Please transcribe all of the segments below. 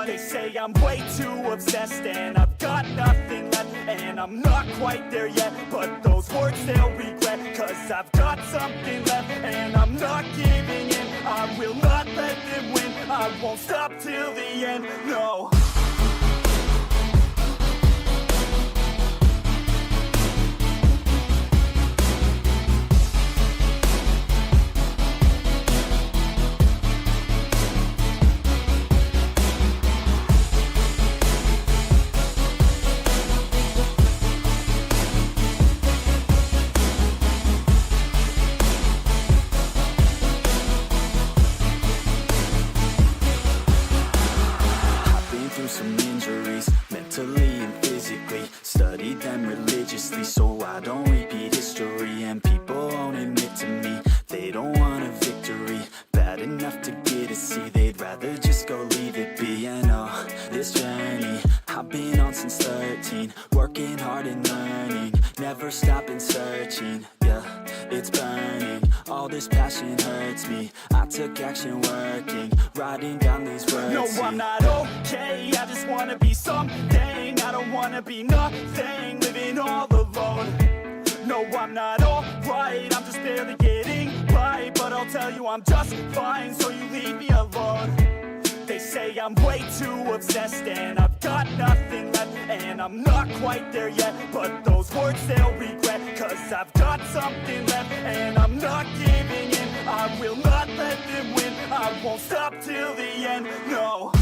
one. They say I'm way too obsessed and I've got nothing left, and I'm not quite there yet, but those words they'll regret, cause I've got something left and I'm not giving in. I will not let them win, I won't stop till the end, no. Some injuries, mentally and physically. Studied them religiously so I don't repeat history. And people won't admit to me they don't want a victory bad enough to get a C. They'd rather just go leave it be. And oh, this journey I've been on since 13, working hard and learning, never stopping searching. Yeah, it's burning, all this passion hurts me. I took action working, writing down these words. No, I'm not okay, I just wanna be something. I don't wanna be nothing, living all alone. No, I'm not alright, I'm just barely getting by, but I'll tell you I'm just fine, so you leave me alone. They say I'm way too obsessed and I've got nothing left, and I'm not quite there yet, but those words they'll regret, cause I've got something left and I'm not giving in. I will not let them win, I won't stop till the end, no.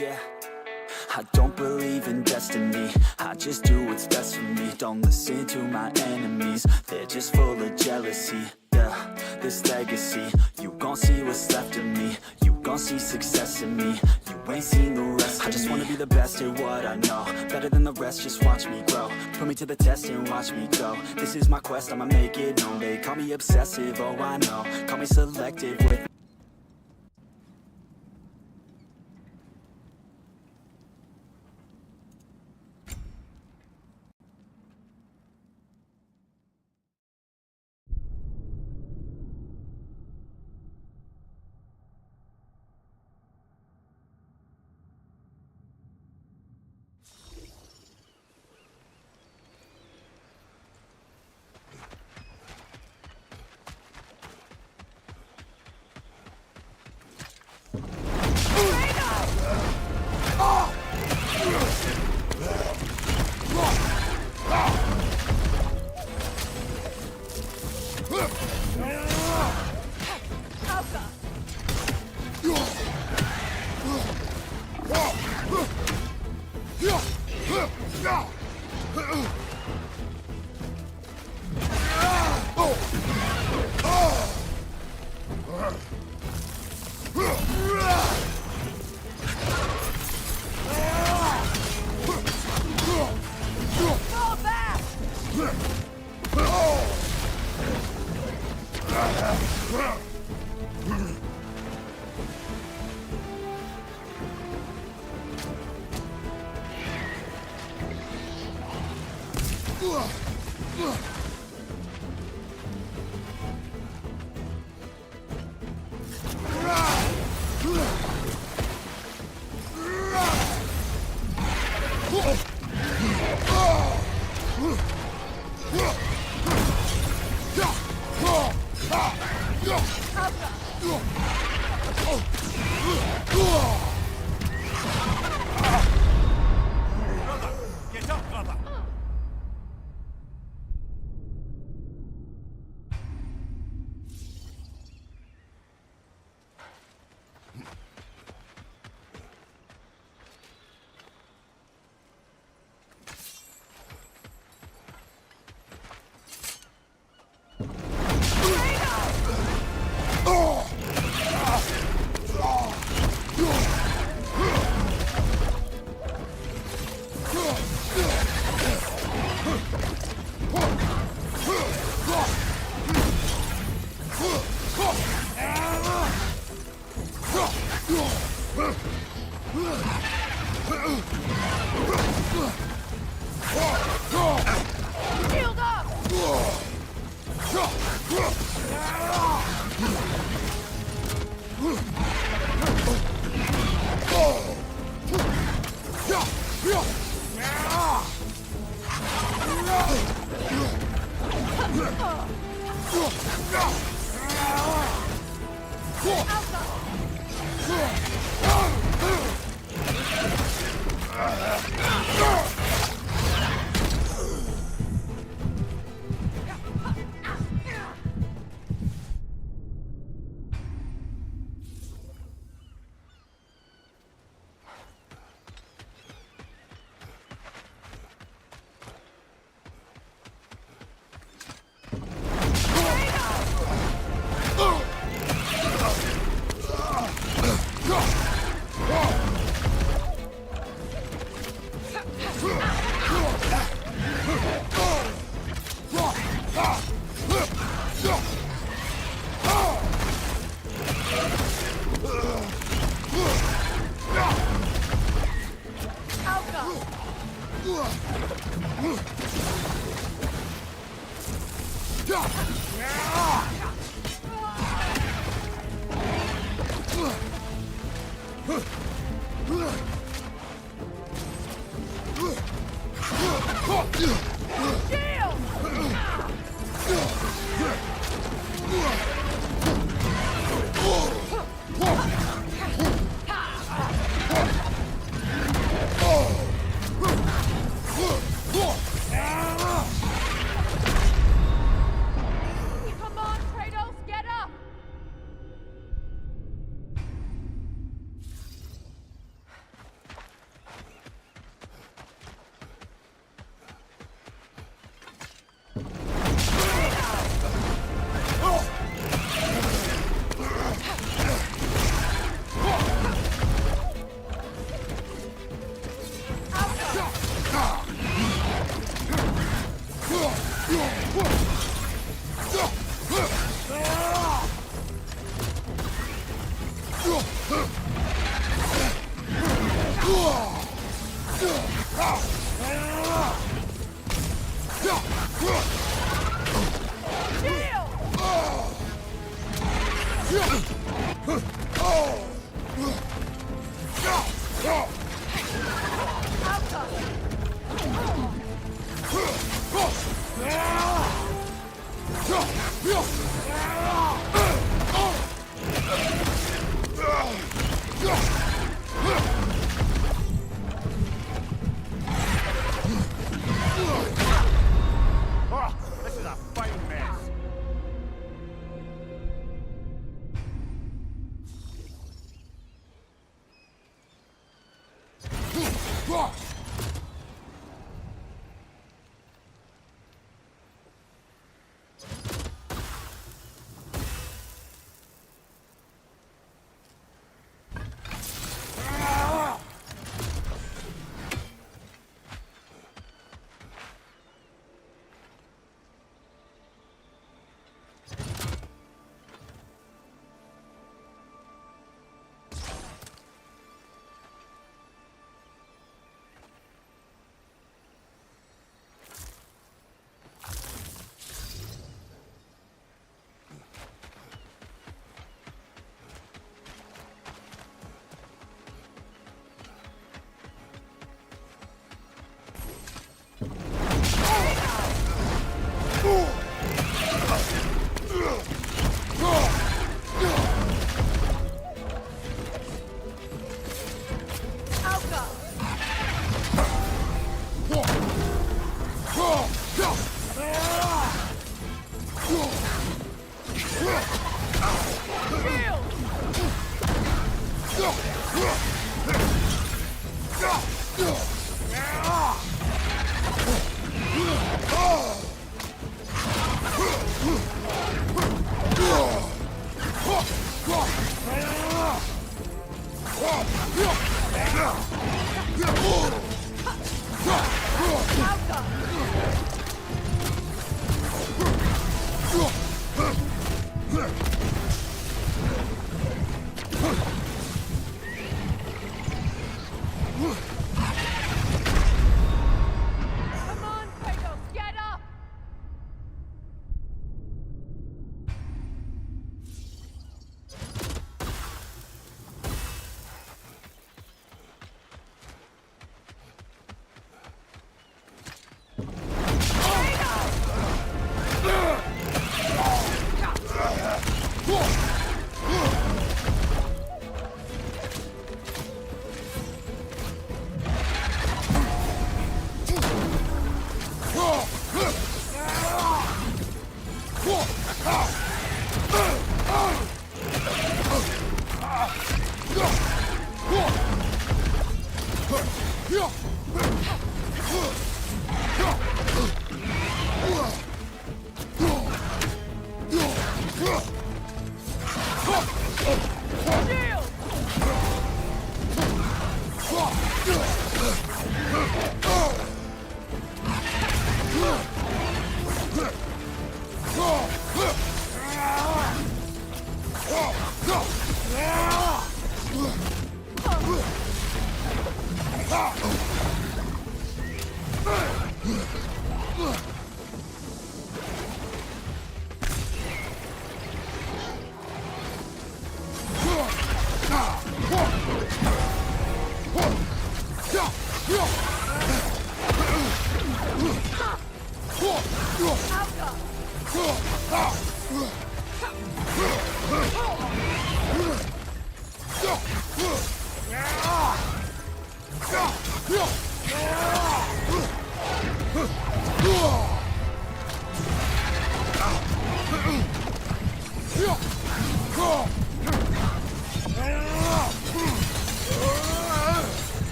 Yeah, I don't believe in destiny, I just do what's best for me. Don't listen to my enemies, they're just full of jealousy. Yeah, this legacy, you gon' see what's left of me. You gon' see success in me, you ain't seen the rest of me. I just wanna be the best at what I know, better than the rest, just watch me grow. Put me to the test and watch me go. This is my quest, I'ma make it known. They call me obsessive, oh I know. Call me selective with Get up!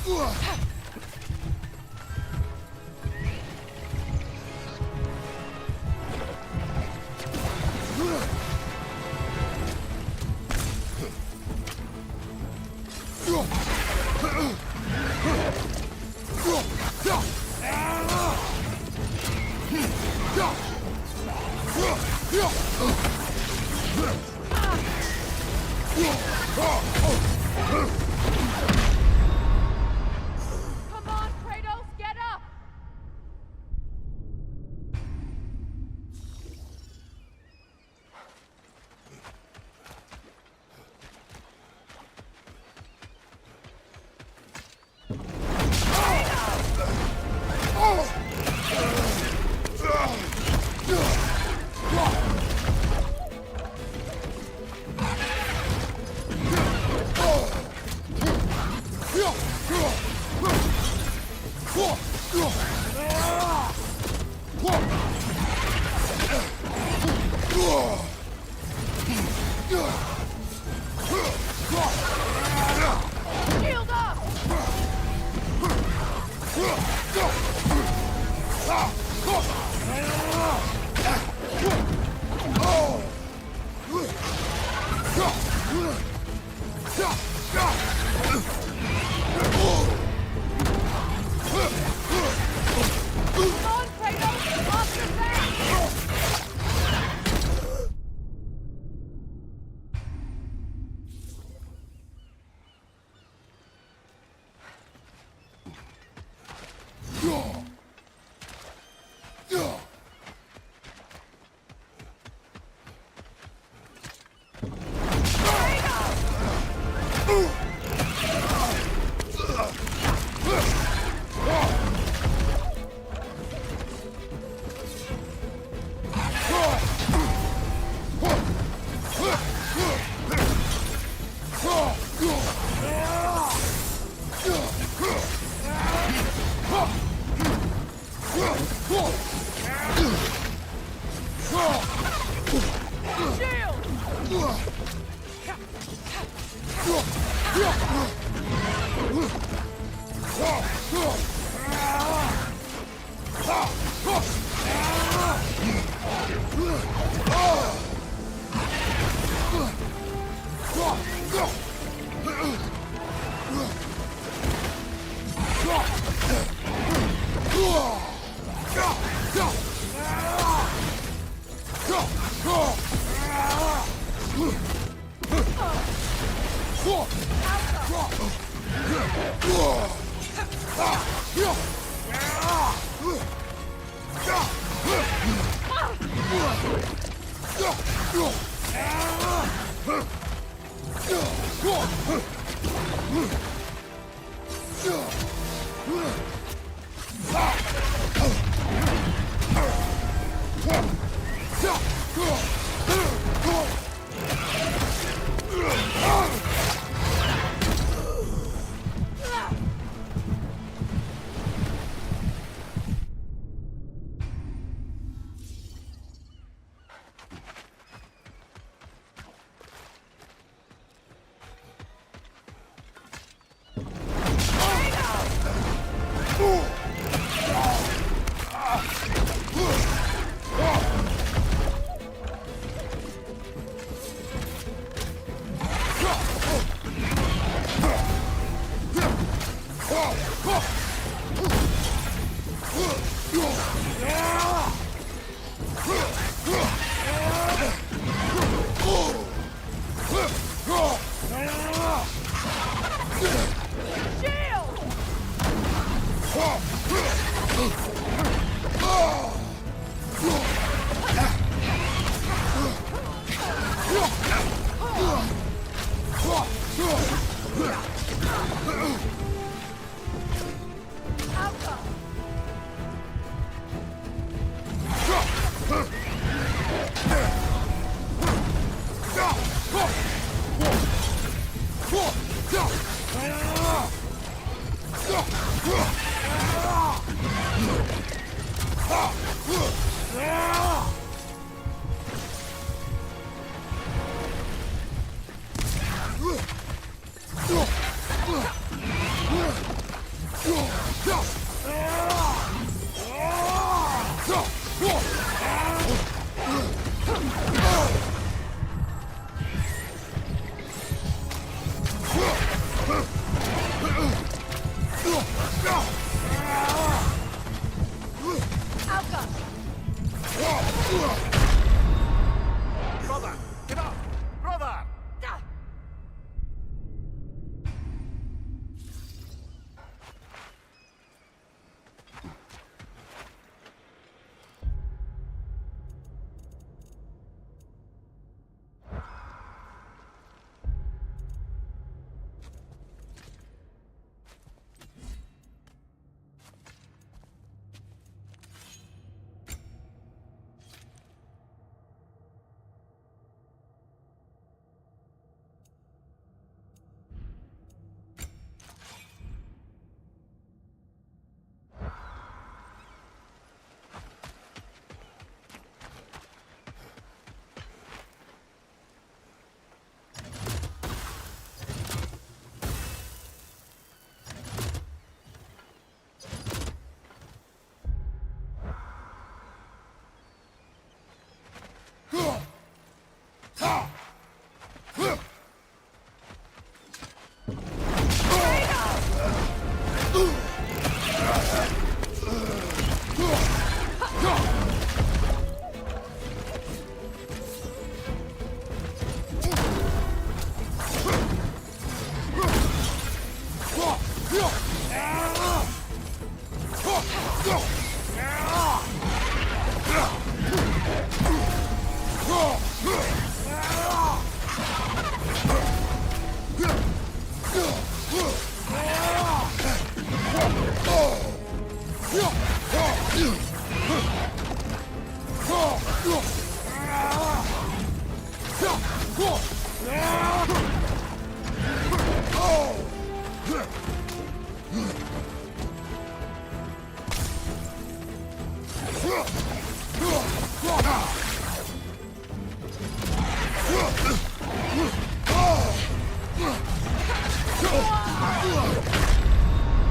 Come on, Kratos, get up! Shield up! Come on, Kratos! Off your back! Brother, get up! Brother!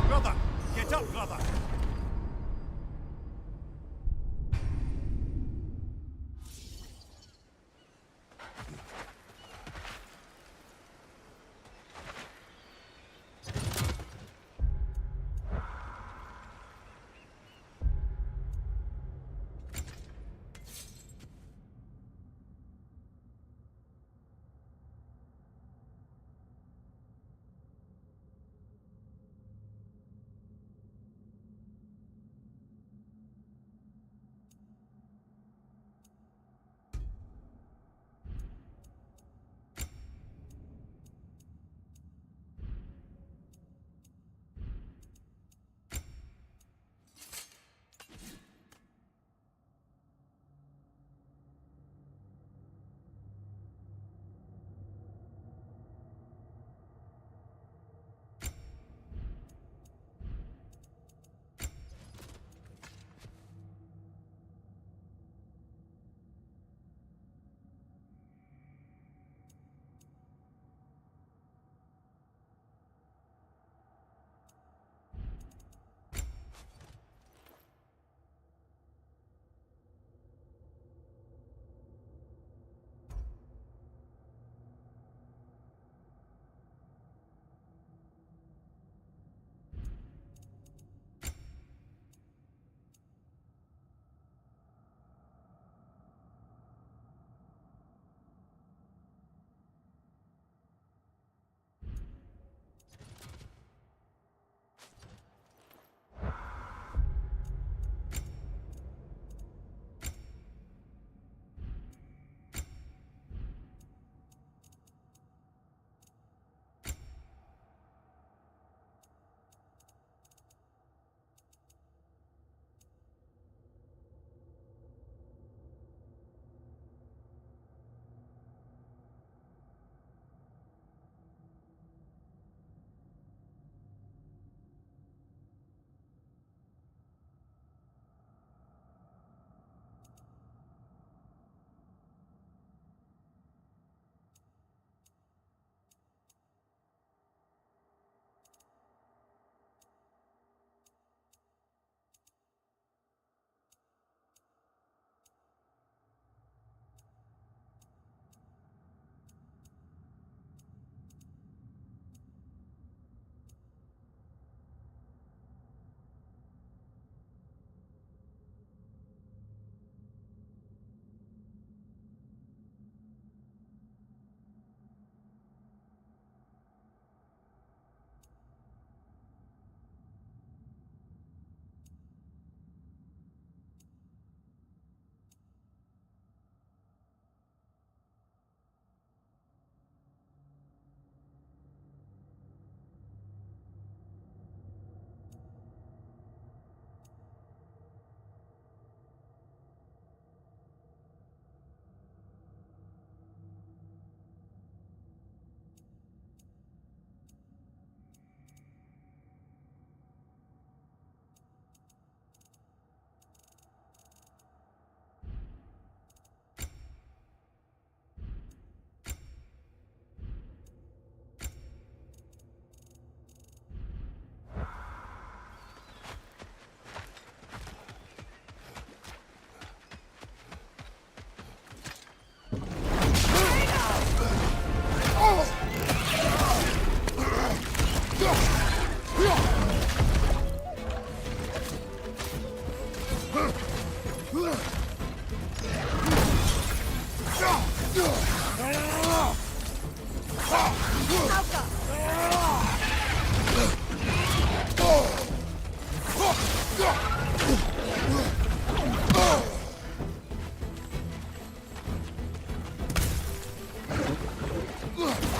Brother, get up, brother!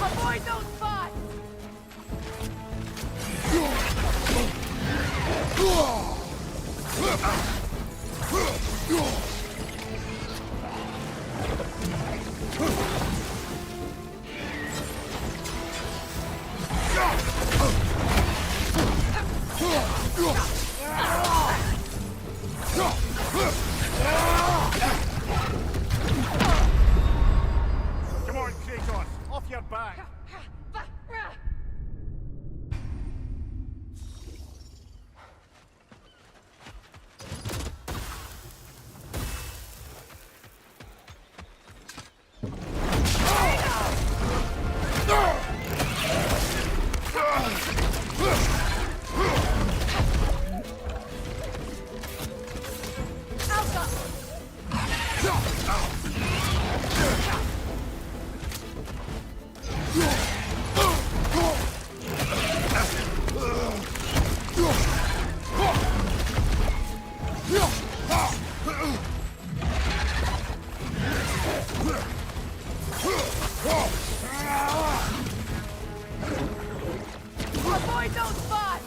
Avoid those spots! Come on, Kratos! Off your back! Avoid those spots!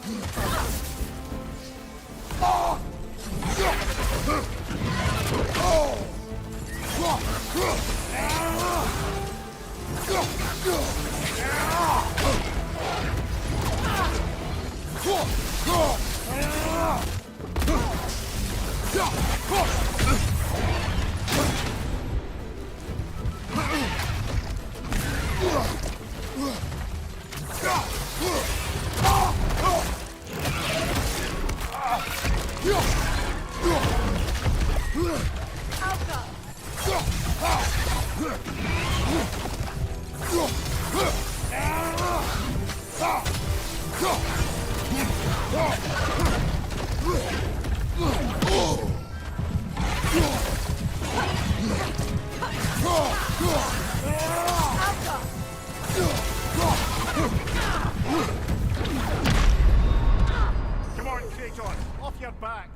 Come on, Kratos! Off your back!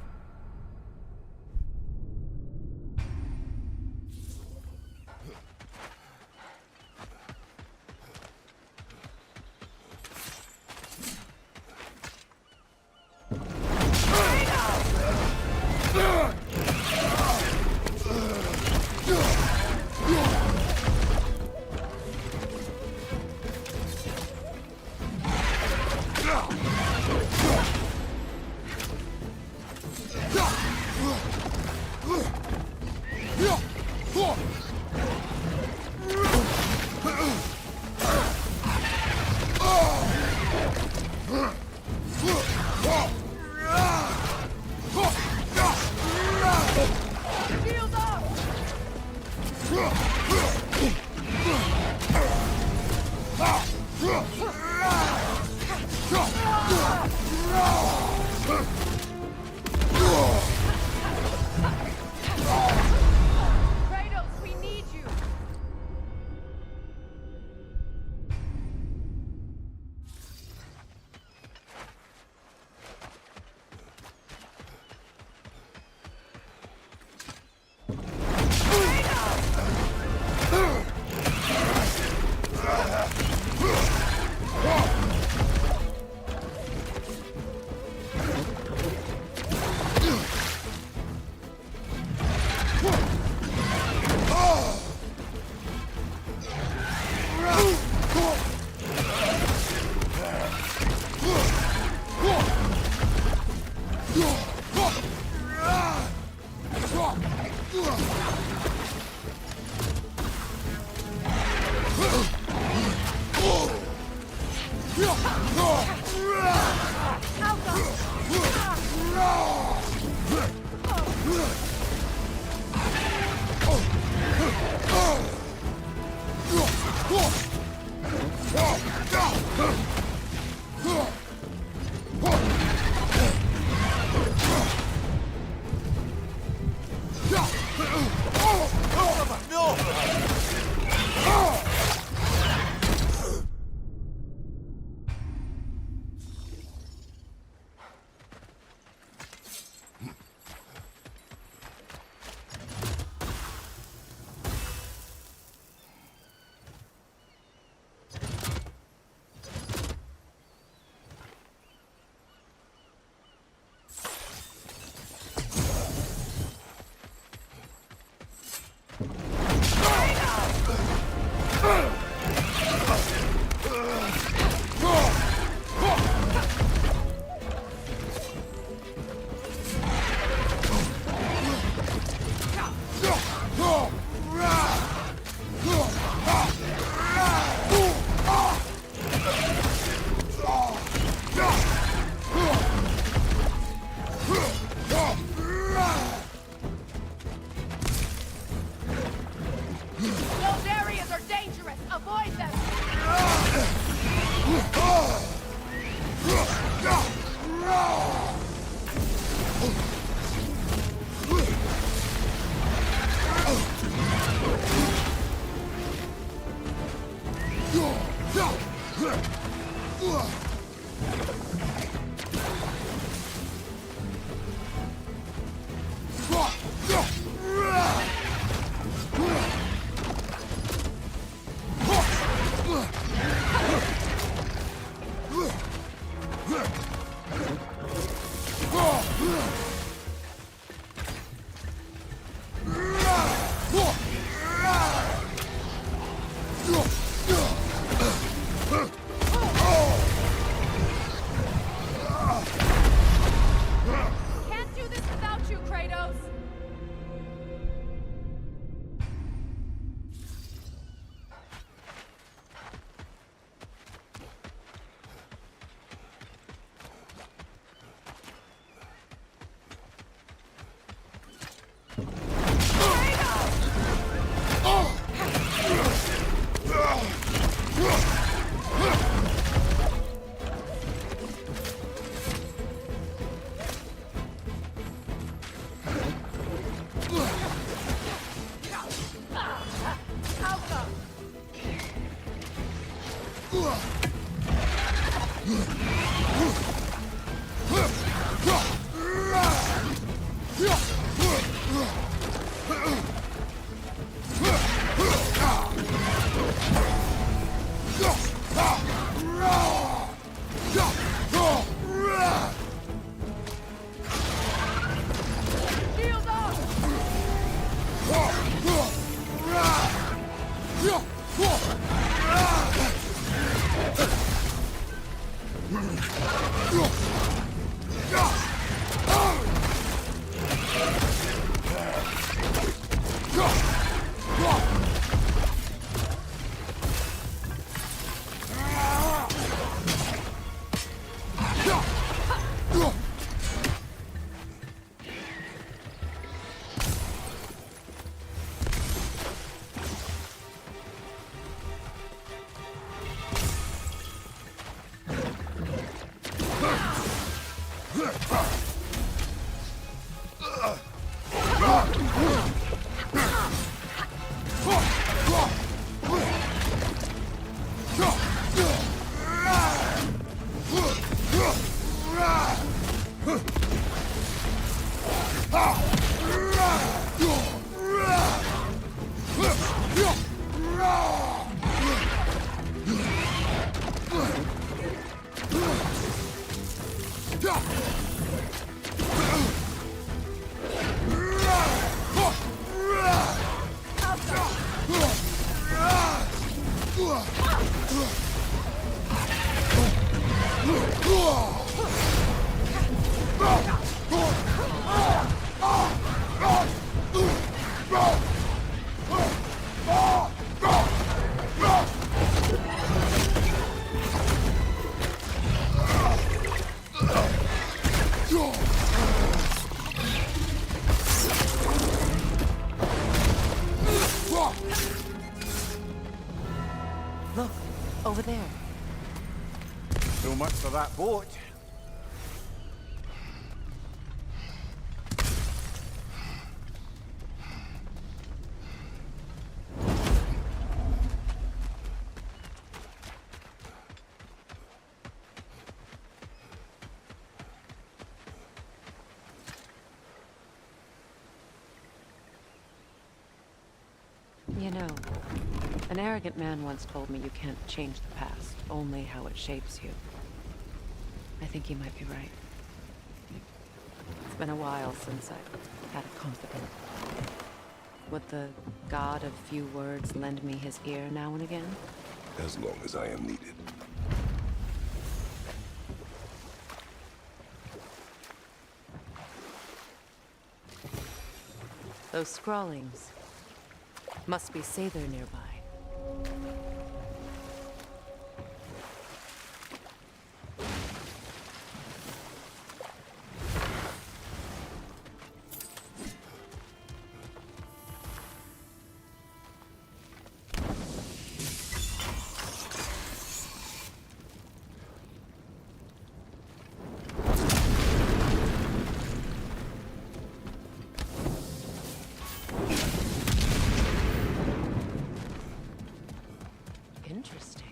Look, over there. So much for that boat. You know, an arrogant man once told me you can't change the past, only how it shapes you. I think he might be right. It's been a while since I've had a confidant. Would the god of few words lend me his ear now and again? As long as I am needed. Those scrawlings must be Sather nearby. Interesting.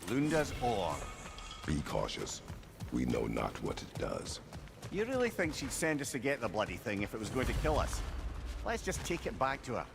Lunda's ore. Be cautious. We know not what it does. You really think she'd send us to get the bloody thing if it was going to kill us? Let's just take it back to her.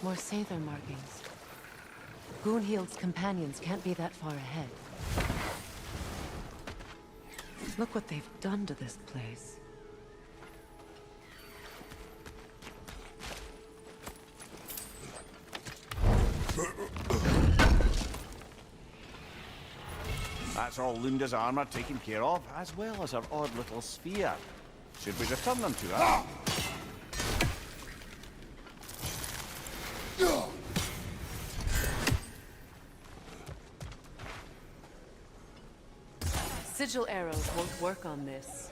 More Sather markings. Gunhild's companions can't be that far ahead. Look what they've done to this place. That's all Lunda's armor taken care of, as well as her odd little sphere. Should we return them to her? Sigil arrows won't work on this.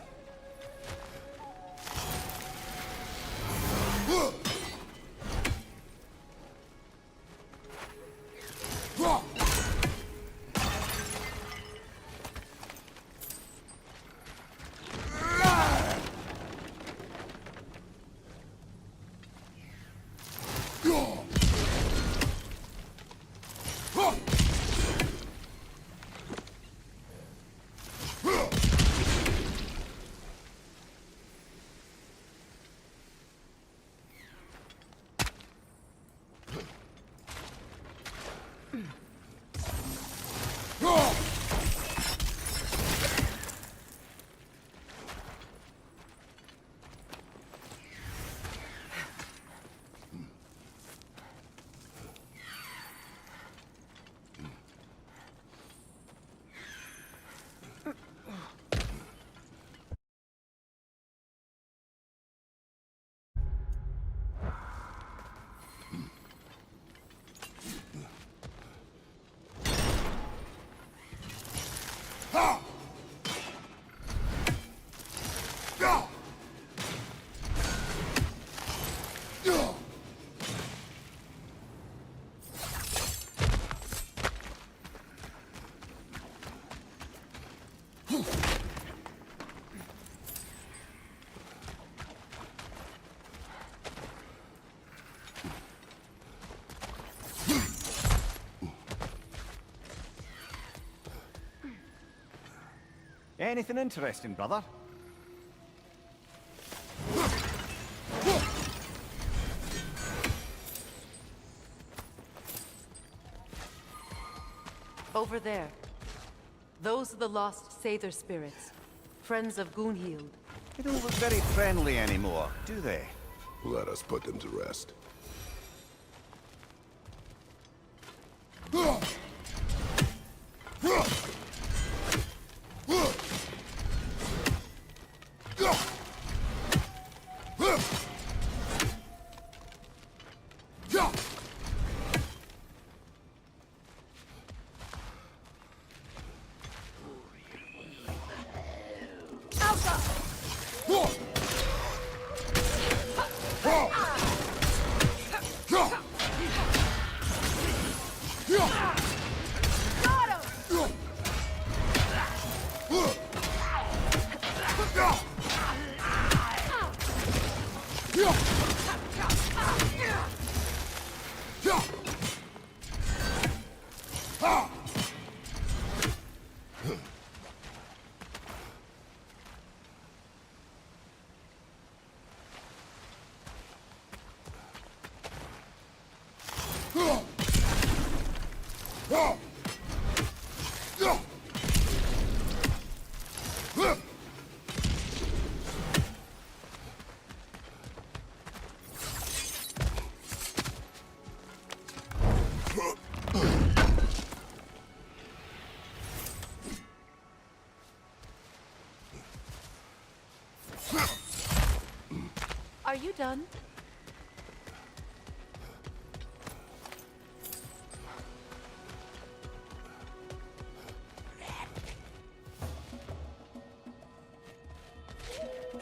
Anything interesting, brother? Over there. Those are the lost Sather spirits. Friends of Gunhild. They don't look very friendly anymore, do they? Let us put them to rest. Are you done?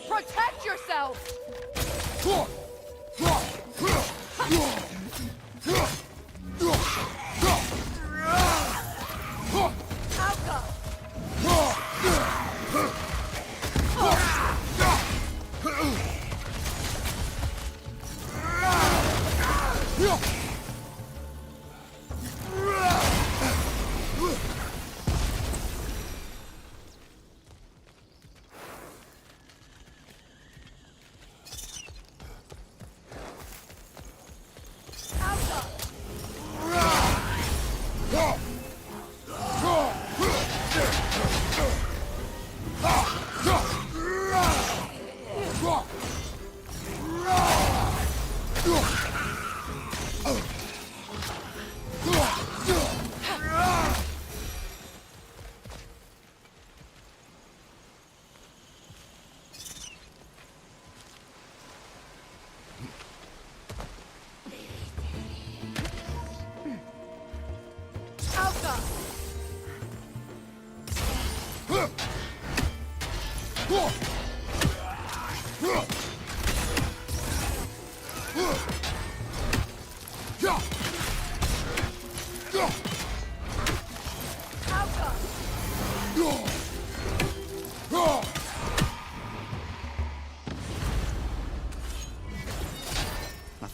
Protect yourself!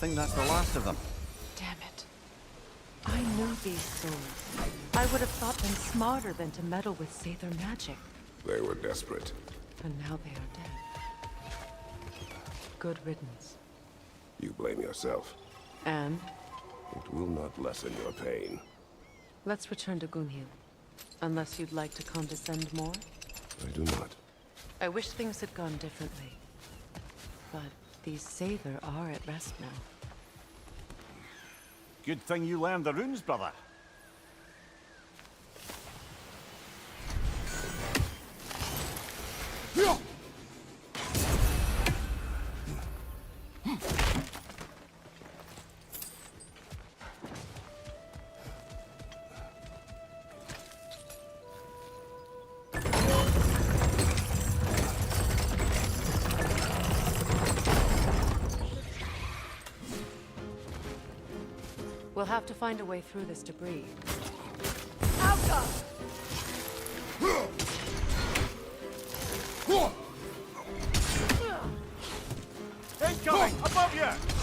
think that's the last of them. Damn it. I knew these souls. I would have thought them smarter than to meddle with Sather magic. They were desperate. And now they are dead. Good riddance. You blame yourself. And It will not lessen your pain. let's return to Gunhild. Unless you'd like to condescend more? I do not. I wish things had gone differently. But these Sather are at rest now. Good thing you learned the runes, brother. We'll have to find a way through this debris. Incoming! Above you!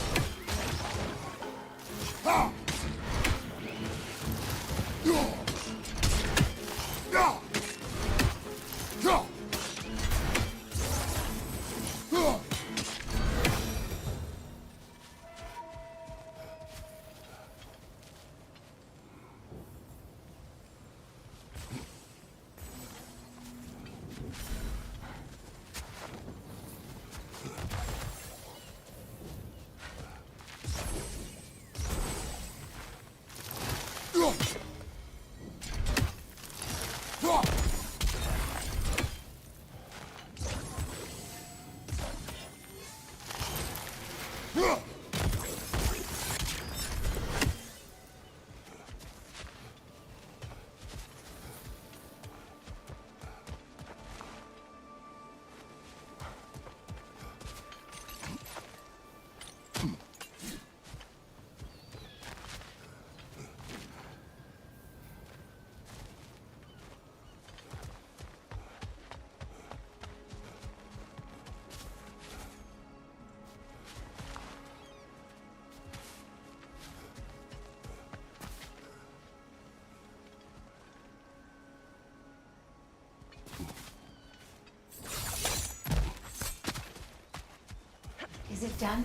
Is it done?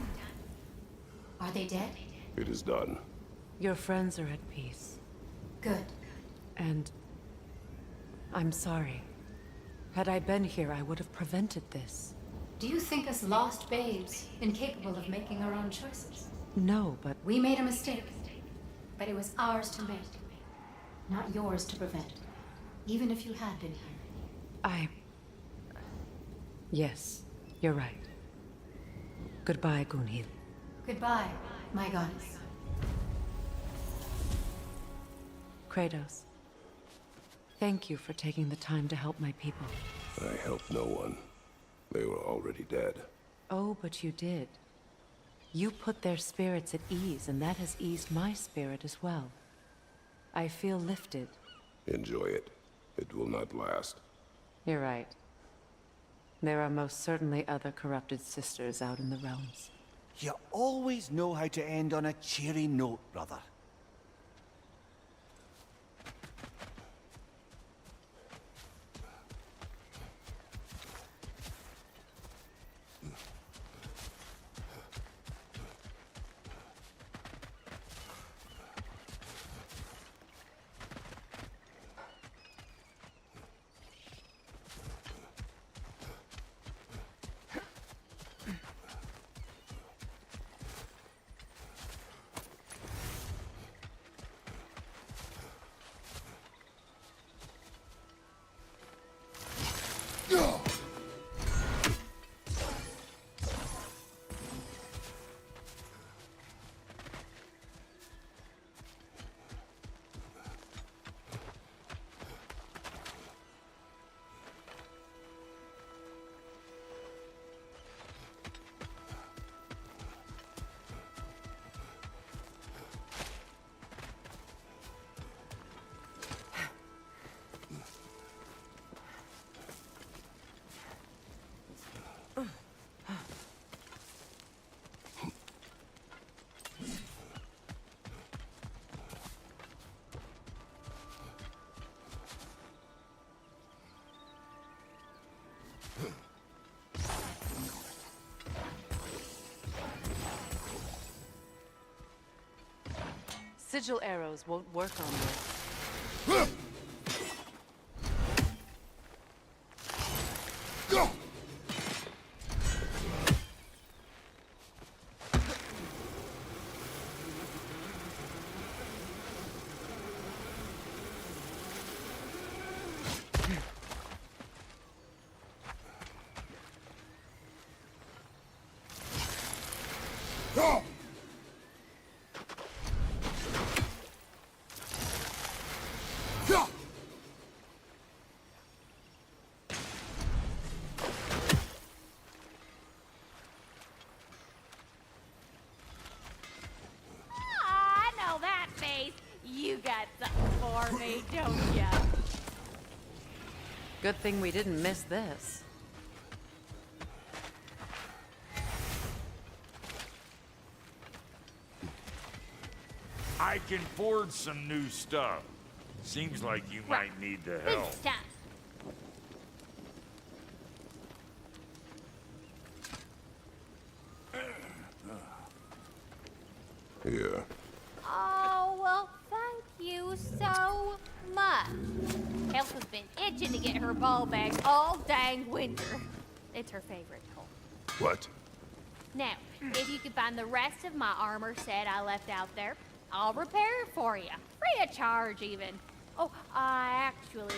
Are they dead? It is done. Your friends are at peace. Good. And I'm sorry. Had I been here, I would have prevented this. Do you think us lost babes, incapable of making our own choices? No, but We made a mistake, but it was ours to make, not yours to prevent, even if you had been here. Yes, you're right. Goodbye, Gunhild. Goodbye, my goddess. Kratos. Thank you for taking the time to help my people. I helped no one. They were already dead. Oh, but you did. You put their spirits at ease, and that has eased my spirit as well. I feel lifted. Enjoy it. It will not last. You're right. There are most certainly other corrupted sisters out in the realms. You always know how to end on a cheery note, brother. sigil arrows won't work on this. I know that face. You got something for me, don't ya? Good thing we didn't miss this. I can forge some new stuff. Seems like you might need the help. It's time. Here. Oh, well, thank you so much. Health has been itching to get her ball back all dang winter. It's her favorite hole. What? Now, if you could find the rest of my armor set I left out there, I'll repair it for you. Free of charge, even. Oh, actually,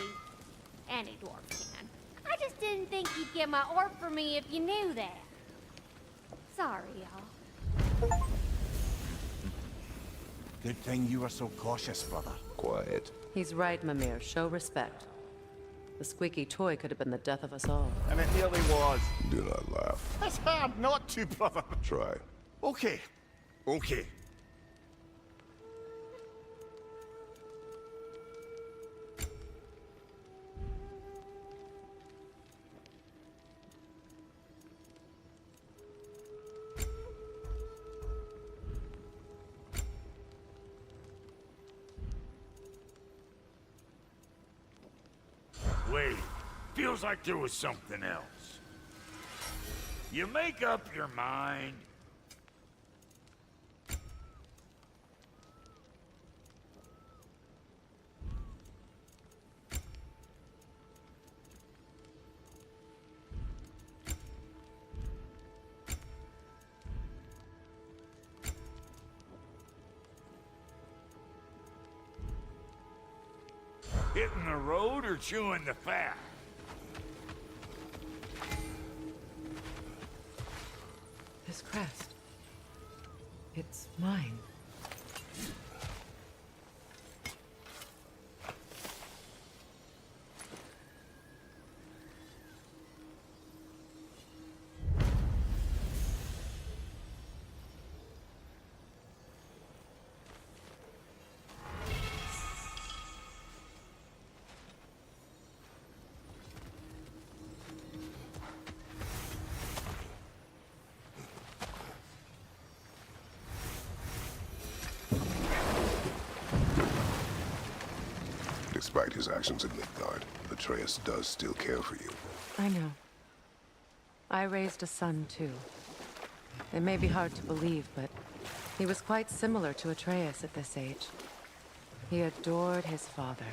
any dwarf can. I just didn't think you'd get my orb for me if you knew that. Sorry, y'all. Good thing you were so cautious, brother. Quiet. He's right, Mimir. Show respect. The squeaky toy could have been the death of us all. And it nearly was. Do not laugh. It's hard not to, brother. Try. Okay. Okay. Wait, feels like there was something else. You make up your mind. Hitting the road or chewing the fat? This crest. It's mine. Despite his actions in Midgard, Atreus does still care for you. I know. I raised a son, too. It may be hard to believe, but he was quite similar to Atreus at this age. He adored his father,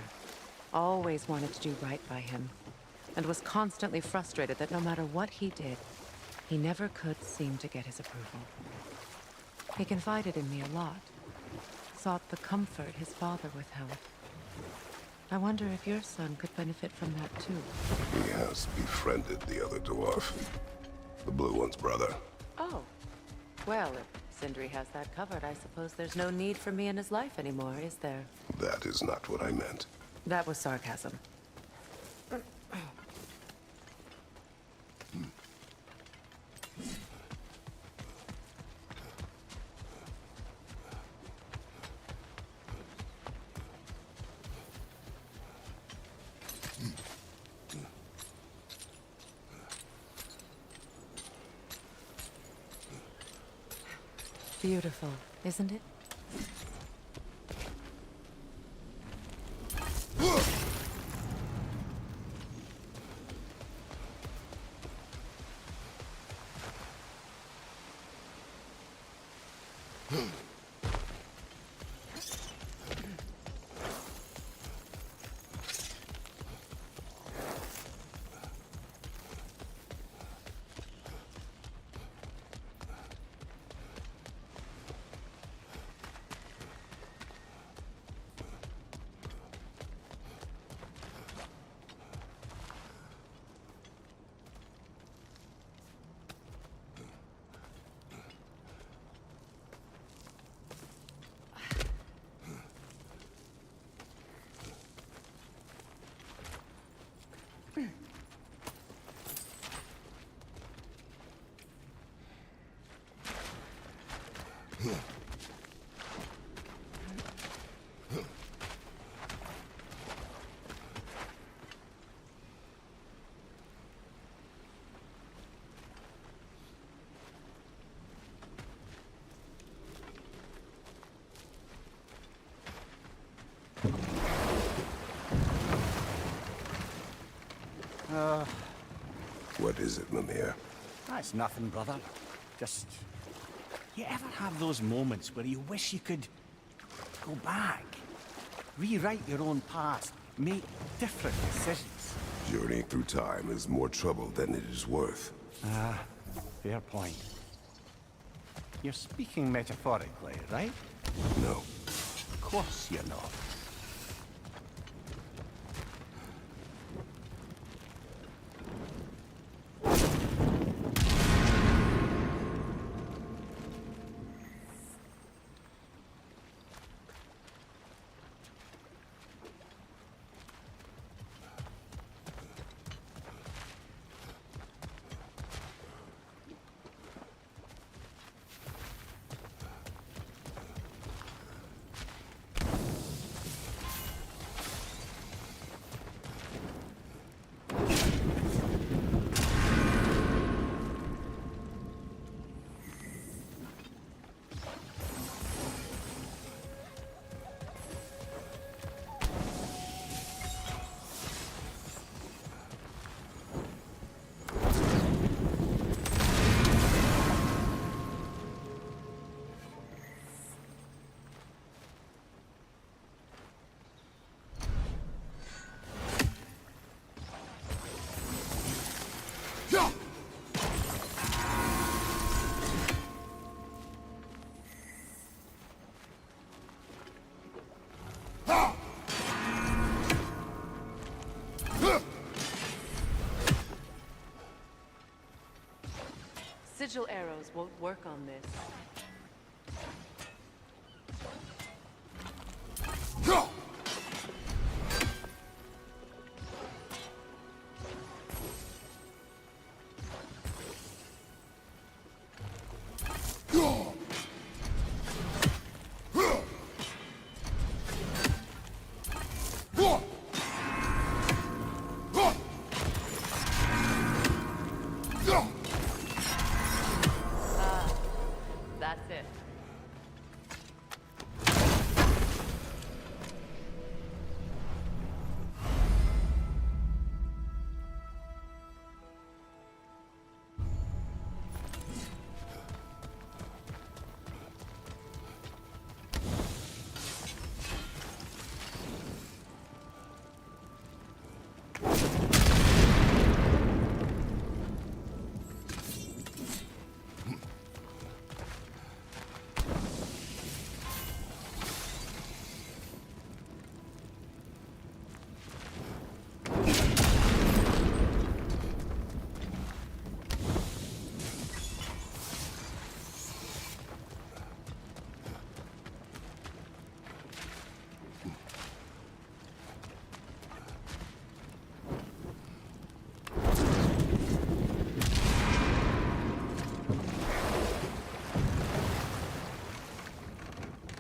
always wanted to do right by him, and was constantly frustrated that no matter what he did, he never could seem to get his approval. He confided in me a lot, sought the comfort his father withheld. I wonder if your son could benefit from that, too. He has befriended the other dwarf. The blue one's brother. Oh. Well, if Sindri has that covered, I suppose there's no need for me in his life anymore, is there? That is not what I meant. That was sarcasm. Beautiful, isn't it? What is it, Mimir? That's nothing, brother. Just... You ever have those moments where you wish you could go back? Rewrite your own past, make different decisions? Journeying through time is more trouble than it is worth. Fair point. You're speaking metaphorically, right? No. Of course you're not. Sigil arrows won't work on this. That's it.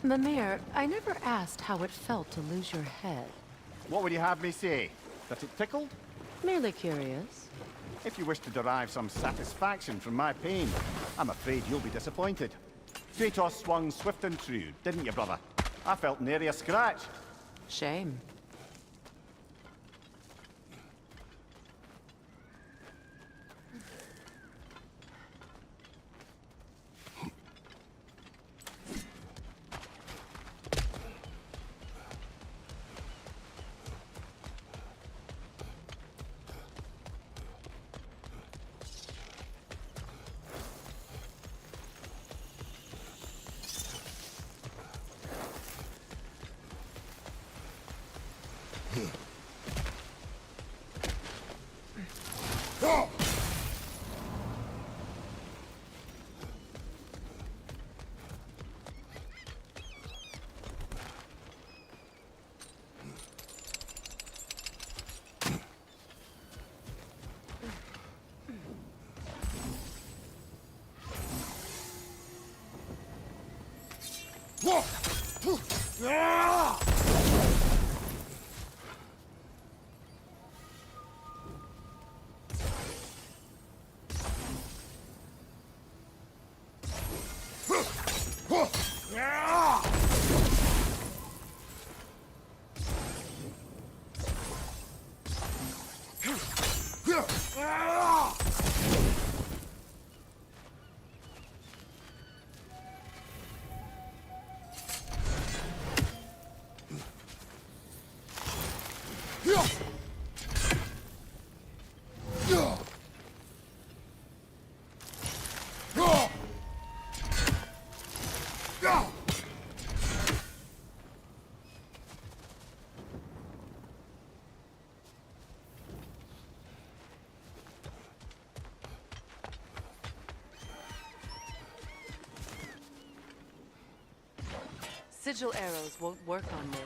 Mimir, I never asked how it felt to lose your head. What would you have me say? That it tickled? Merely curious. If you wish to derive some satisfaction from my pain, I'm afraid you'll be disappointed. Kratos swung swift and true, didn't you, brother? I felt nary a scratch. Shame. Sigil arrows won't work on this.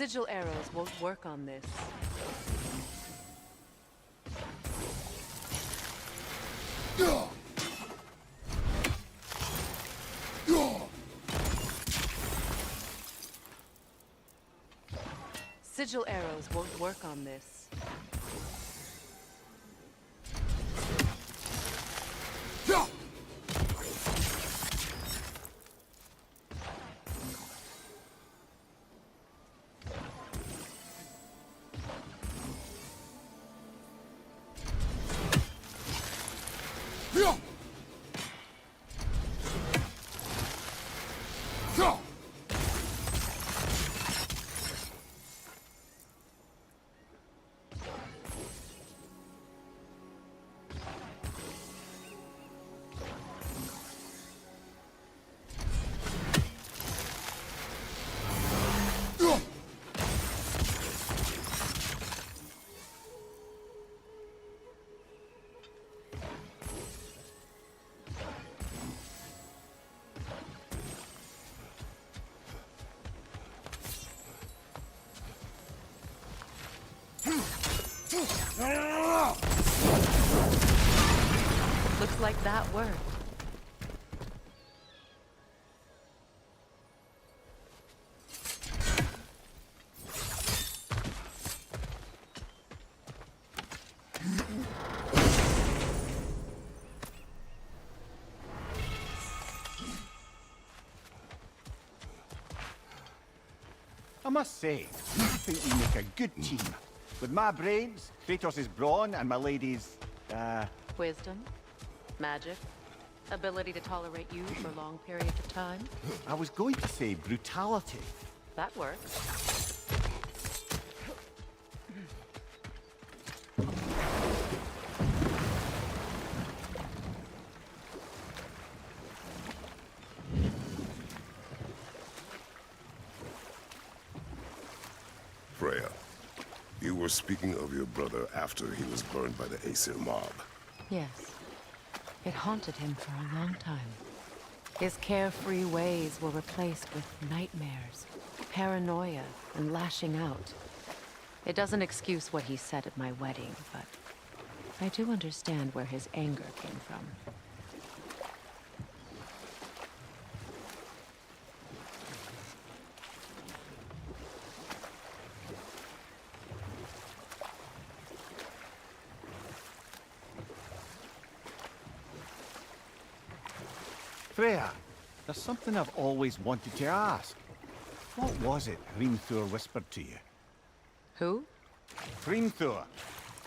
Sigil arrows won't work on this. Sigil arrows won't work on this. Looks like that worked. I must say, I think we make a good team. With my brains, Kratos' brawn, and my lady's, Wisdom, magic, ability to tolerate you for long periods of time. I was going to say brutality. That works. Freya, you were speaking of your brother after he was burned by the Aesir mob. Yes. It haunted him for a long time. His carefree ways were replaced with nightmares, paranoia, and lashing out. It doesn't excuse what he said at my wedding, but I do understand where his anger came from. Freya, there's something I've always wanted to ask. What was it Hrimthur whispered to you? Who? Hrimthur,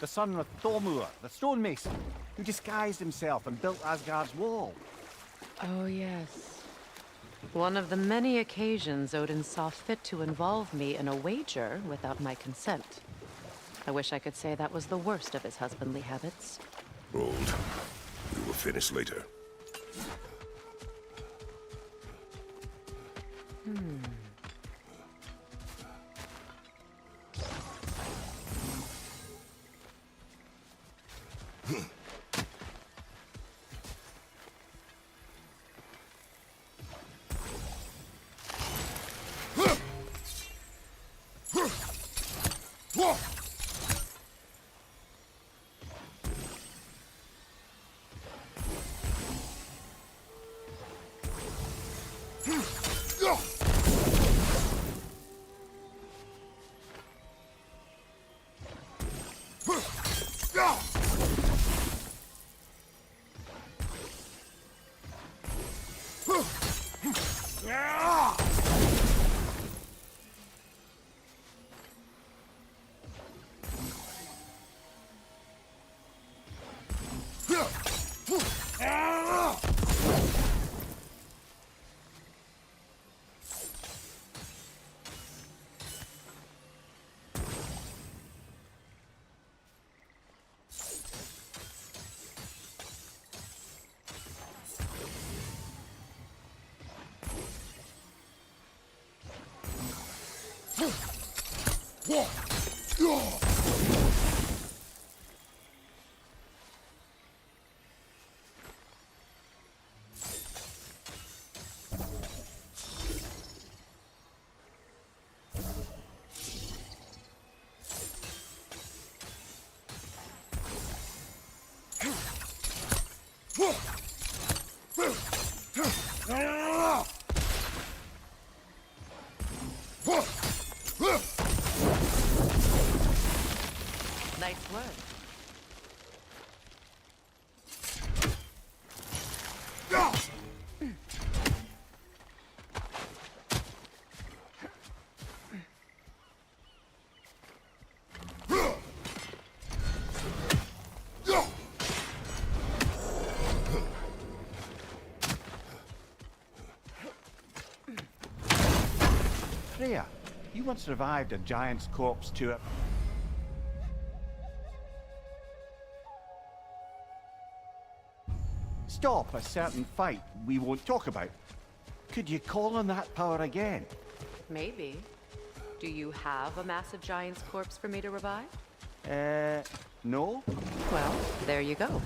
the son of Thormur, the stonemason, who disguised himself and built Asgard's wall. Oh, yes. One of the many occasions Odin saw fit to involve me in a wager without my consent. I wish I could say that was the worst of his husbandly habits. Rold. We will finish later. Nice work. Freya, you once revived a giant's corpse to a... Stop a certain fight we won't talk about. Could you call on that power again? Maybe. Do you have a massive giant's corpse for me to revive? No? Well, there you go.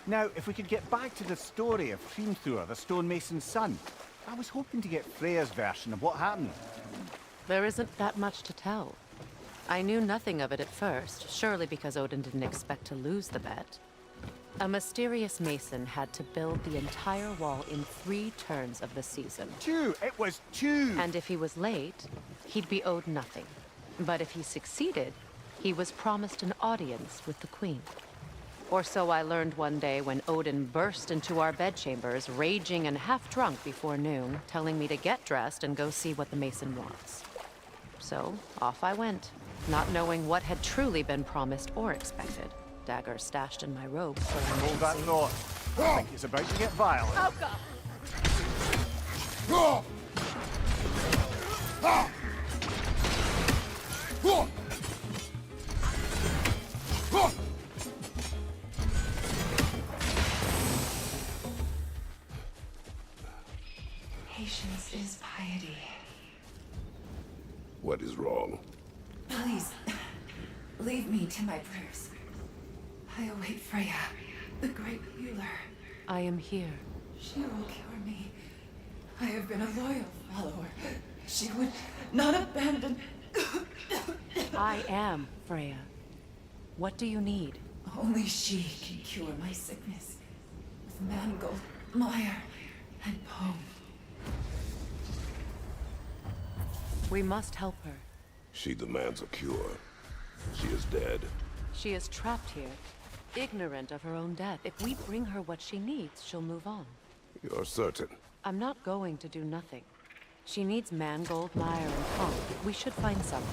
Now, if we could get back to the story of Hrimthur, the stonemason's son. I was hoping to get Freya's version of what happened. There isn't that much to tell. I knew nothing of it at first, surely because Odin didn't expect to lose the bet. A mysterious mason had to build the entire wall in 3 turns of the season. 2! It was 2! And if he was late, he'd be owed nothing. But if he succeeded, he was promised an audience with the queen. Or so I learned one day when Odin burst into our bedchambers, raging and half-drunk before noon, telling me to get dressed and go see what the mason wants. So, off I went, not knowing what had truly been promised or expected. Dagger stashed in my robe for an Hold that emergency. thought. I think it's about to get violent. Oh, God. Patience is piety. What is wrong? Please, leave me to my prayers. I await Freya, the great healer. I am here. She will cure me. I have been a loyal follower. She would not abandon... I am Freya. What do you need? Only she can cure my sickness. With mangold, mire, and poem. We must help her. She demands a cure. She is dead. She is trapped here, ignorant of her own death. If we bring her what she needs, she'll move on. You're certain? I'm not going to do nothing. She needs mangold, mire, and punk. We should find some.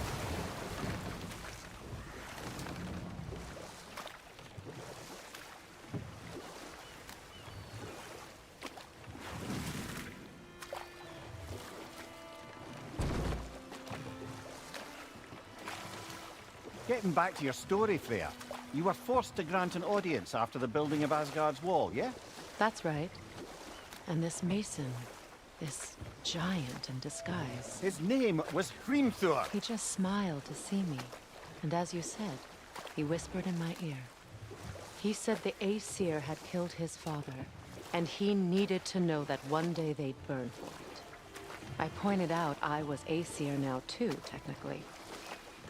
Getting back to your story, Freya. You were forced to grant an audience after the building of Asgard's wall, yeah? That's right. And this mason, this giant in disguise, His name was Hrimthur. he just smiled to see me. And as you said, he whispered in my ear. He said the Aesir had killed his father, and he needed to know that one day they'd burn for it. I pointed out I was Aesir now too, technically.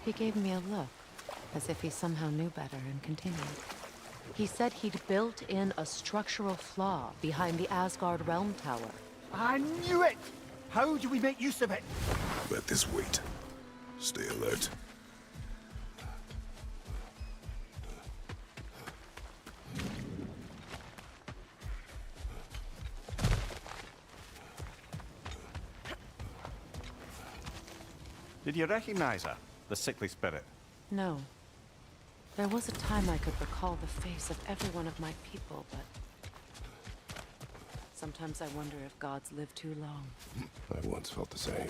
He gave me a look, as if he somehow knew better, and continued. He said he'd built in a structural flaw behind the Asgard Realm Tower. I knew it! How do we make use of it? Let this wait. Stay alert. Did you recognize her? The sickly spirit? No. There was a time I could recall the face of every one of my people, but... sometimes I wonder if gods live too long. I once felt the same.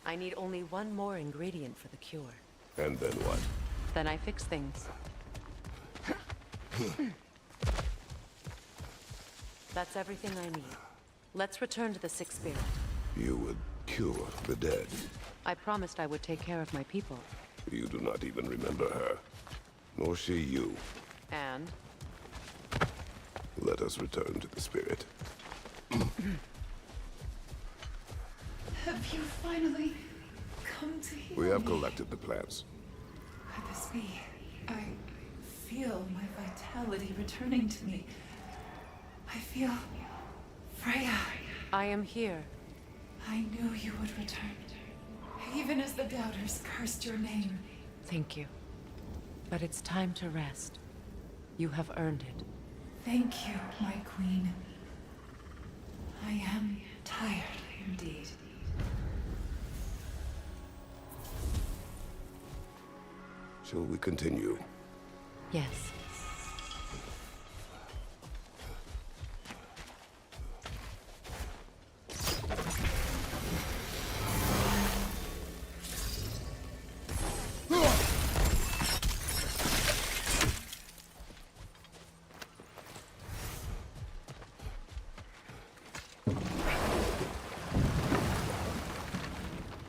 I need only one more ingredient for the cure. And then what? Then I fix things. That's everything I need. Let's return to the Sixth Spirit. You would cure the dead. I promised I would take care of my people. You do not even remember her. Nor she you. And? Let us return to the spirit. Have you finally come to heal We have me? collected the plants. Could this be? I feel my vitality returning to me. I feel... Freya. I am here. I knew you would return. Even as the doubters cursed your name. Thank you. But it's time to rest. You have earned it. Thank you, my queen. I am tired indeed. Shall we continue? Yes.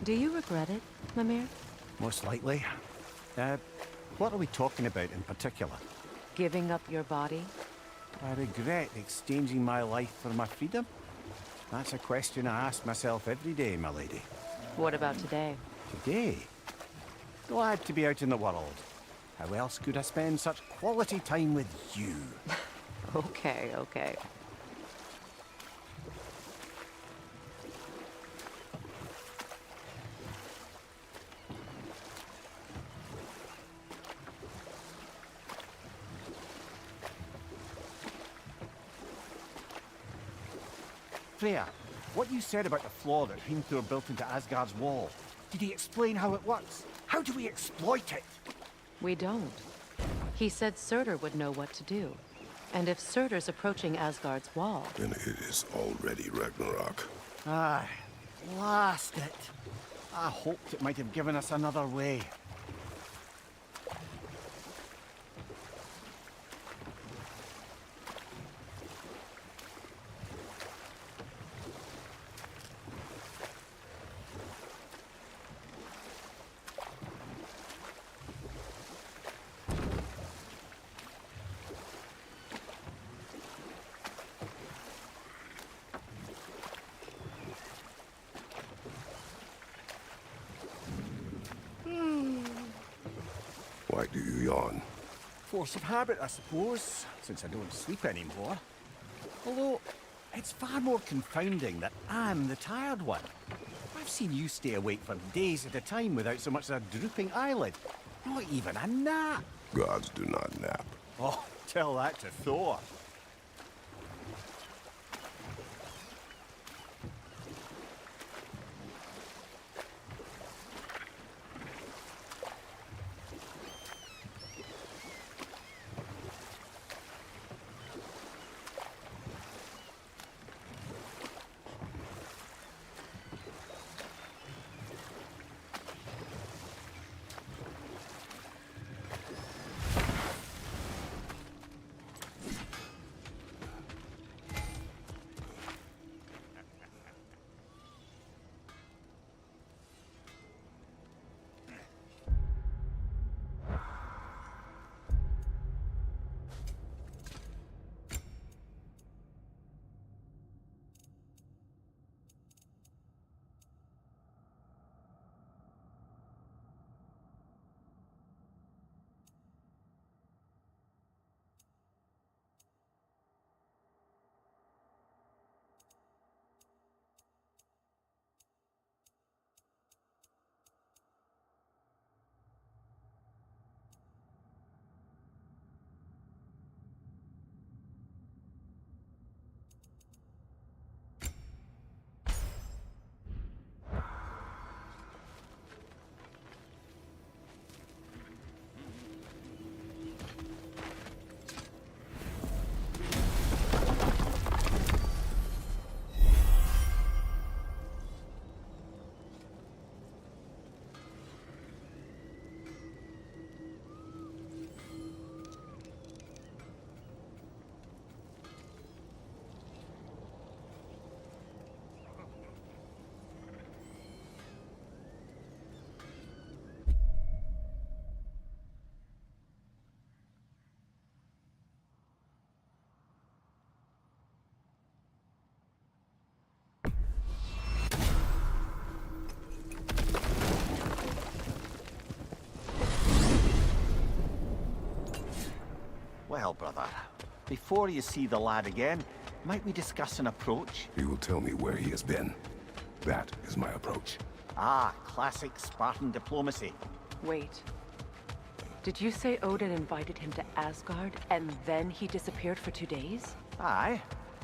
Do you regret it, Mimir? Most likely. What are we talking about in particular? Giving up your body? I regret exchanging my life for my freedom? That's a question I ask myself every day, my lady. What about today? Today? Glad to be out in the world. How else could I spend such quality time with you? Okay, okay. Freya, what you said about the flaw that Hrimthur built into Asgard's wall, did he explain how it works? How do we exploit it? We don't. He said Surtur would know what to do. And if Surtur's approaching Asgard's wall... Then it is already Ragnarok. Aye, blast it. I hoped it might have given us another way. Why do you yawn? Force of habit, I suppose, since I don't sleep anymore. Although, it's far more confounding that I'm the tired one. I've seen you stay awake for days at a time without so much as a drooping eyelid. Not even a nap. Gods do not nap. Oh, tell that to Thor. Well, brother, before you see the lad again, might we discuss an approach? He will tell me where he has been. That is my approach. Ah, classic Spartan diplomacy. Wait. Did you say Odin invited him to Asgard, and then he disappeared for 2 days? Aye,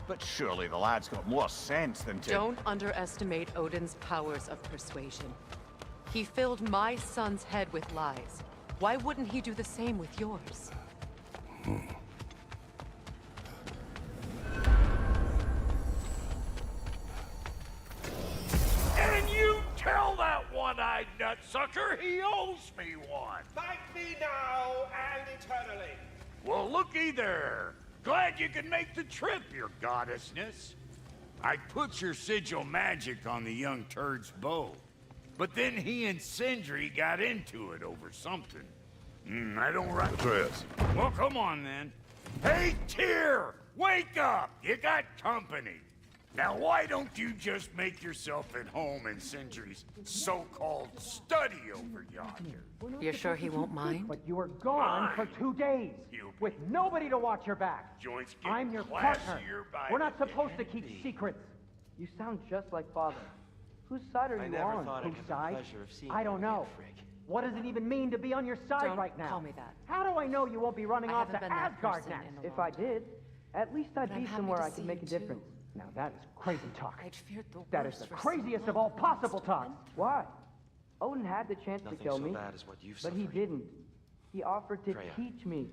but surely the lad's got more sense than to... Don't underestimate Odin's powers of persuasion. He filled my son's head with lies. Why wouldn't he do the same with yours? And you tell that one-eyed nutsucker he owes me one. Thank me now and eternally. Well, looky there. Glad you could make the trip, your goddessness. I put your sigil magic on the young turd's bow. But then he and Sindri got into it over something. I don't right. Atreus. Well, come on then. Hey, Tyr! Wake up! You got company. Now, why don't you just make yourself at home in Sindri's so-called study over yonder? You're sure he won't mind? But you were gone for 2 days, with nobody to watch your back. Joints getting I'm your classier partner. by We're not the supposed to day. keep secrets. You sound just like Father. Whose side are you on? Whose side? I don't know. What does it even mean to be on your side Don't right now? call me that. How do I know you won't be running I off to haven't been that Asgard person next? in a If long I did, at least I'd But I'm be happy somewhere to I see can make a you, too. difference. Now that is crazy talk. I'd feared the That is worst the for so craziest long. of all possible talk. Husband? Why? Odin had the chance to kill me, but he didn't. He offered to teach me.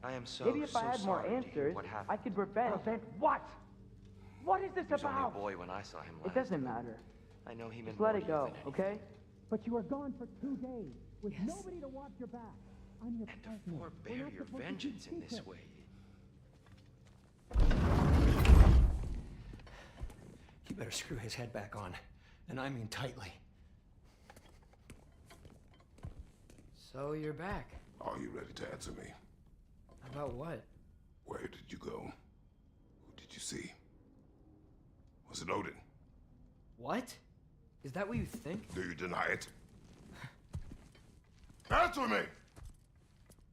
I am so Maybe if I had more answers, I could prevent. Prevent what? What is this He was only a about? boy when I saw him last. It doesn't matter. I know he meant Just let more it to you go, than anything. okay? But you were gone for 2 days, with nobody to watch your back. I'm your And to partner. We're forbear not your supposed to vengeance keep in this secrets. way. You better screw his head back on, and I mean tightly. So you're back. Are you ready to answer me? About what? Where did you go? Who did you see? Was it Odin? What? Is that what you think? Do you deny it? Answer me!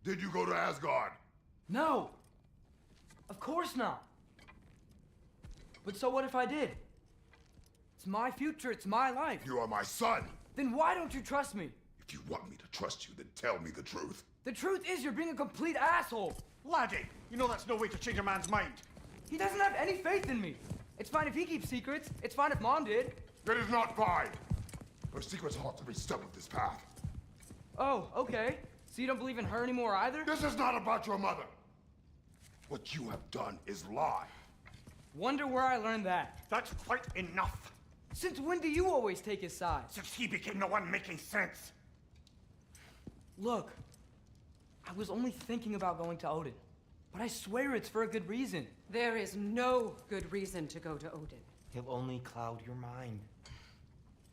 Did you go to Asgard? No! Of course not! But so what if I did? It's my future, it's my life. You are my son! Then why don't you trust me? If you want me to trust you, then tell me the truth. The truth is you're being a complete asshole! Laddie, you know that's no way to change a man's mind. He doesn't have any faith in me. It's fine if he keeps secrets. It's fine if Mom did. It is not fine! Her secrets ought to be step of this path. Oh, okay. So you don't believe in her anymore either? This is not about your mother! What you have done is lie. Wonder where I learned that. That's quite enough. Since when do you always take his side? Since he became the one making sense. Look, I was only thinking about going to Odin. But I swear it's for a good reason. There is no good reason to go to Odin. He'll only cloud your mind.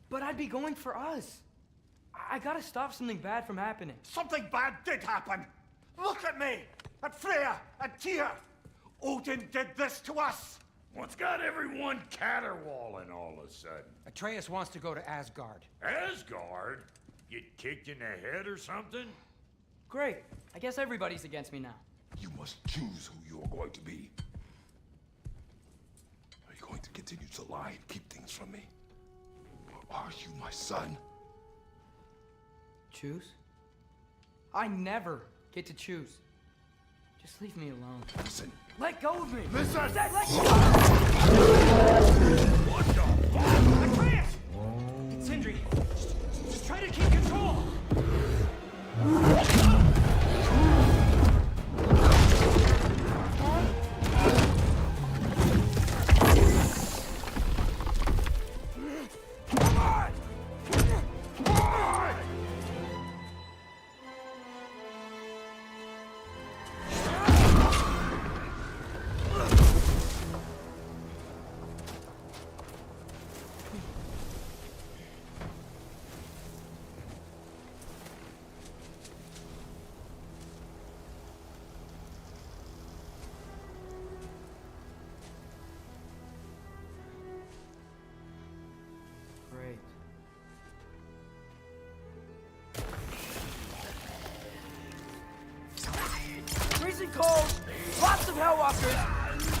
But I'd be going for us. I gotta stop something bad from happening. Something bad did happen. Look at me, at Freya, at Tyr. Odin did this to us. What's got everyone caterwauling all of a sudden? Atreus wants to go to Asgard. Asgard? Get kicked in the head or something? Great. I guess everybody's against me now. You must choose who you are going to be. Are you going to continue to lie and keep things from me? Or are you my son? Choose? I never get to choose. Just leave me alone. Listen. Let go of me! Listen! I said let go! What the fuck? Atreus! Sindri, just try to keep control.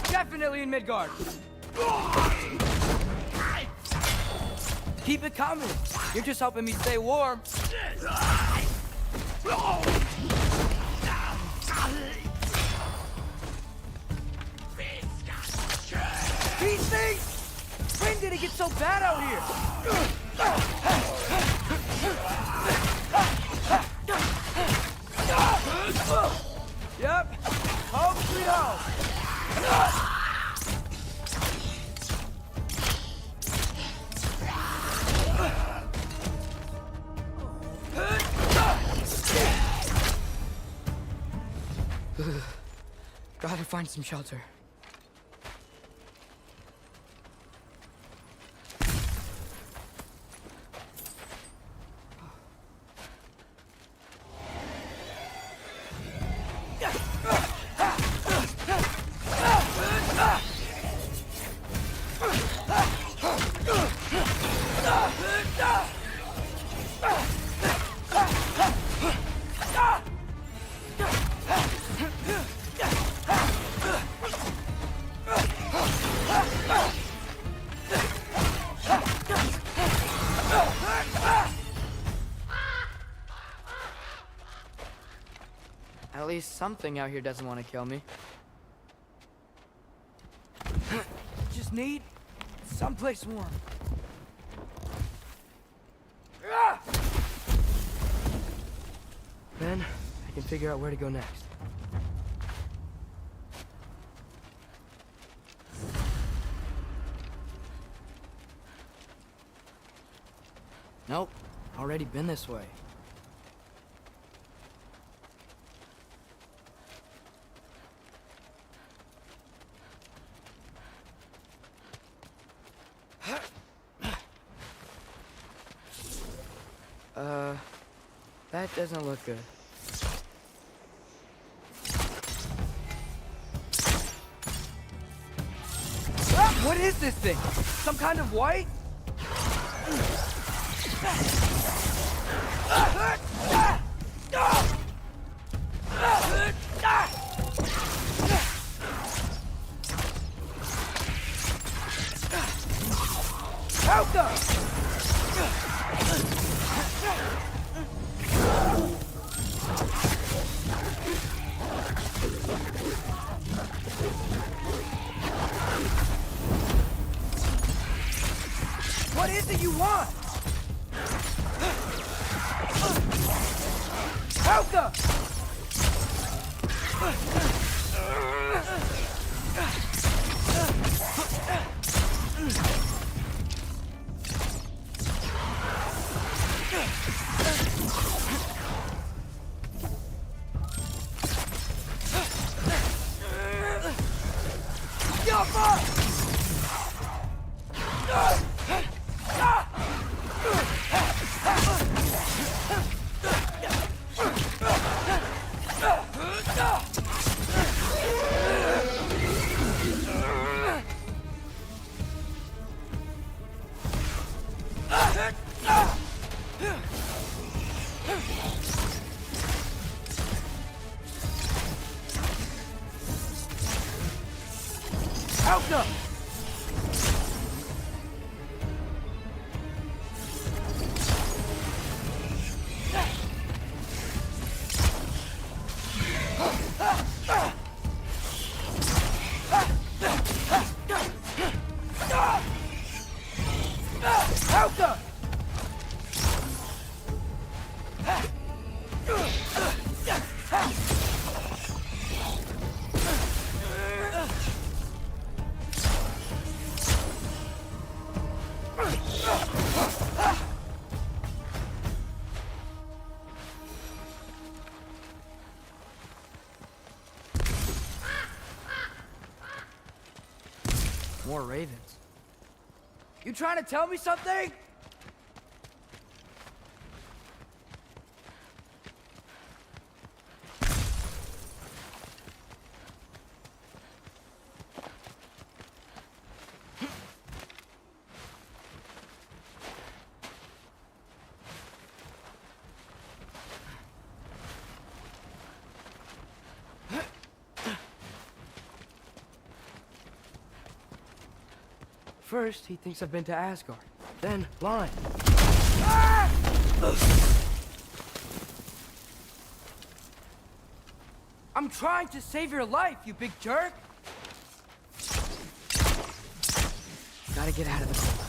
Definitely in Midgard. Keep it coming. You're just helping me stay warm. These things! When did it get so bad out here? Yep. Home sweet home. Gotta find some shelter. At least something out here doesn't want to kill me. Just need someplace warm. Then I can figure out where to go next. Nope, already been this way. That doesn't look good. Ah, what is this thing? Some kind of white? Out there! What is it you want? Helga! More ravens. You trying to tell me something? First, he thinks I've been to Asgard. Then, blind. I'm trying to save your life, you big jerk! Gotta get out of the cold.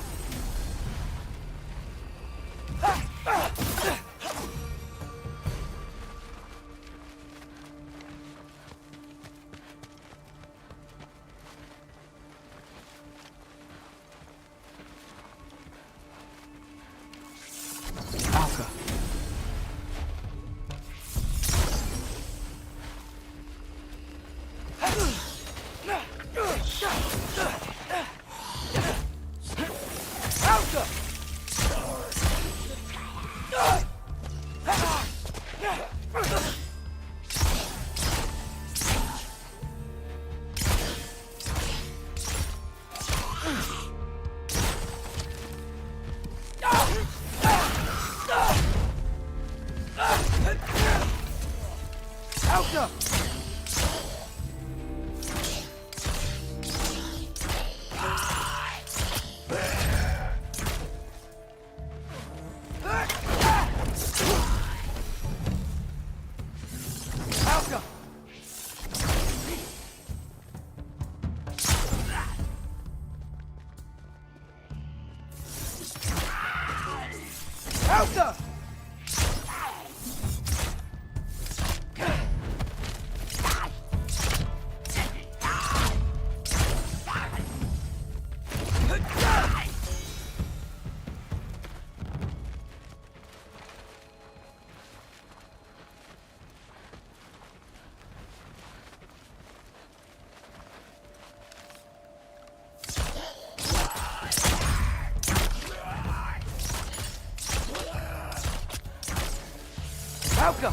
Alka!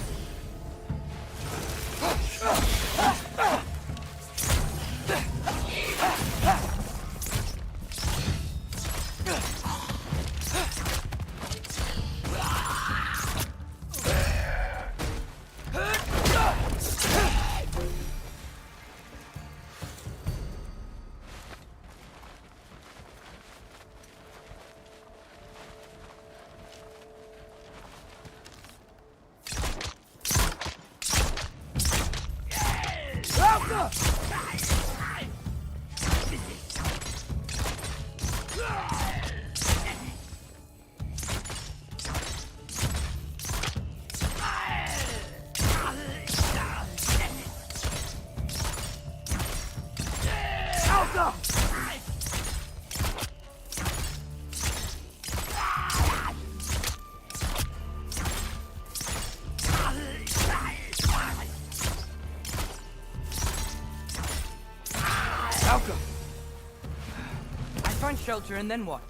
Shelter, and then what?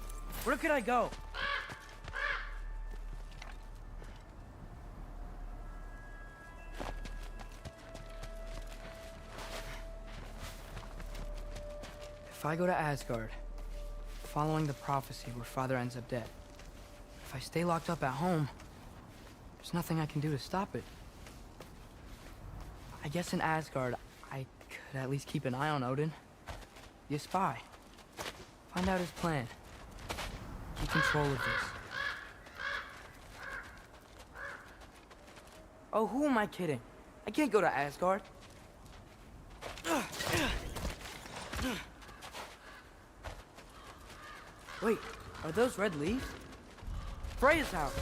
Where could I go? If I go to Asgard, following the prophecy where Father ends up dead, if I stay locked up at home, there's nothing I can do to stop it. I guess in Asgard, I could at least keep an eye on Odin. Be a spy. Find out his plan. Keep control of this. Oh, who am I kidding? I can't go to Asgard. Wait, are those red leaves? Freya's house.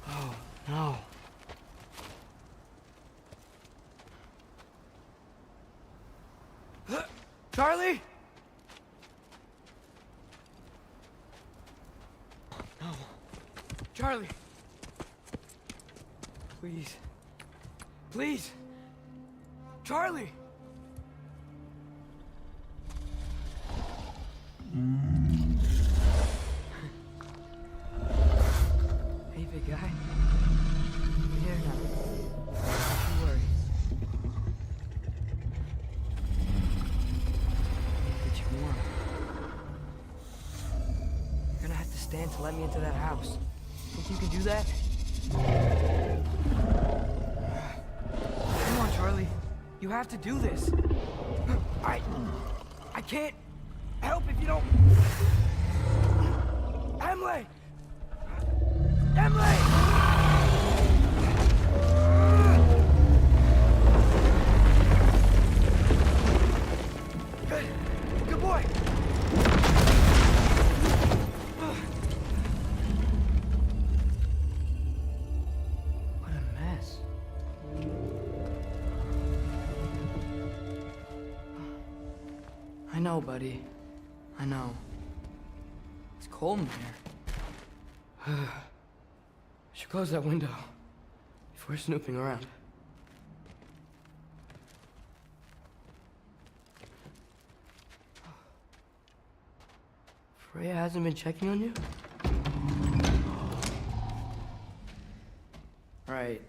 Oh, no. Charlie? No. Charlie. Please. Please. Charlie. Hey, big guy. We're here now. Don't worry. You're gonna have to stand to let me into that house. Think you can do that? You have to do this. I can't help if you don't... Emily! Emily! Good boy! What a mess. I know, buddy. I know. It's cold in here. Should close that window if we're snooping around. Freya hasn't been checking on you? Right.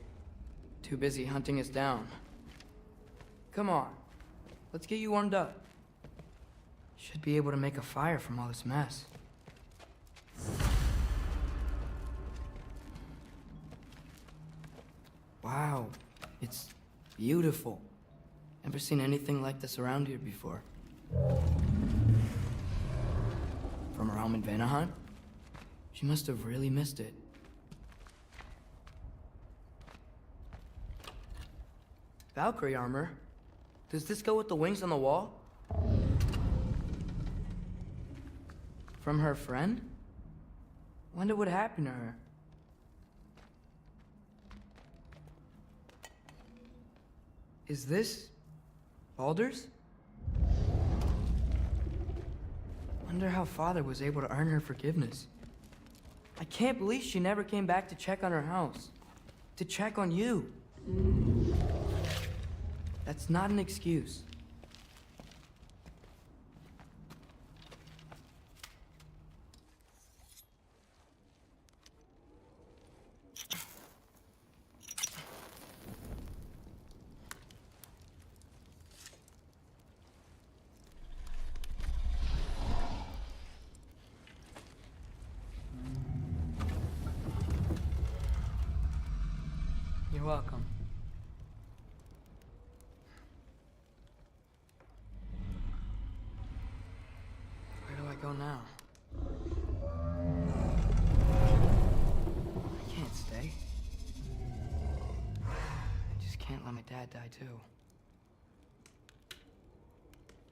Too busy hunting us down. Come on. Let's get you warmed up. Should be able to make a fire from all this mess. Wow. It's beautiful. Never seen anything like this around here before. From her home in Vanaheim? She must have really missed it. Valkyrie armor? Does this go with the wings on the wall? From her friend? Wonder what happened to her. Is this Baldur's? Wonder how Father was able to earn her forgiveness. I can't believe she never came back to check on her house. To check on you. That's not an excuse. You're welcome. Where do I go now? I can't stay. I just can't let my dad die too.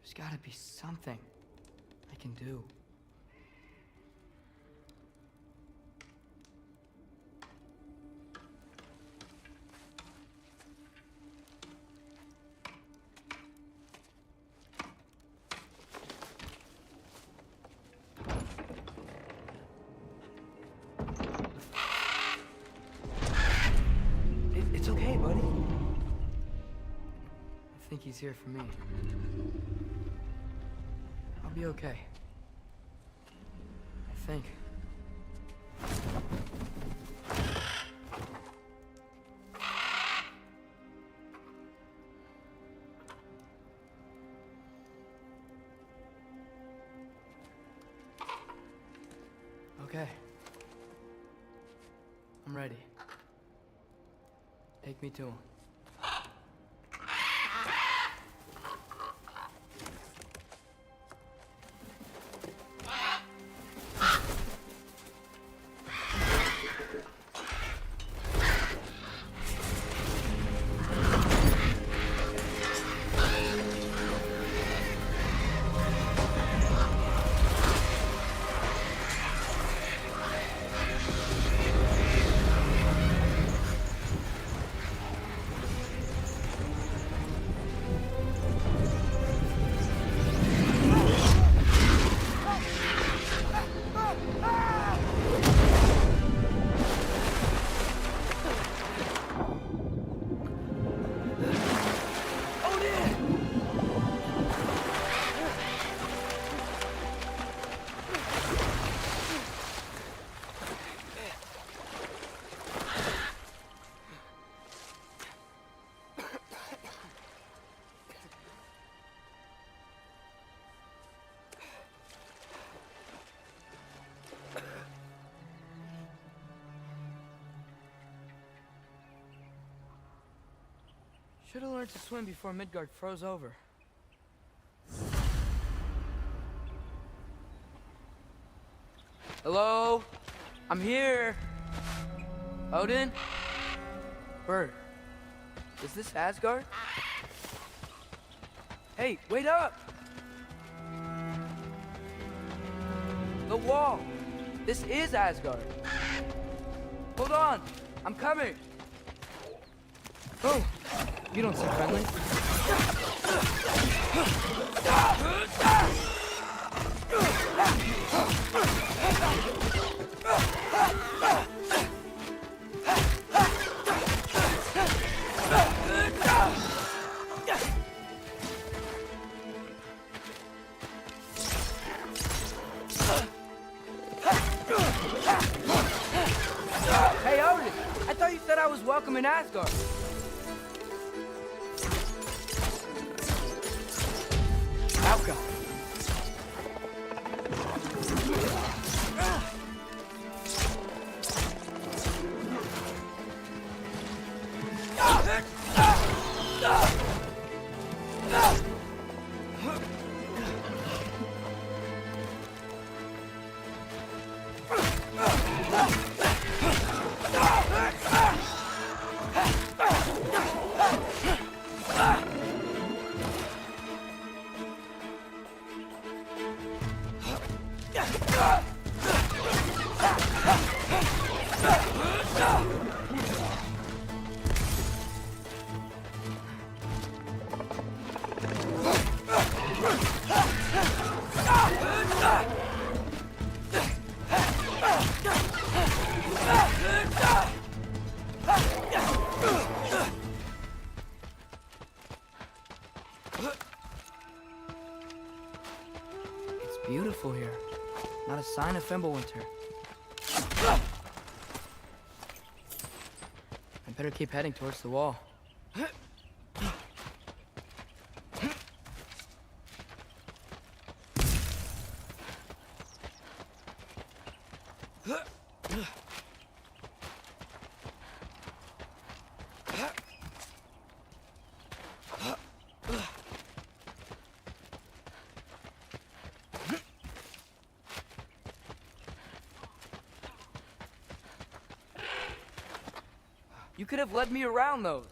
There's gotta be something I can do. It's okay, buddy. I think he's here for me. I'll be okay. I think. Okay. I'm ready. Take me to him. Should have learned to swim before Midgard froze over. Hello? I'm here. Odin? Bird. Is this Asgard? Hey, wait up! The wall! This is Asgard. Hold on! I'm coming! Oh! You don't seem friendly. Hey, Odin! I thought you said I was welcome in Asgard. Outcome. It's beautiful here. Not a sign of Fimbulwinter. I better keep heading towards the wall. You could have led me around those.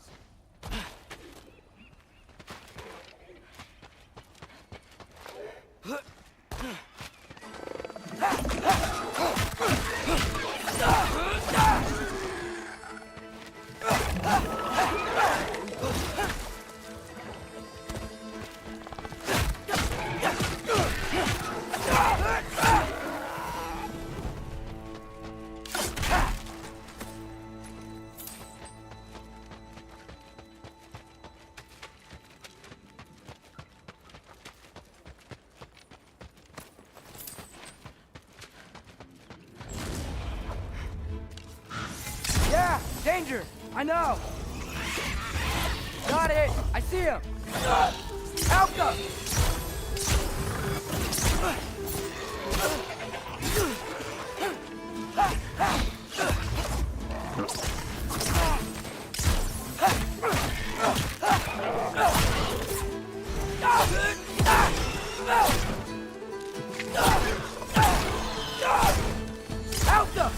Yeah, danger! I know! Got it! I see him! Alka! Alka!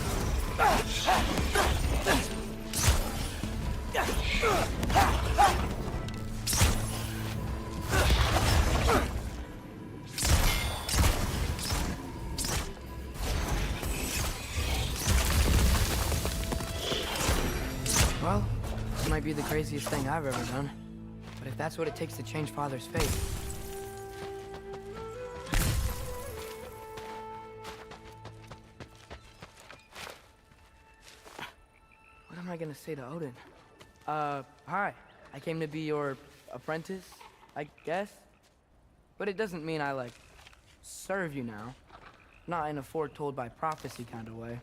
Well, this might be the craziest thing I've ever done. But if that's what it takes to change Father's fate... What am I gonna say to Odin? Hi. I came to be your apprentice, I guess? But it doesn't mean I, like, serve you now. Not in a foretold by prophecy kind of way.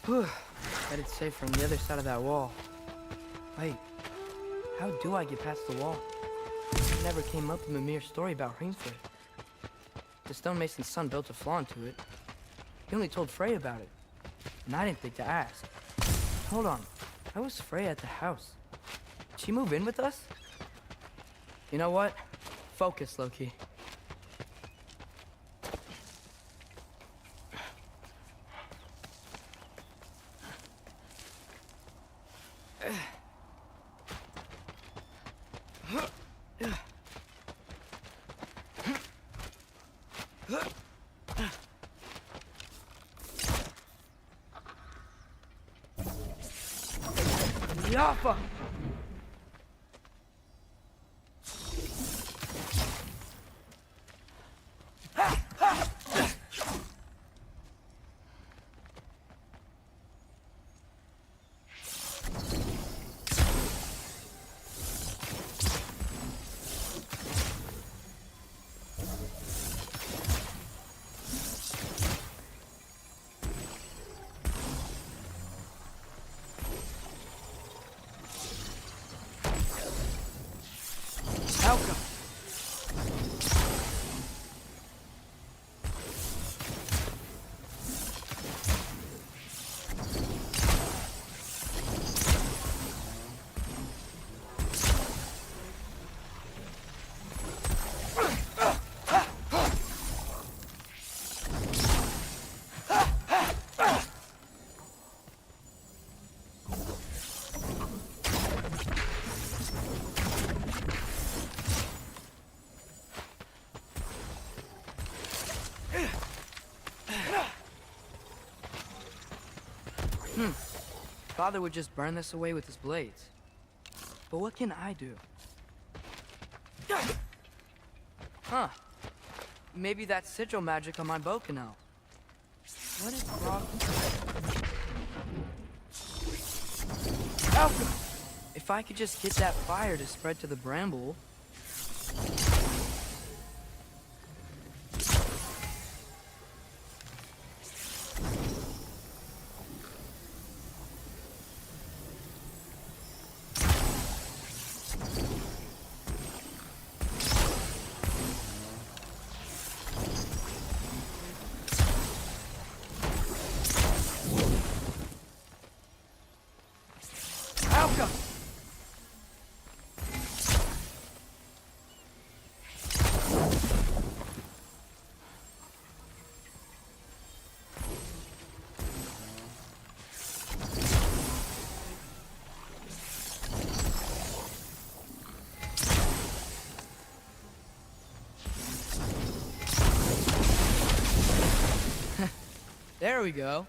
Whew. Bet it's safer on the other side of that wall. Wait, how do I get past the wall? It never came up in the mere story about Refrain. The stonemason's son built a flaw into it. He only told Frey about it, and I didn't think to ask. Hold on, how was Frey at the house? Did she move in with us? You know what? Focus, Loki. Yaffa! Father would just burn this away with his blades. But what can I do? Huh. Maybe that sigil magic on my bow can help. What is wrong? Alpha! If I could just get that fire to spread to the bramble... There we go.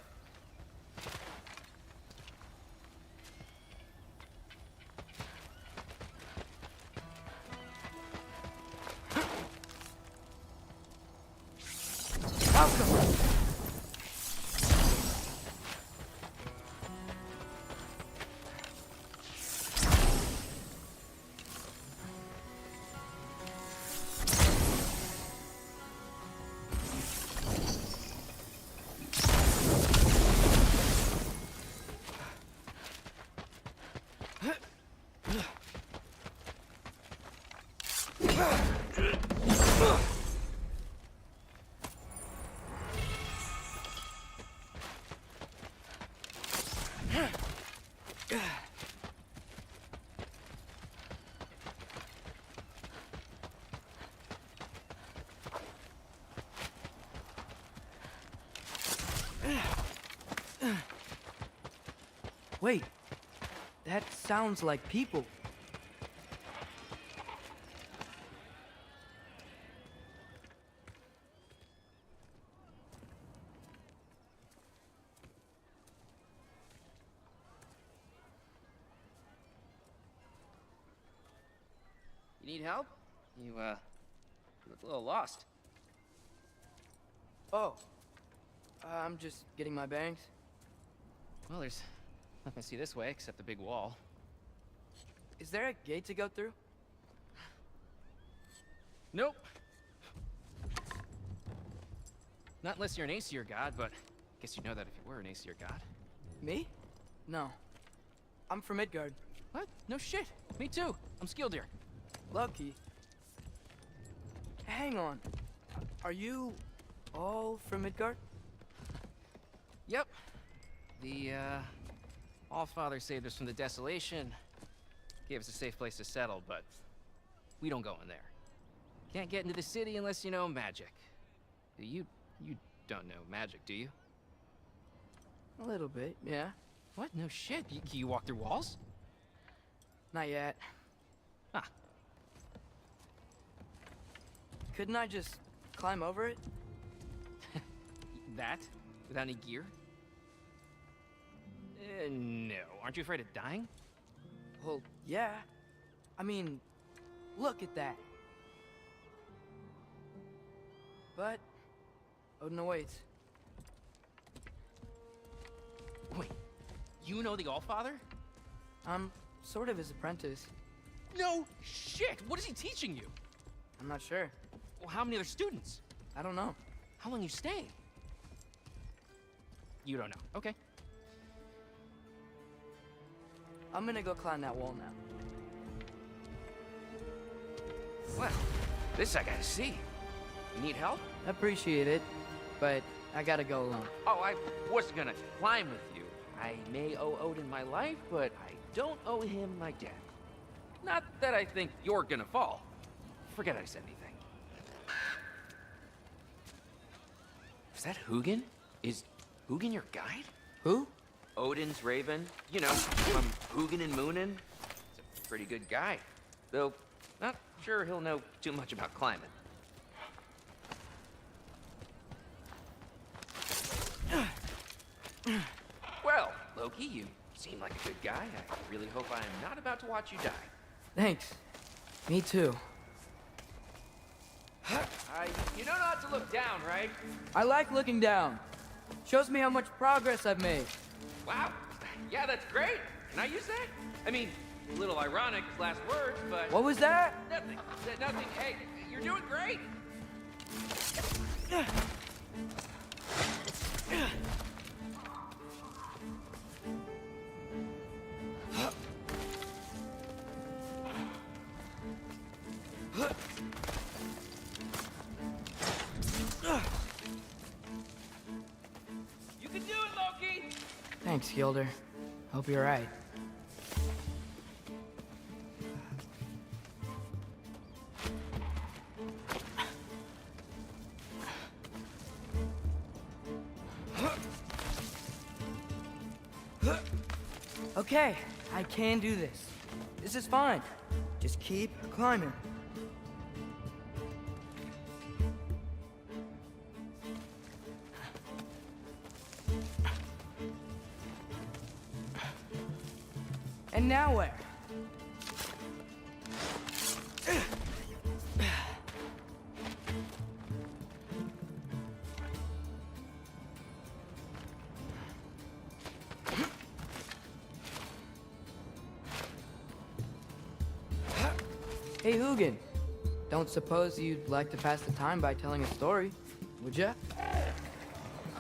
Wait, that sounds like people. You need help? You look a little lost. Oh, I'm just getting my bearings. Well, there's nothing to see this way except the big wall. Is there a gate to go through? Nope. Not unless you're an Aesir god, but I guess you'd know that if you were an Aesir god. Me? No. I'm from Midgard. What? No shit. Me too. I'm skilled here. Lucky. Hang on. Are you all from Midgard? Yep. The, Allfather saved us from the desolation. Gave us a safe place to settle, but we don't go in there. Can't get into the city unless you know magic. You don't know magic, do you? A little bit, yeah. What? No shit. You walk through walls? Not yet. Huh. Couldn't I just climb over it? That? Without any gear? No. Aren't you afraid of dying? Well, yeah. I mean, look at that. But Odin awaits. Wait, you know the Allfather? I'm sort of his apprentice. No shit! What is he teaching you? I'm not sure. Well, how many other students? I don't know. How long you staying? You don't know. Okay. I'm gonna go climb that wall now. Well, this I gotta see. You need help? Appreciate it, but I gotta go alone. Oh, I wasn't gonna climb with you. I may owe Odin my life, but I don't owe him my death. Not that I think you're gonna fall. Forget I said anything. Is that Hugin? Is Hugin your guide? Who? Odin's raven. You know, from Hugin and Moonin. He's a pretty good guy. Though, not sure he'll know too much about climbing. Well, Loki, you seem like a good guy. I really hope I am not about to watch you die. Thanks. Me too. You know not to look down, right? I like looking down. Shows me how much progress I've made. Wow. Yeah, that's great. Can I use that? I mean, a little ironic as last words, but... What was that? Nothing. Said nothing. Hey, you're doing great. You can do it, Loki! Thanks, Gilder. Hope you're right. Okay, I can do this. This is fine. Just keep climbing. And now where? Hey, Hugin. Don't suppose you'd like to pass the time by telling a story, would ya?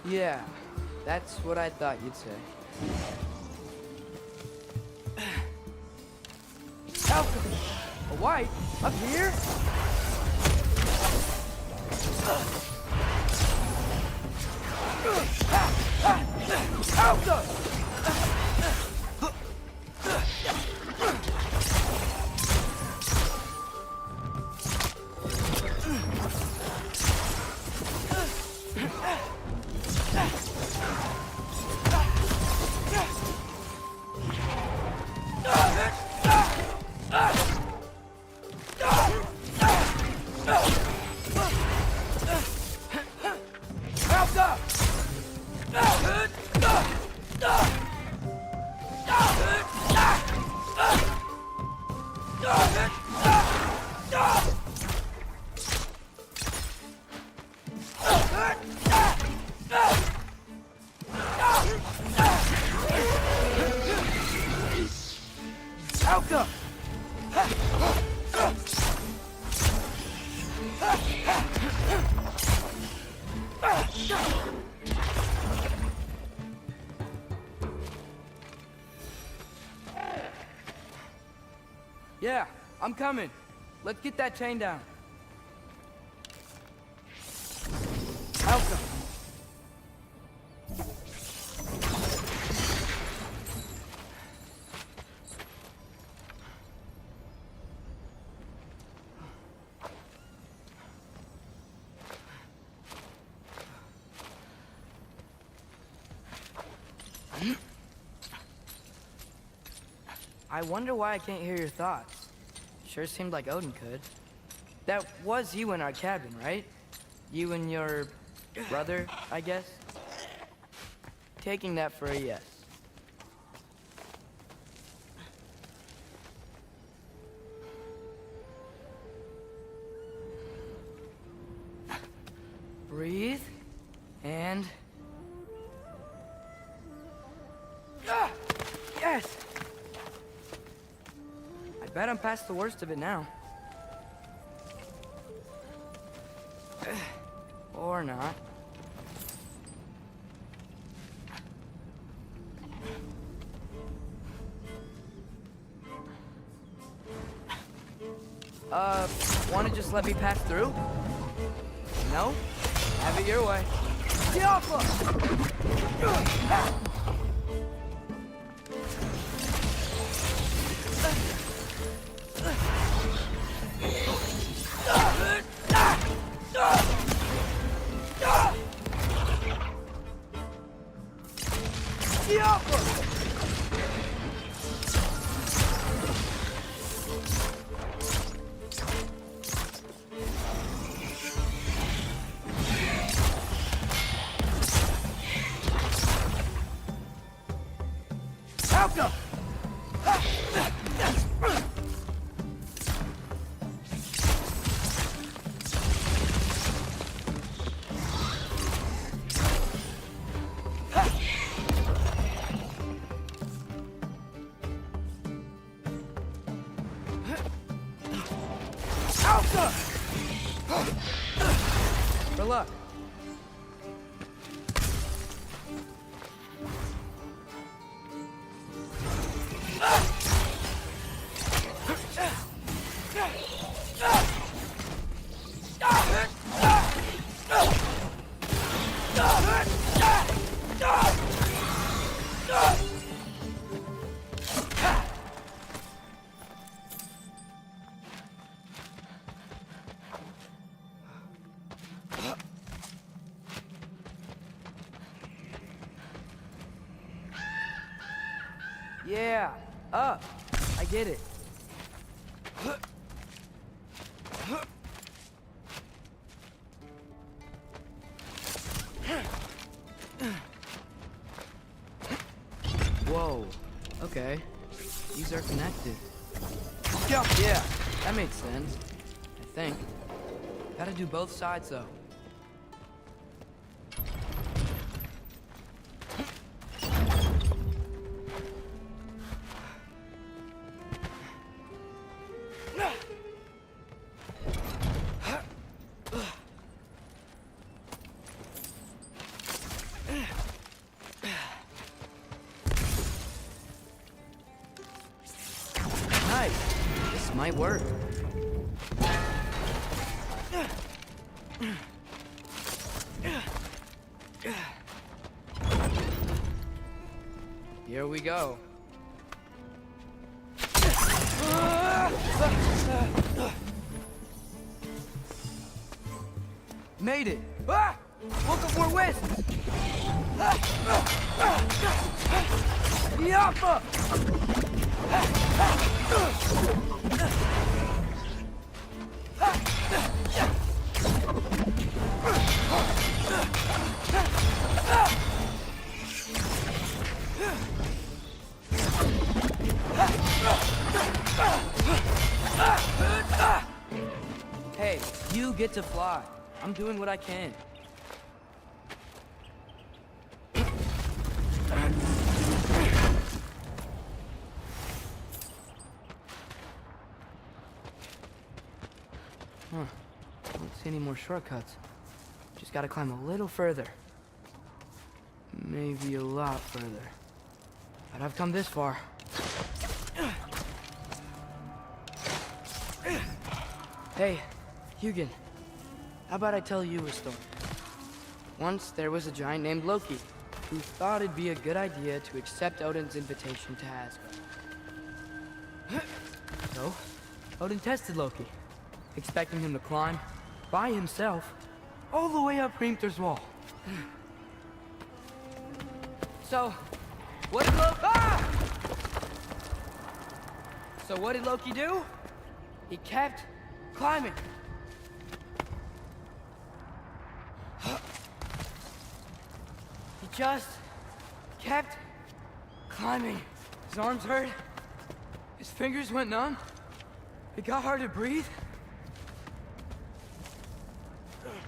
Yeah, that's what I thought you'd say. Alchemy! A white? Up here? Alchemy! Yeah, I'm coming. Let's get that chain down. Alpha. I wonder why I can't hear your thoughts. Sure seemed like Odin could. That was you in our cabin, right? You and your brother, I guess? Taking that for a yes. Breathe, and... Yes! I bet I'm past the worst of it now. Or not. Wanna just let me pass through? No? Have it your way. Get off For luck. Yeah, up. I get it. Whoa. Okay. These are connected. Yeah, that made sense. I think. Gotta do both sides though. This might work. Here we go. Made it. Ah! Look up more west. Yappa! Hey, you get to fly. I'm doing what I can. Huh. Don't see any more shortcuts. Just gotta climb a little further. Maybe a lot further. But I've come this far. Hey, Hugin. How about I tell you a story? Once there was a giant named Loki, who thought it'd be a good idea to accept Odin's invitation to Asgard. So, Odin tested Loki, expecting him to climb, by himself, all the way up Hrimthur's wall. So, what did Loki do? He kept climbing. He just kept climbing. His arms hurt. His fingers went numb. It got hard to breathe.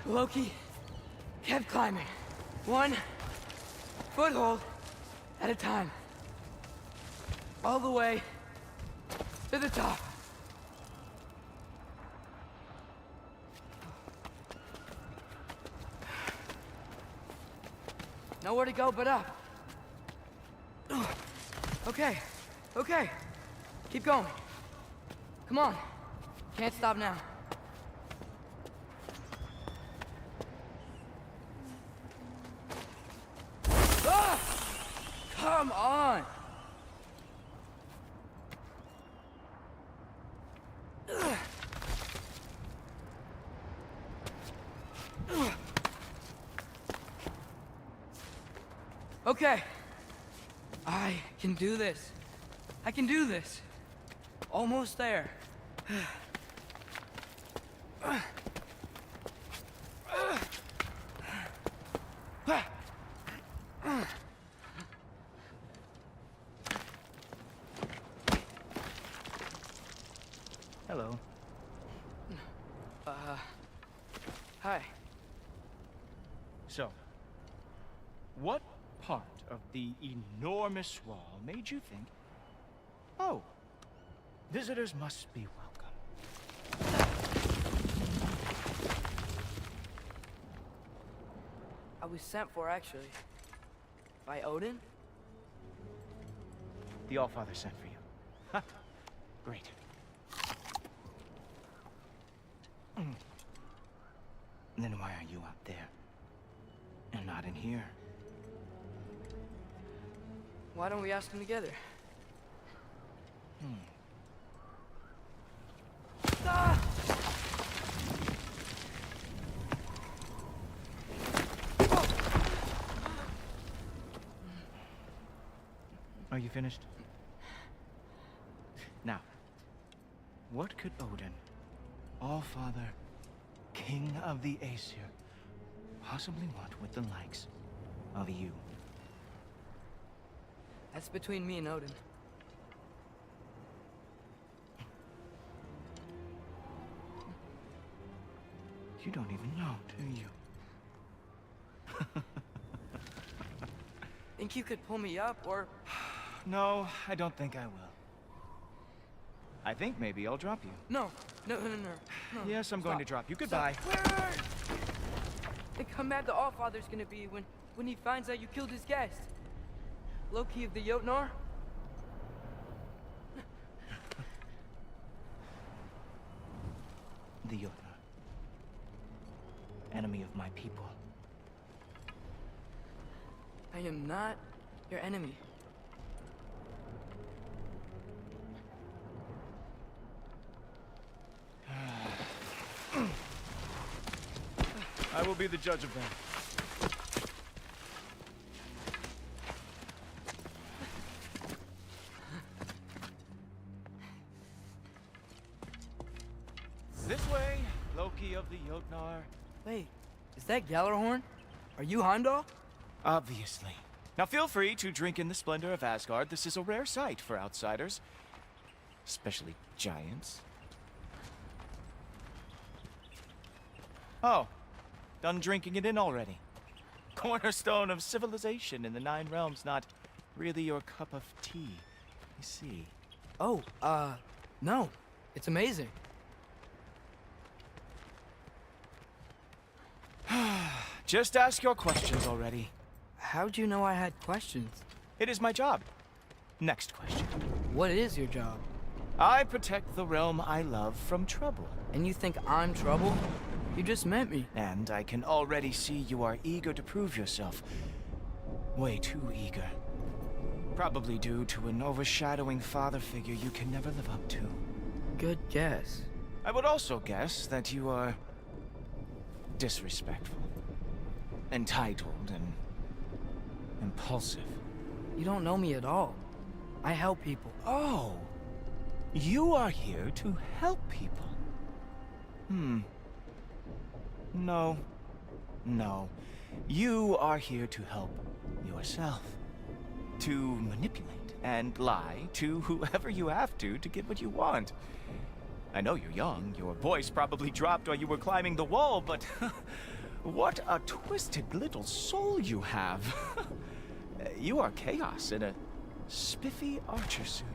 Loki kept climbing. One foothold at a time. All the way to the top. Nowhere to go but up. Okay, okay. Keep going. Come on. Can't stop now. Ah! Come on! Okay. I can do this. I can do this. Almost there. Hello. Hi. So, what part of the enormous wall made you think, oh, visitors must be welcome? I was sent for, actually. By Odin? The Allfather sent for you. Ha! Great. Then why are you up there? And not in here? Why don't we ask them together? Ah! Are you finished? Now, what could Odin, Allfather, King of the Aesir, possibly want with the likes of you? That's between me and Odin. You don't even know, do you? Think you could pull me up, or... No, I don't think I will. I think maybe I'll drop you. No. Yes, I'm going to drop you. Goodbye. Wait. Think how mad the Allfather's gonna be when he finds out you killed his guest. Loki of the Jotnar? The Jotnar. Enemy of my people. I am not your enemy. I will be the judge of that. This way, Loki of the Jotnar. Wait, is that Gjallarhorn? Are you Heimdall? Obviously. Now feel free to drink in the splendor of Asgard. This is a rare sight for outsiders. Especially giants. Oh, done drinking it in already. Cornerstone of civilization in the 9 realms, not really your cup of tea, I see. Oh, no. It's amazing. Just ask your questions already. How'd you know I had questions? It is my job. Next question. What is your job? I protect the realm I love from trouble. And you think I'm trouble? You just met me. And I can already see you are eager to prove yourself. Way too eager. Probably due to an overshadowing father figure you can never live up to. Good guess. I would also guess that you are disrespectful, entitled, and impulsive. You don't know me at all. I help people. Oh, you are here to help people. No. You are here to help yourself. To manipulate and lie to whoever you have to get what you want. I know you're young, your voice probably dropped while you were climbing the wall, but what a twisted little soul you have. You are chaos in a spiffy archer suit.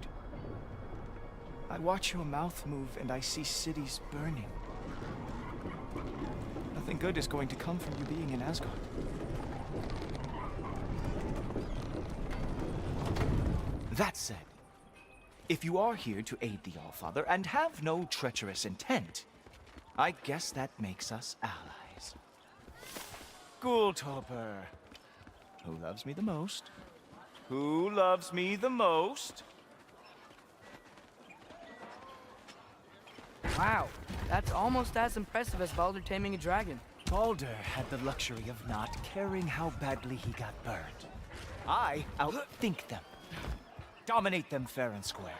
I watch your mouth move and I see cities burning. Nothing good is going to come from you being in Asgard. That said, if you are here to aid the Allfather and have no treacherous intent, I guess that makes us allies. Ghoultoper. Who loves me the most? Who loves me the most? Wow, that's almost as impressive as Baldur taming a dragon. Baldur had the luxury of not caring how badly he got burned. I outthink them. Dominate them fair and square.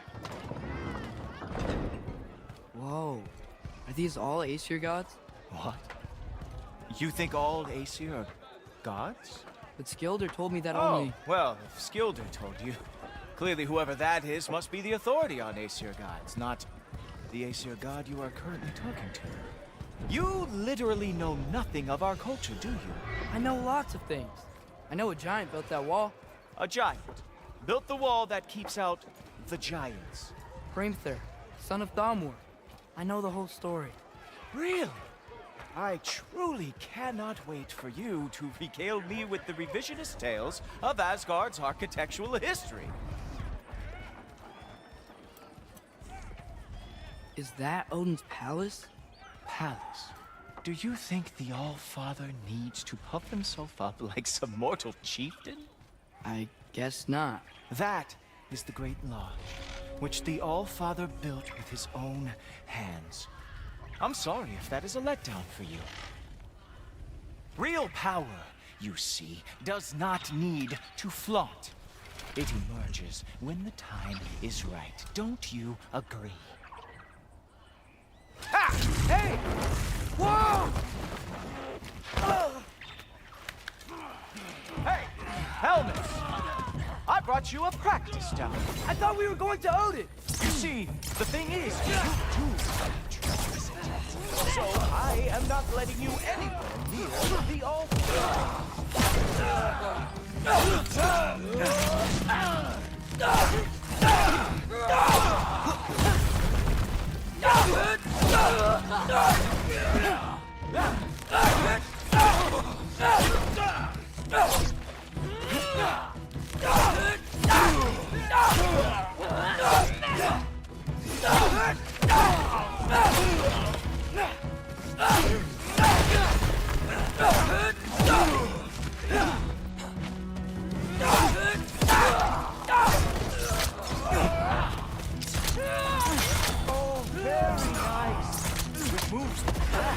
Whoa. Are these all Aesir gods? What? You think all Aesir are gods? But Skilder told me that Oh, only... well, if Skilder told you, clearly whoever that is must be the authority on Aesir gods, not the Aesir god you are currently talking to. You literally know nothing of our culture, do you? I know lots of things. I know a giant built that wall. A giant built the wall that keeps out the giants. Hrimthur, son of Thamur. I know the whole story. Really? I truly cannot wait for you to regale me with the revisionist tales of Asgard's architectural history. Is that Odin's palace? Palace? Do you think the All-Father needs to puff himself up like some mortal chieftain? I guess not. That is the Great Lodge, which the All-Father built with his own hands. I'm sorry if that is a letdown for you. Real power, you see, does not need to flaunt. It emerges when the time is right. Don't you agree? Ha! Hey! Whoa! Hey! Helmets! I brought you a practice down. I thought we were going to Odin! You see, the thing is, you too have treacherous intent. So I am not letting you anywhere near the altar. Oh, very nice. Which moves the back.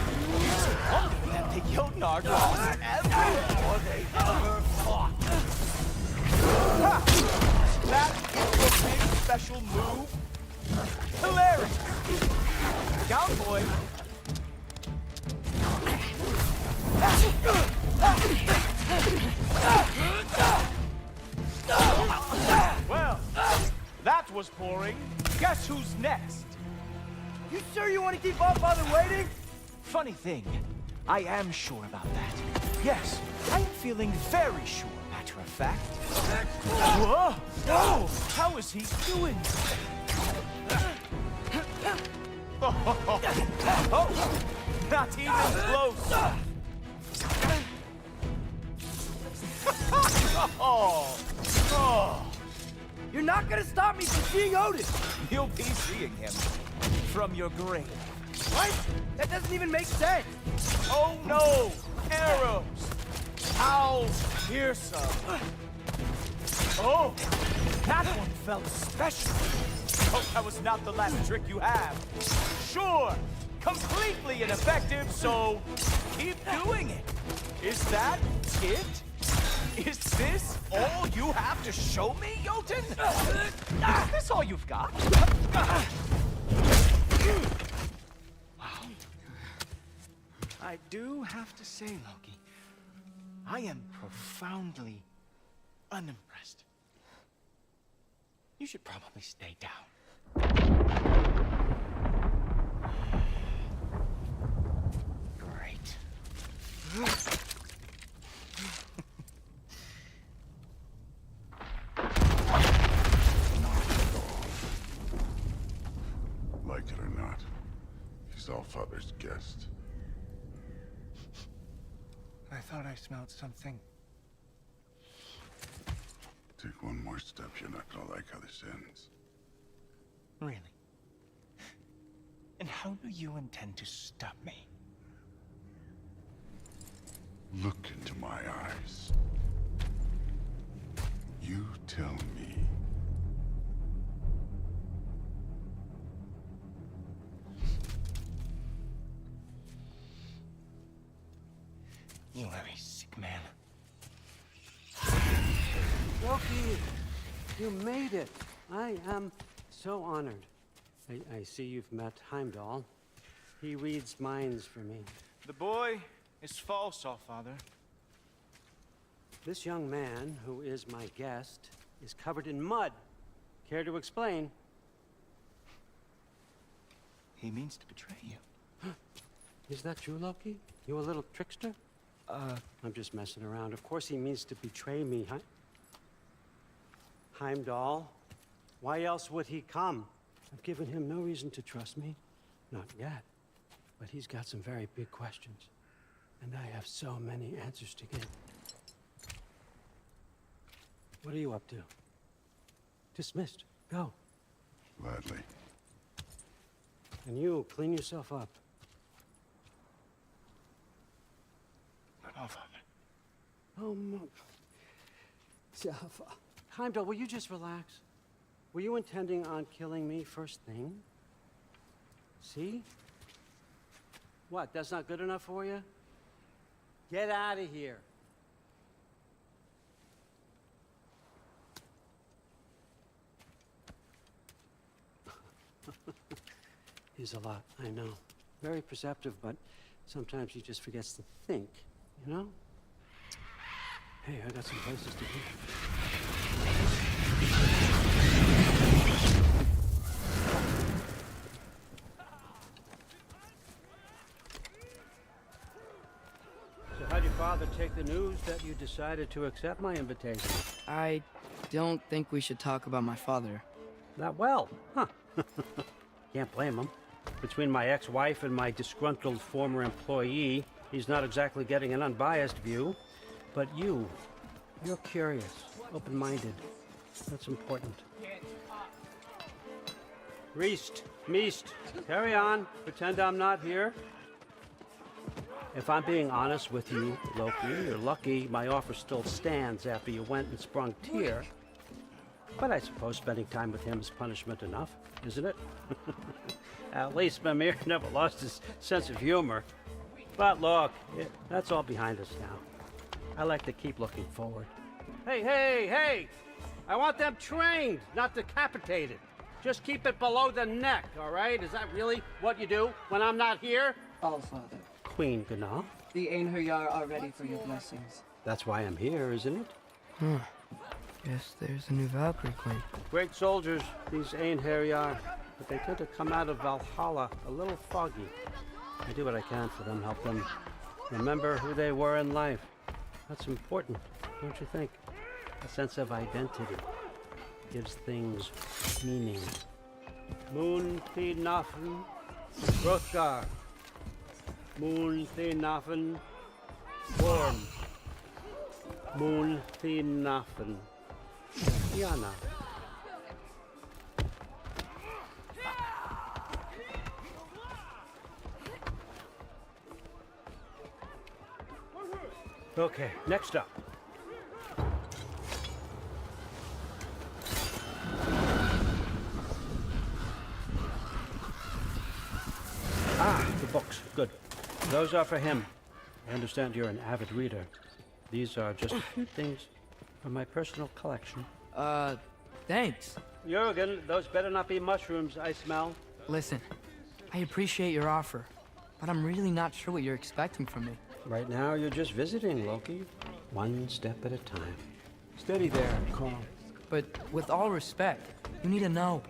That the Jotnar lost every war they ever fought. Ha! That is your big special move? Hilarious! Down, boy! Well, that was boring. Guess who's next? You sure you want to keep All-Father waiting? Funny thing, I am sure about that. Yes, I am feeling very sure, matter of fact. Whoa! Oh, how is he doing? Oh, not even close. You're not gonna stop me from seeing Odin! You'll be seeing him from your grave. What? That doesn't even make sense! Oh no! Arrows! How fearsome! Oh! That one felt special! Hope that was not the last trick you have. Sure! Completely ineffective, so keep doing it! Is that it? Is this all you have to show me, Jotun? Is this all you've got? Wow. I do have to say, Loki, I am profoundly unimpressed. You should probably stay down. Great. Like it or not, he's Allfather's guest. I thought I smelled something. Take one more step, you're not gonna like how this ends. Really? And how do you intend to stop me? Look into my eyes. You tell me. You are a sick man. Loki, you made it. I am so honored. I see you've met Heimdall. He reads minds for me. The boy is false, Allfather. This young man, who is my guest, is covered in mud. Care to explain? He means to betray you. Is that true, Loki? You a little trickster? I'm just messing around. Of course he means to betray me, Heimdall. Why else would he come? I've given him no reason to trust me. Not yet. But he's got some very big questions. And I have so many answers to give. What are you up to? Dismissed. Go. Gladly. And you, clean yourself up. But Allfather. Oh, Heimdall, will you just relax? Were you intending on killing me first thing? See? What, that's not good enough for you? Get out of here. He's a lot, I know. Very perceptive, but sometimes he just forgets to think, you know? Hey, I got some places to be. So how'd your father take the news that you decided to accept my invitation? I don't think we should talk about my father. Not well, huh? Can't blame him. Between my ex-wife and my disgruntled former employee, he's not exactly getting an unbiased view. But you're curious, open-minded. That's important. Reist, Meest, carry on. Pretend I'm not here. If I'm being honest with you, Loki, you're lucky my offer still stands after you went and sprung Tyr. But I suppose spending time with him is punishment enough, isn't it? At least Mimir never lost his sense of humor. But look, that's all behind us now. I like to keep looking forward. Hey! I want them trained, not decapitated. Just keep it below the neck, all right? Is that really what you do when I'm not here? Allfather. Queen Gná. The Einherjar are ready for your blessings. That's why I'm here, isn't it? Guess there's a new Valkyrie queen. Great soldiers, these Einherjar, but they tend to come out of Valhalla a little foggy. I do what I can for them, help them remember who they were in life. That's important, don't you think? A sense of identity gives things meaning. Moon Thinafen, Hrothgar. Moon Thinafen, Gorm. Moon Thinafen, Yana. Okay, next up. Ah, the books. Good. Those are for him. I understand you're an avid reader. These are just a few things from my personal collection. Thanks. Jurgen, those better not be mushrooms I smell. Listen, I appreciate your offer, but I'm really not sure what you're expecting from me. Right now, you're just visiting, Loki. One step at a time. Steady there, Carl. But with all respect, you need to know,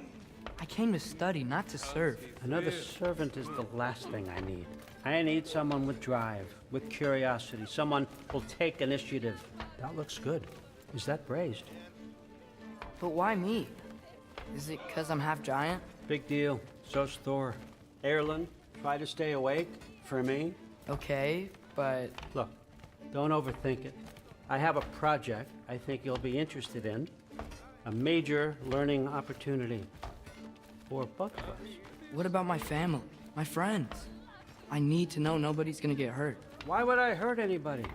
I came to study, not to serve. Another servant is the last thing I need. I need someone with drive, with curiosity, someone who'll take initiative. That looks good. Is that braised? But why me? Is it because I'm half giant? Big deal. So's Thor. Erlen, try to stay awake for me. Okay, but... Look, don't overthink it. I have a project I think you'll be interested in. A major learning opportunity for both of us. What about my family? My friends? I need to know nobody's gonna get hurt. Why would I hurt anybody?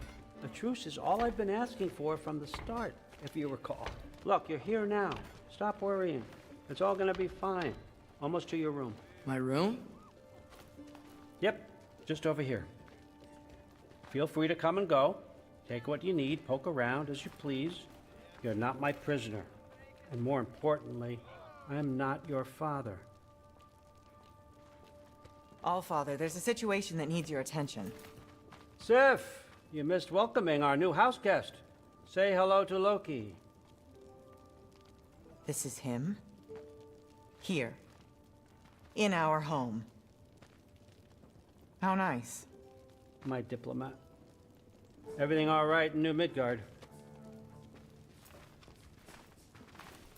A truce is all I've been asking for from the start, if you recall. Look, you're here now. Stop worrying. It's all gonna be fine. Almost to your room. My room? Yep, just over here. Feel free to come and go. Take what you need, poke around as you please. You're not my prisoner. And more importantly, I'm not your father. Allfather, there's a situation that needs your attention. Sif, you missed welcoming our new house guest. Say hello to Loki. This is him? Here. In our home. How nice. My diplomat. Everything all right in New Midgard?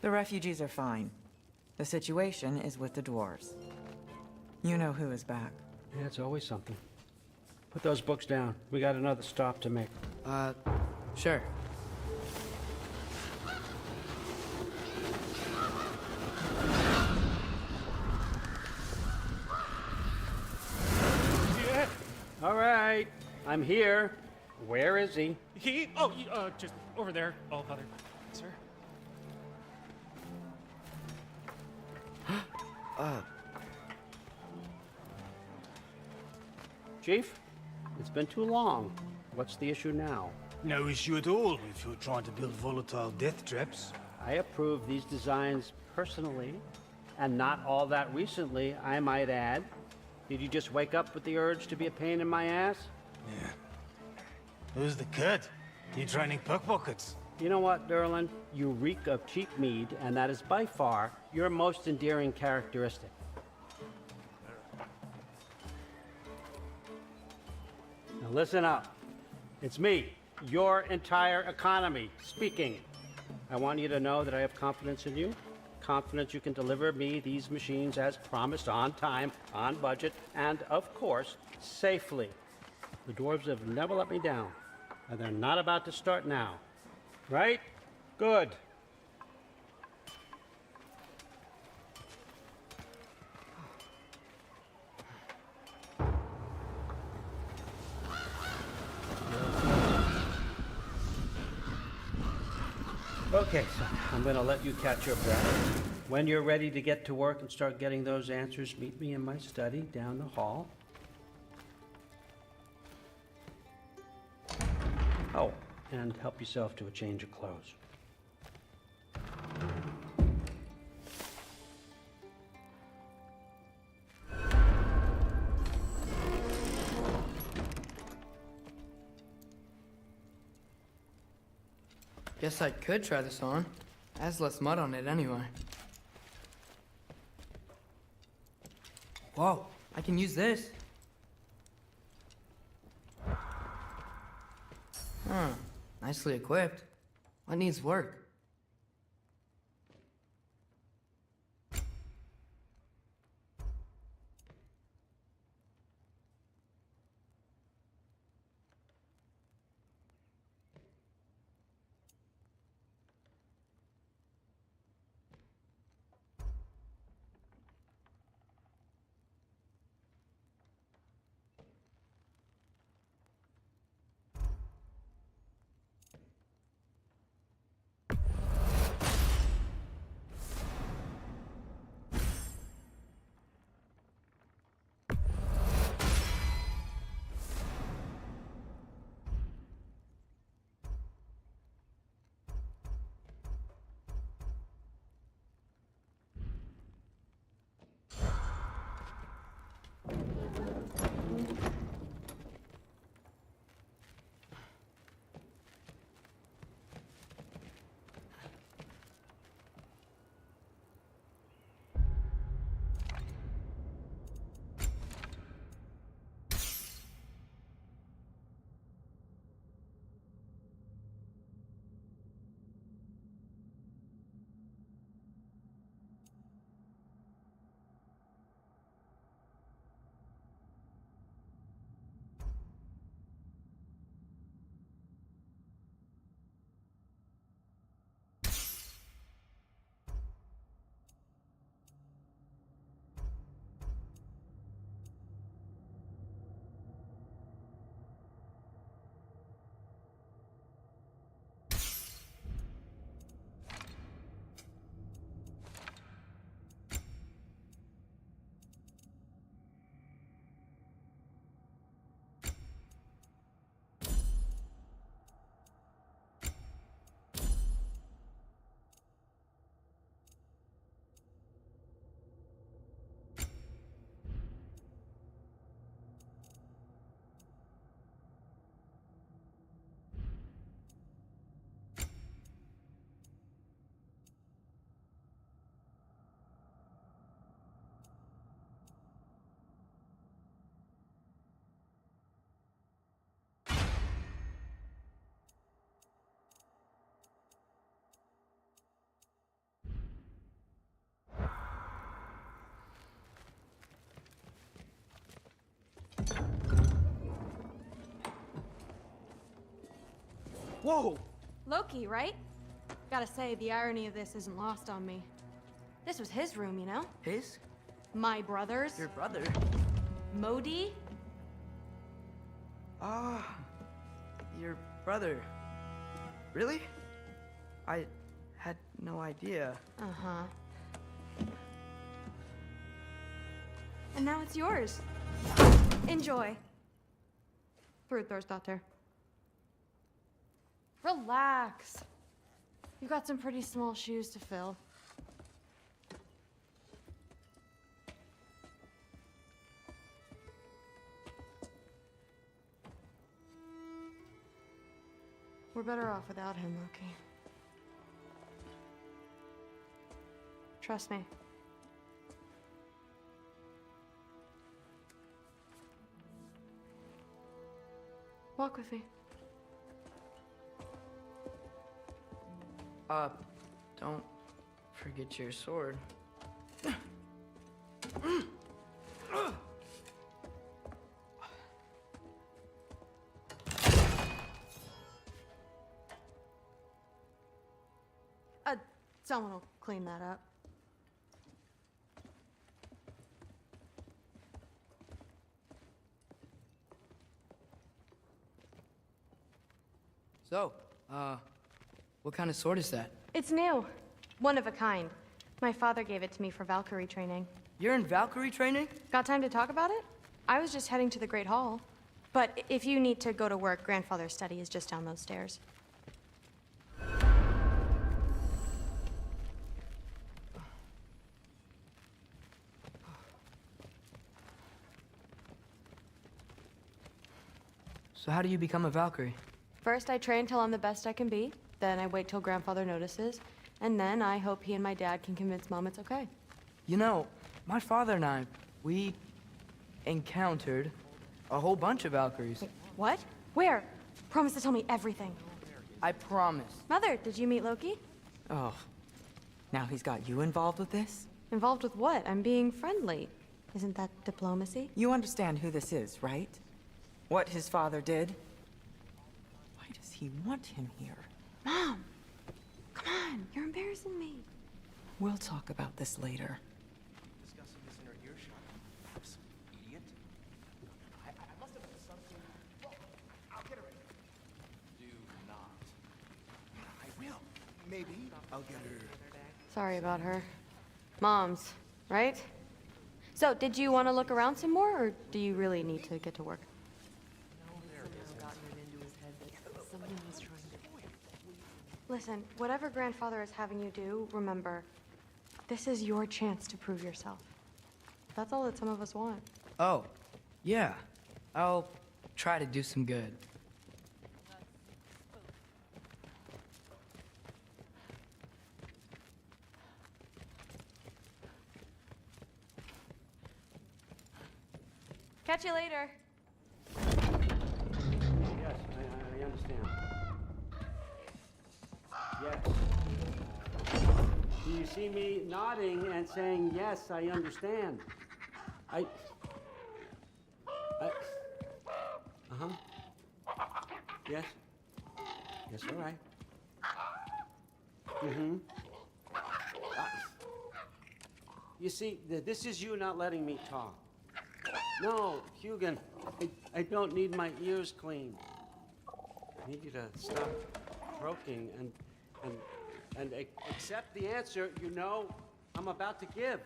The refugees are fine. The situation is with the dwarves. You know who is back. Yeah, it's always something. Put those books down. We got another stop to make. Sure. Yeah. All right. I'm here. Where is he? Just over there, Allfather. Sir? Chief, it's been too long. What's the issue now? No issue at all if you're trying to build volatile death traps. I approve these designs personally, and not all that recently, I might add. Did you just wake up with the urge to be a pain in my ass? Yeah. Who's the kid? You training pickpockets? You know what, Derlin? You reek of cheap mead, and that is by far your most endearing characteristic. Now listen up. It's me, your entire economy, speaking. I want you to know that I have confidence in you. Confidence you can deliver me these machines as promised, on time, on budget, and of course, safely. The dwarves have never let me down, and they're not about to start now. Right? Good. Okay, so I'm going to let you catch your breath. When you're ready to get to work and start getting those answers, meet me in my study down the hall. Oh, and help yourself to a change of clothes. Guess I could try this on. Has less mud on it anyway. Whoa, I can use this. Huh, nicely equipped. What needs work? Whoa! Loki, right? Gotta say, the irony of this isn't lost on me. This was his room, you know? His? My brother's. Your brother? Modi? Ah, your brother. Really? I had no idea. Uh-huh. And now it's yours. Enjoy. Brudthor's Relax. You've got some pretty small shoes to fill. We're better off without him, Loki. Trust me. Walk with me. Don't forget your sword. Someone will clean that up. So, what kind of sword is that? It's new. One of a kind. My father gave it to me for Valkyrie training. You're in Valkyrie training? Got time to talk about it? I was just heading to the Great Hall. But if you need to go to work, Grandfather's study is just down those stairs. So how do you become a Valkyrie? First, I train till I'm the best I can be. Then I wait till Grandfather notices. And then I hope he and my dad can convince Mom it's okay. You know, my father and I, we encountered a whole bunch of Valkyries. Wait, what? Where? Promise to tell me everything. I promise. Mother, did you meet Loki? Oh, now he's got you involved with this? Involved with what? I'm being friendly. Isn't that diplomacy? You understand who this is, right? What his father did? Why does he want him here? Mom! Come on, you're embarrassing me. We'll talk about this later. Discussing this in her earshot. Absolute idiot. I must have done something. Well, I'll get her in. Do not. I will. Maybe I'll get her. Sorry about her. Mom's, right? So, did you want to look around some more, or do you really need to get to work? Listen, whatever Grandfather is having you do, remember, this is your chance to prove yourself. That's all that some of us want. Oh, yeah. I'll try to do some good. Catch you later. Yes, I understand. Yes. Do you see me nodding and saying, yes, I understand? Uh-huh. Yes. Yes, all right. Mm-hmm. You see, this is you not letting me talk. No, Hugin, I don't need my ears cleaned. I need you to stop croaking and accept the answer you know I'm about to give.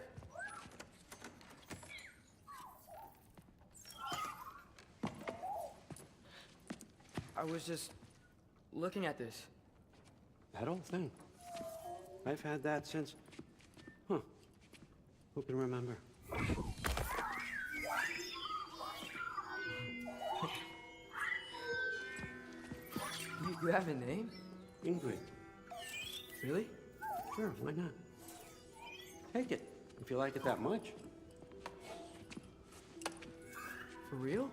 I was just looking at this. That old thing. I've had that since... Huh. Who can remember? You have a name? Ingrid. Really? Sure, why not? Take it, if you like it that much. For real?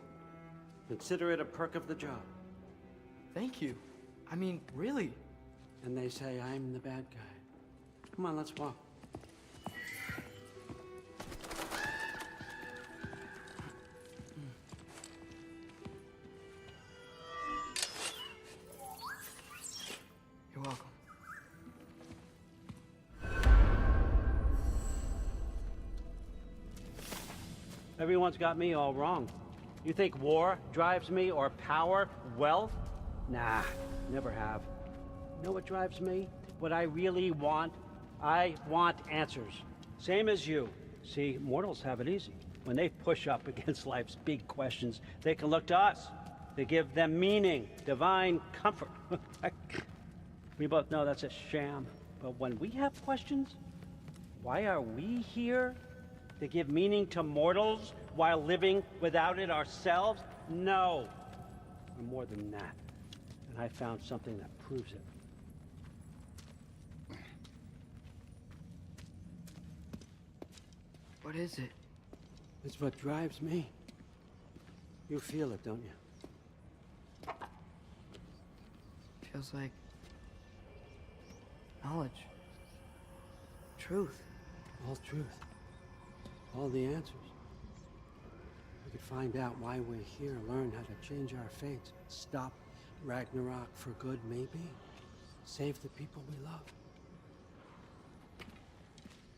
Consider it a perk of the job. Thank you. I mean, really. And they say I'm the bad guy. Come on, let's walk. Everyone's got me all wrong. You think war drives me, or power, wealth? Nah, never have. You know what drives me? What I really want? I want answers. Same as you. See, mortals have it easy. When they push up against life's big questions, they can look to us. They give them meaning, divine comfort. We both know that's a sham. But when we have questions, why are we here? To give meaning to mortals while living without it ourselves? No. We're more than that. And I found something that proves it. What is it? It's what drives me. You feel it, don't you? Feels like knowledge. Truth. All truth. All the answers. We could find out why we're here, learn how to change our fates, stop Ragnarok for good, maybe. Save the people we love.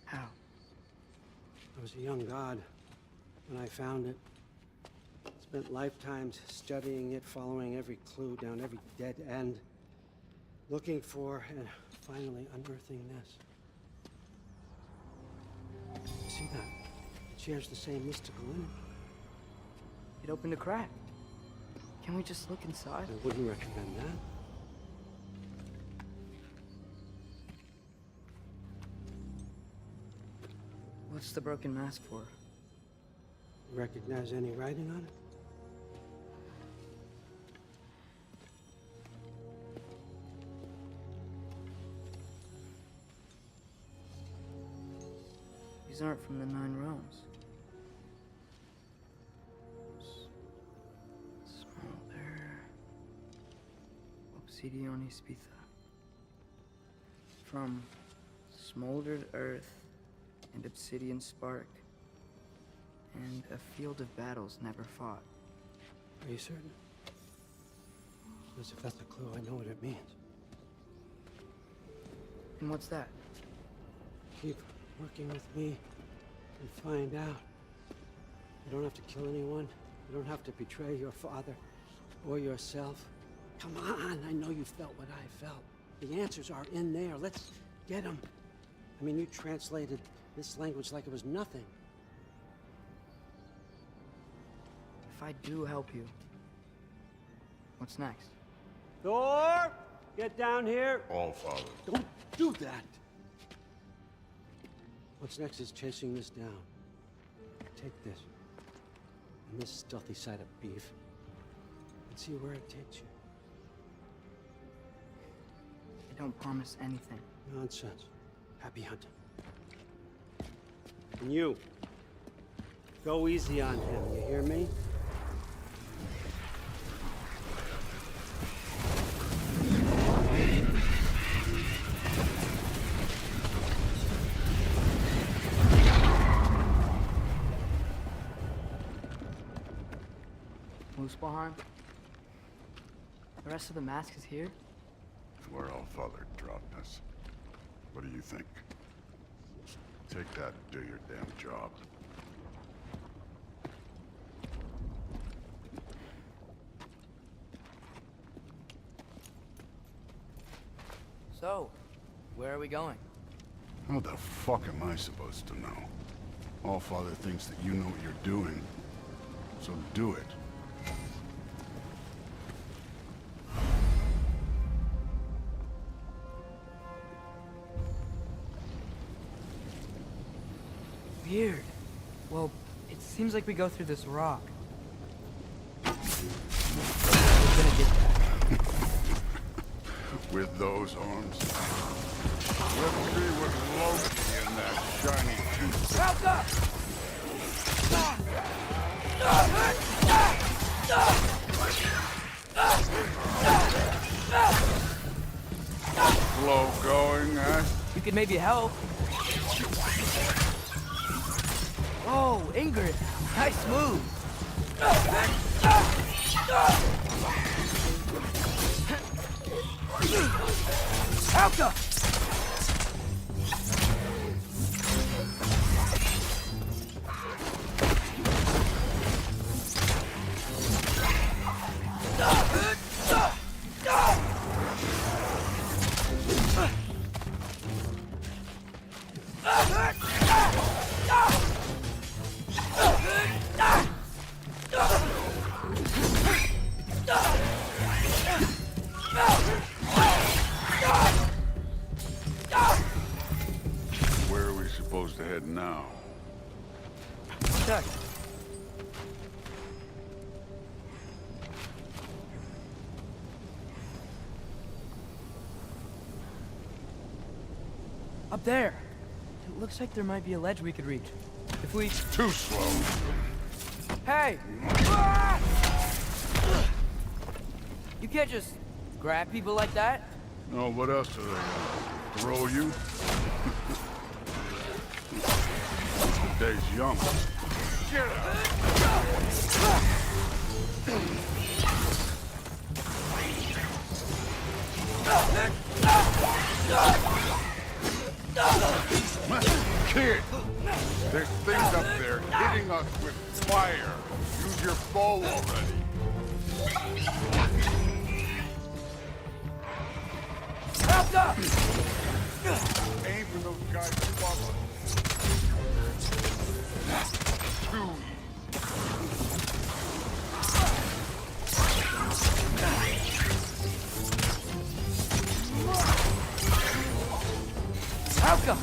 How? I was a young god when I found it. Spent lifetimes studying it, following every clue down every dead end, looking for and finally unearthing this. You see that? It shares the same mystical energy. It opened a crack. Can we just look inside? I wouldn't recommend that. What's the broken mask for? Recognize any writing on it? These aren't from the 9 realms. Smolder. Obsidione Spitha. From smoldered earth and obsidian spark, and a field of battles never fought. Are you certain? Because if that's a clue, I know what it means. And what's that? Keep working with me and find out. You don't have to kill anyone. You don't have to betray your father or yourself. Come on, I know you felt what I felt. The answers are in there. Let's get them. I mean, you translated this language like it was nothing. If I do help you, what's next? Thor! Get down here! All father. Don't do that! What's next is chasing this down. Take this. And this stealthy side of beef. And see where it takes you. I don't promise anything. Nonsense. Happy hunting. And you. Go easy on him, you hear me? Muspelheim? The rest of the mask is here? Where all father dropped us. What do you think? Take that and do your damn job. So, where are we going? How the fuck am I supposed to know? All father thinks that you know what you're doing. So do it. Weird. Well, it seems like we go through this rock. We're gonna get that. With those arms. Let's see what Loki in that shiny tooth. Help up! Slow going, eh? You could maybe help. Oh, Ingrid, nice move. Helka! Where are we supposed to head now? Check. Up there. It looks like there might be a ledge we could reach. If we... Too slow. Hey! You can't just grab people like that. No, what else are they gonna throw you? The day's young. Get out! Kid! There's things up there hitting us with fire. Use your bow already. Help up! Aim for those guys above us. Too easy. How come?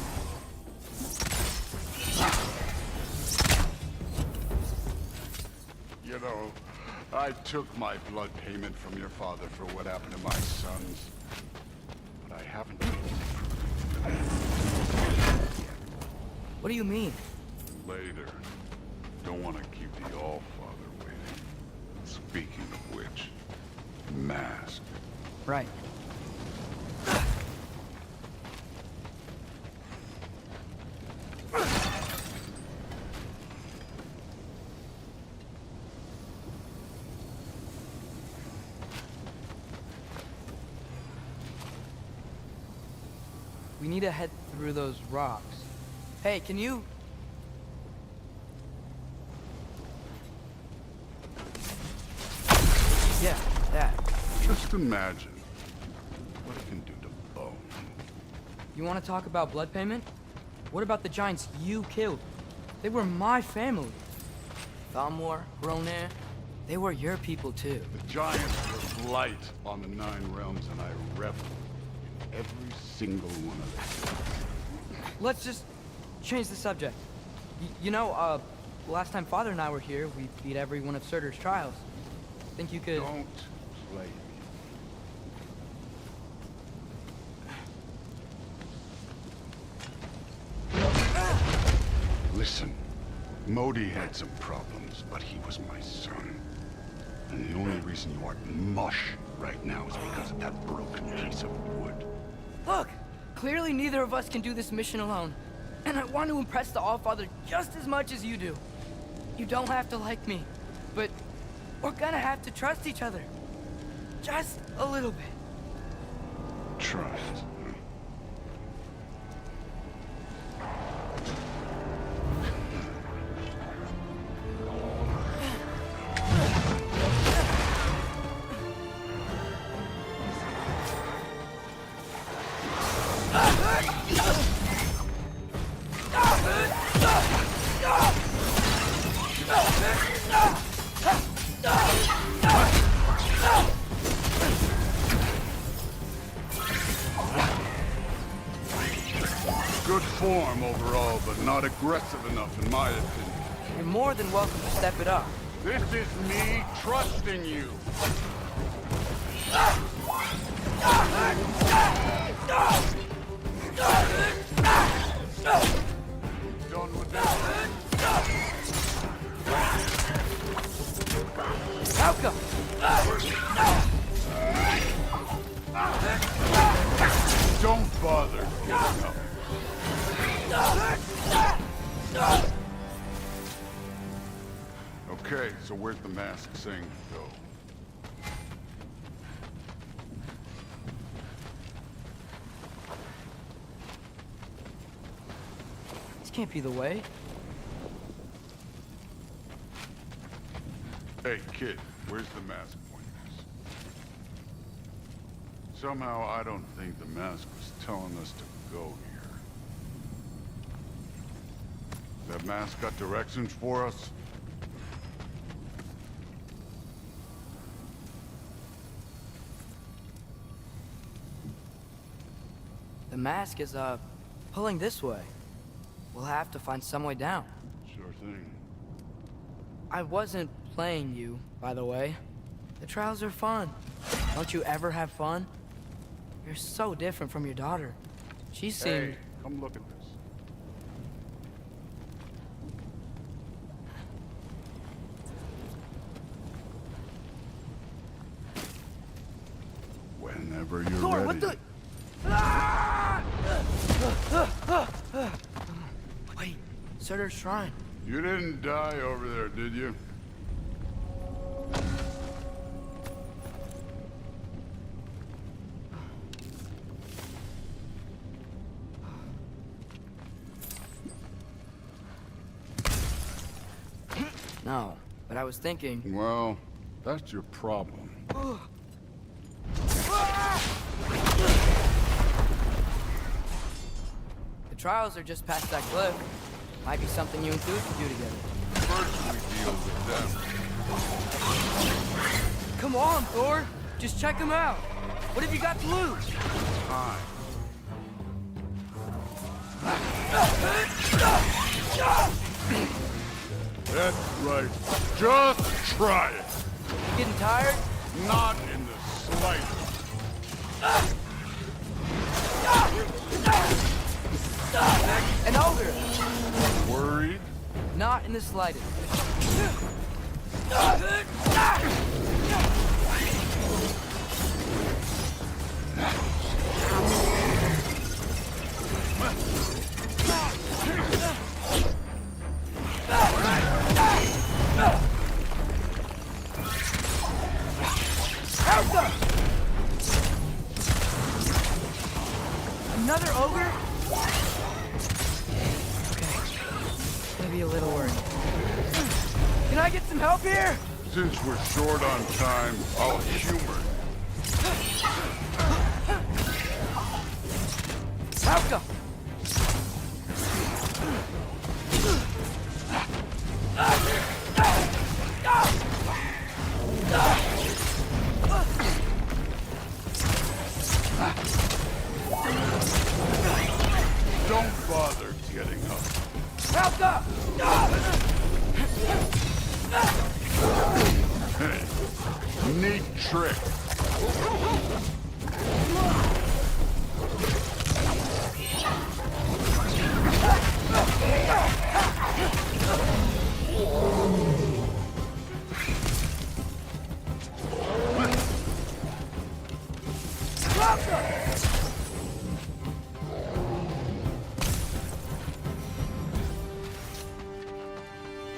You know, I took my blood payment from your father for what happened to my sons. But I haven't been able to prove it. What do you mean? Later. Don't want to keep the Allfather waiting. Speaking of which, mask. Right. We need to head through those rocks. Hey, can you... Yeah, that. Just imagine what it can do to bone. You want to talk about blood payment? What about the giants you killed? They were my family. Thalmor, Ronan, they were your people too. The giants were blight on the 9 realms, and I reveled in every single one of them. Let's just change the subject. You know, last time Father and I were here, we beat every one of Surtur's trials. Think you could... Don't play me. Listen, Modi had some problems, but he was my son. And the only reason you aren't mush right now is because of that broken piece of wood. Look! Clearly neither of us can do this mission alone. And I want to impress the Allfather just as much as you do. You don't have to like me, but we're gonna have to trust each other. Just a little bit. Trust. Good form overall, but not aggressive enough in my opinion. You're more than welcome to step it up. This is me trusting you. Done with this. How come? Don't bother getting up. Okay, so where's the mask saying to go? This can't be the way. Hey, kid, where's the mask pointing us? Somehow, I don't think the mask was telling us to go here. Mask got directions for us? The mask is, pulling this way. We'll have to find some way down. Sure thing. I wasn't playing you, by the way. The trials are fun. Don't you ever have fun? You're so different from your daughter. She seemed... Hey, come look at this. Whenever you're Thor, ready. what the... Ah! Wait, Surtur's shrine. You didn't die over there, did you? No, but I was thinking... Well, that's your problem. The trials are just past that cliff. Might be something you and Dude could do together. First we deal with them. Come on, Thor! Just check them out! What have you got to lose? Time. That's right. Just try it. You getting tired? Not in the slightest. An ogre! Worried? Not in the slightest. Another ogre? Okay. Maybe a little worried. Can I get some help here? Since we're short on time, I'll humor it. Helka! Don't bother getting up. Helka! Hey, neat trick.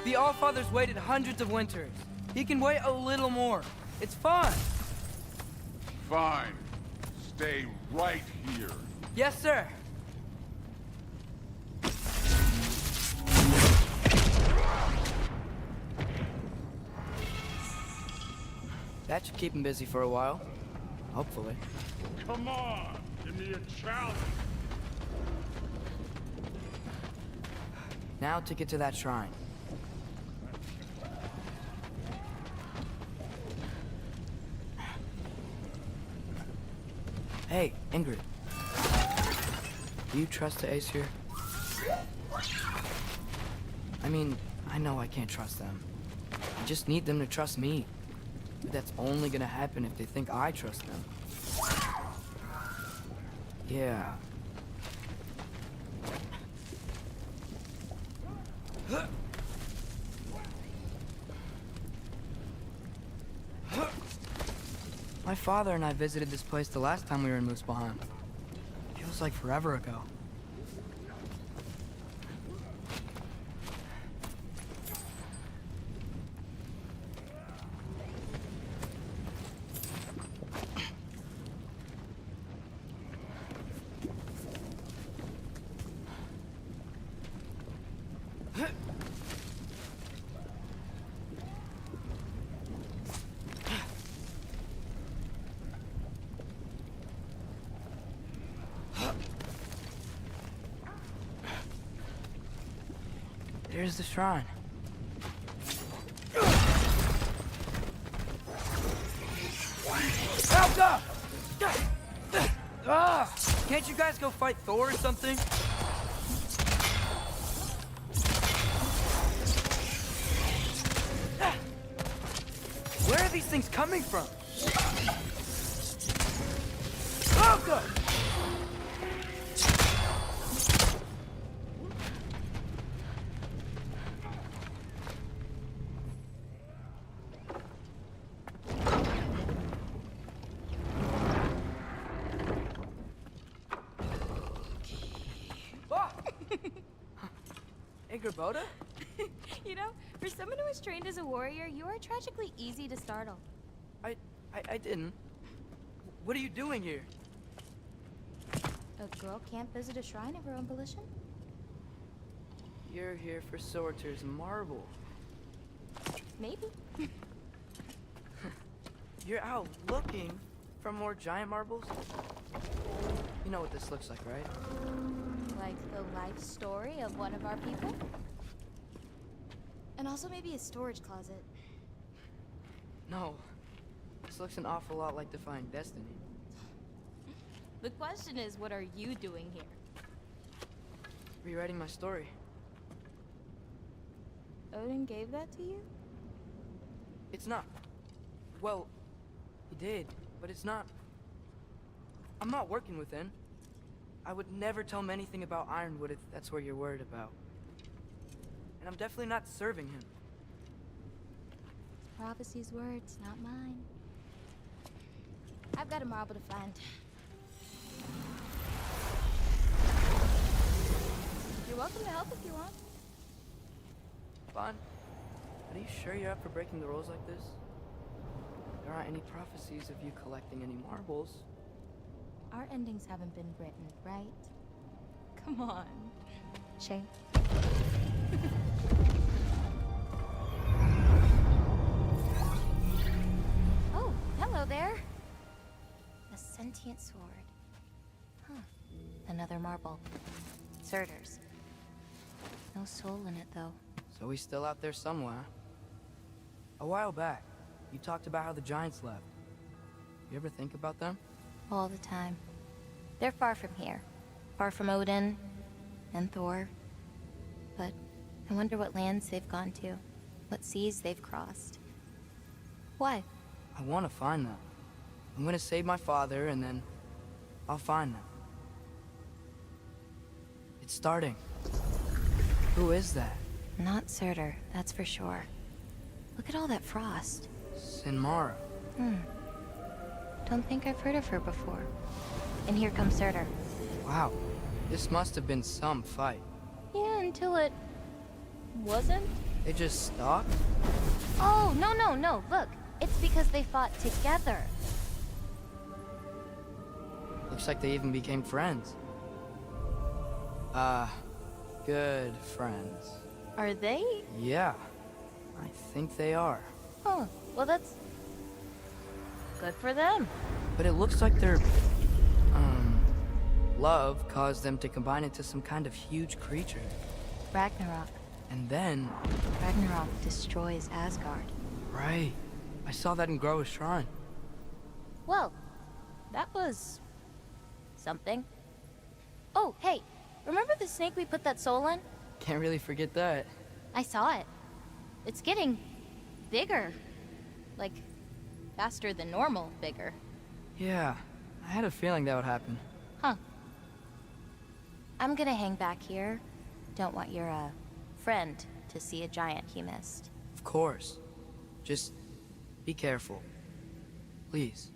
The Allfather's waited hundreds of winters. He can wait a little more. It's fun. Fine. Stay right here. Yes, sir. That should keep him busy for a while. Hopefully. Come on, give me a challenge. Now to get to that shrine. Hey, Ingrid. Do you trust the Aesir? I mean, I know I can't trust them. I just need them to trust me. But that's only gonna happen if they think I trust them. Yeah. My father and I visited this place the last time we were in Muspelheim. Feels like forever ago. There's the shrine. Helga! Can't you guys go fight Thor or something? Where are these things coming from? Helga! Boda? You know, for someone who was trained as a warrior, you are tragically easy to startle. I didn't. What are you doing here? A girl can't visit a shrine of her own volition? You're here for Sorter's marble. Maybe. You're out looking for more giant marbles? You know what this looks like, right? Like the life story of one of our people? And also maybe a storage closet. No. This looks an awful lot like Defying Destiny. The question is, what are you doing here? Rewriting my story. Odin gave that to you? It's not. Well, he did, but it's not. I'm not working with him. I would never tell him anything about Ironwood if that's what you're worried about. And I'm definitely not serving him. It's prophecy's words, not mine. I've got a marble to find. You're welcome to help if you want. Fine. But are you sure you're up for breaking the rules like this? There aren't any prophecies of you collecting any marbles. Our endings haven't been written, right? Come on. Shame. Oh, hello there. A sentient sword. Huh. Another marble. Surtur's. No soul in it, though. So he's still out there somewhere. A while back, you talked about how the giants left. You ever think about them? All the time. They're far from here. Far from Odin and Thor. But I wonder what lands they've gone to. What seas they've crossed. Why? I want to find them. I'm gonna save my father, and then I'll find them. It's starting. Who is that? Not Surtur, that's for sure. Look at all that frost. Sinmara. Don't think I've heard of her before. And here comes Surtur. Wow. This must have been some fight. Yeah, until it... wasn't? They just stopped? Oh, no. Look, it's because they fought together. Looks like they even became friends. Good friends. Are they? Yeah, I think they are. Huh, well that's... good for them. But it looks like their, love caused them to combine into some kind of huge creature. Ragnarok. And then... Ragnarok destroys Asgard. Right. I saw that in GOW's shrine. Well, that was... something. Oh, hey, remember the snake we put that soul in? Can't really forget that. I saw it. It's getting... bigger. Like, faster than normal bigger. Yeah, I had a feeling that would happen. Huh. I'm gonna hang back here. Don't want your, friend to see a giant he missed. Of course. Just be careful. Please.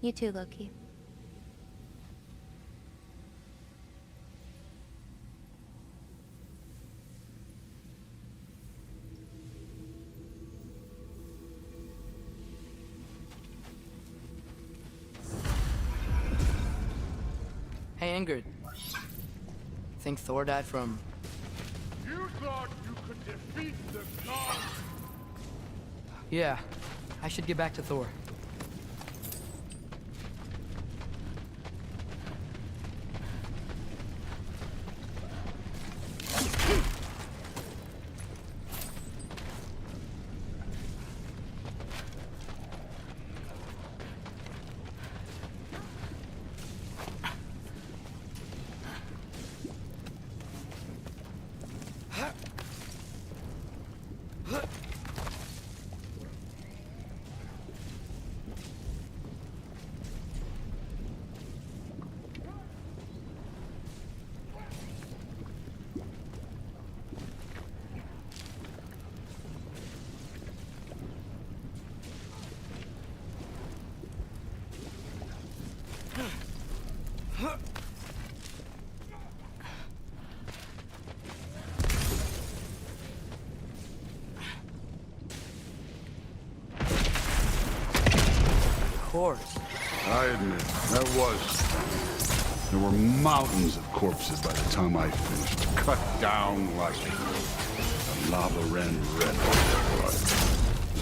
You too, Loki. Hey, Ingrid. Think Thor died from... You thought you could defeat the gods? Yeah, I should get back to Thor. yours. I admit, that was fun. There were mountains of corpses by the time I finished, cut down like a lava ran red with their blood.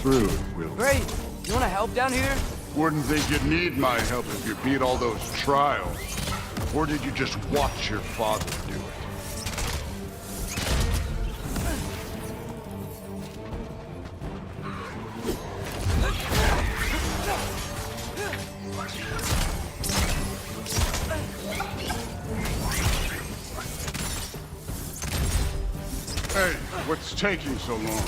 Through it, Will. Great! You wanna help down here? Wouldn't think you'd need my help if you beat all those trials. Or did you just watch your father do it? Hey, what's taking so long?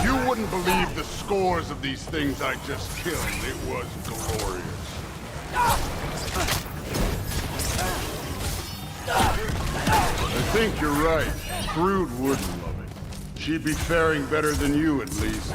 You wouldn't believe the scores of these things I just killed. It was glorious. I think you're right. Thrud wouldn't love it. She'd be faring better than you, at least.